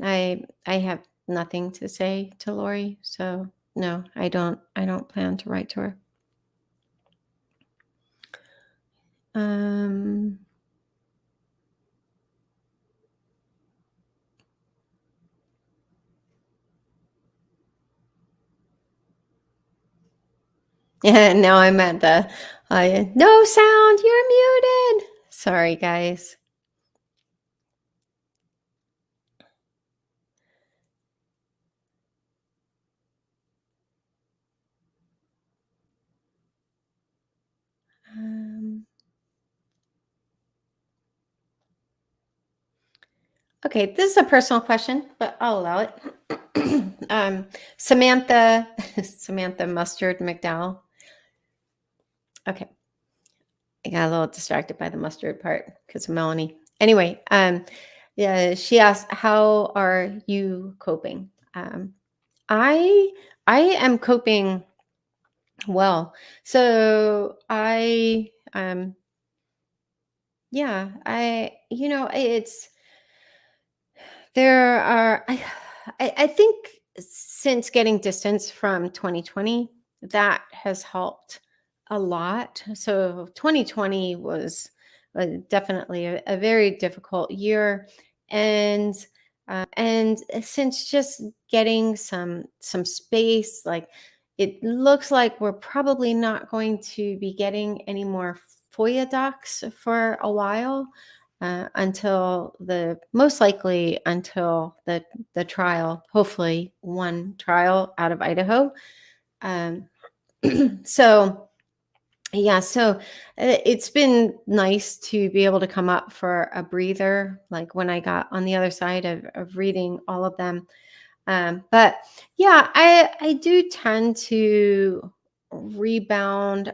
I have nothing to say to Lori, so no, I don't plan to write to her. Um, yeah, now I'm at the no sound, you're muted. Sorry, guys. Okay, this is a personal question, but I'll allow it. Samantha, Samantha Mustard McDowell. Okay, I got a little distracted by the mustard part because of Melanie. Anyway, yeah, she asked, "How are you coping?" I I am coping well. So yeah, it's there are I think since getting distance from 2020, that has helped a lot. So 2020 was definitely a very difficult year, and since just getting some space, like, it looks like we're probably not going to be getting any more FOIA docs for a while, until most likely until the trial, hopefully one trial out of Idaho. Um, so Yeah, so it's been nice to be able to come up for a breather, like when I got on the other side of reading all of them. But yeah, I do tend to rebound,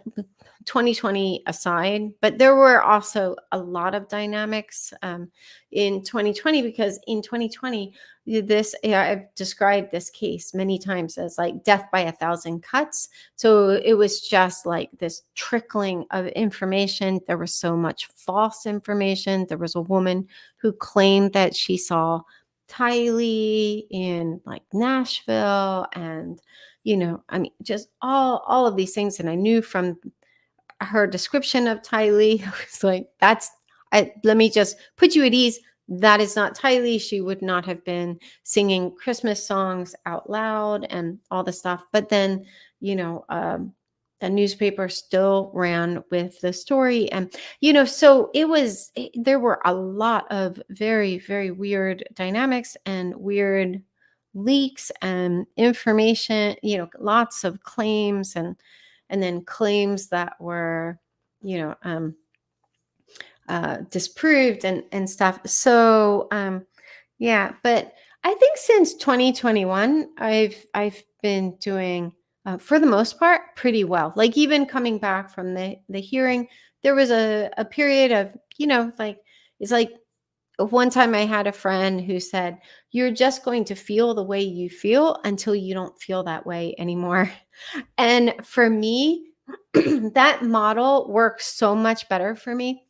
2020 aside, but there were also a lot of dynamics in 2020, because in 2020, this, yeah, I've described this case many times as like death by a thousand cuts. So it was just like this trickling of information. There was so much false information. There was a woman who claimed that she saw Tylee in like Nashville, and I mean, just all of these things. And I knew from her description of Tylee, I was like, let me just put you at ease. That is not Tylee. She would not have been singing Christmas songs out loud and all the stuff. But then, you know, the newspaper still ran with the story. And, so there were a lot of very, very weird dynamics and weird leaks and information, lots of claims, and then claims that were, you know, um, disproved and stuff. So yeah, but I think since 2021, I've been doing, for the most part, pretty well. Like even coming back from the hearing, there was a period of, like, it's like one time I had a friend who said, "You're just going to feel the way you feel until you don't feel that way anymore." And for me, that model works so much better for me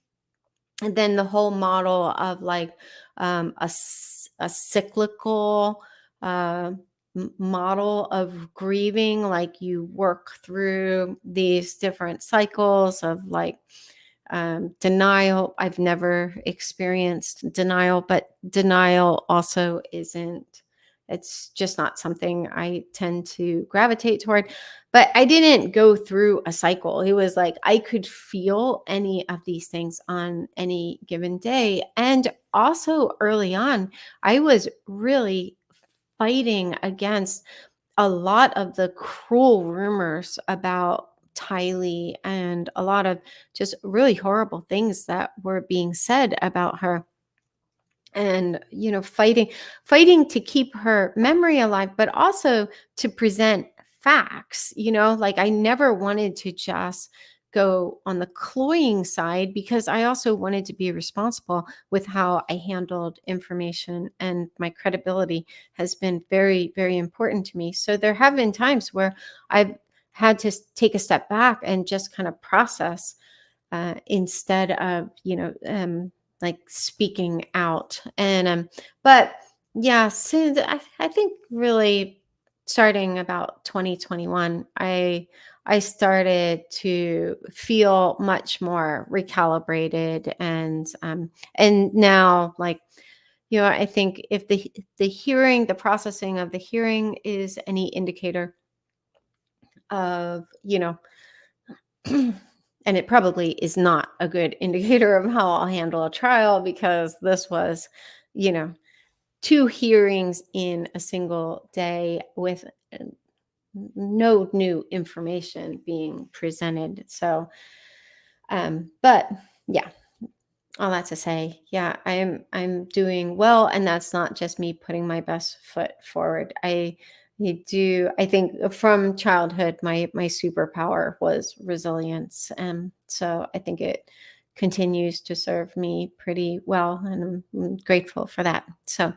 than the whole model of like a cyclical uh, model of grieving. Like you work through these different cycles of like denial. I've never experienced denial, but denial also isn't, it's just not something I tend to gravitate toward. But I didn't go through a cycle. It was like I could feel any of these things on any given day. And also early on, I was really fighting against a lot of the cruel rumors about Tylee and a lot of just really horrible things that were being said about her. And fighting to keep her memory alive, but also to present facts. Like I never wanted to just go on the cloying side, because I also wanted to be responsible with how I handled information, and my credibility has been very, very important to me. So there have been times where I've had to take a step back and just kind of process, instead of like speaking out. And but yeah, so I think really starting about 2021, I started to feel much more recalibrated. And now, like, I think if the processing of the hearing is any indicator of, and it probably is not a good indicator of how I'll handle a trial, because this was, you know, two hearings in a single day with no new information being presented. So, but yeah, all that to say, yeah, I'm doing well, and that's not just me putting my best foot forward. I think from childhood, my superpower was resilience, and so I think it continues to serve me pretty well, and I'm grateful for that. So,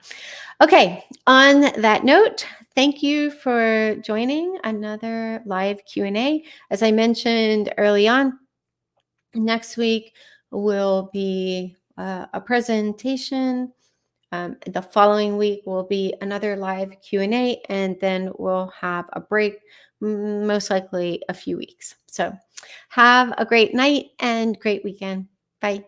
okay, on that note, thank you for joining another live Q&A. As I mentioned early on, next week will be a presentation. The following week will be another live Q&A, and then we'll have a break, most likely a few weeks. So have a great night and great weekend. Bye.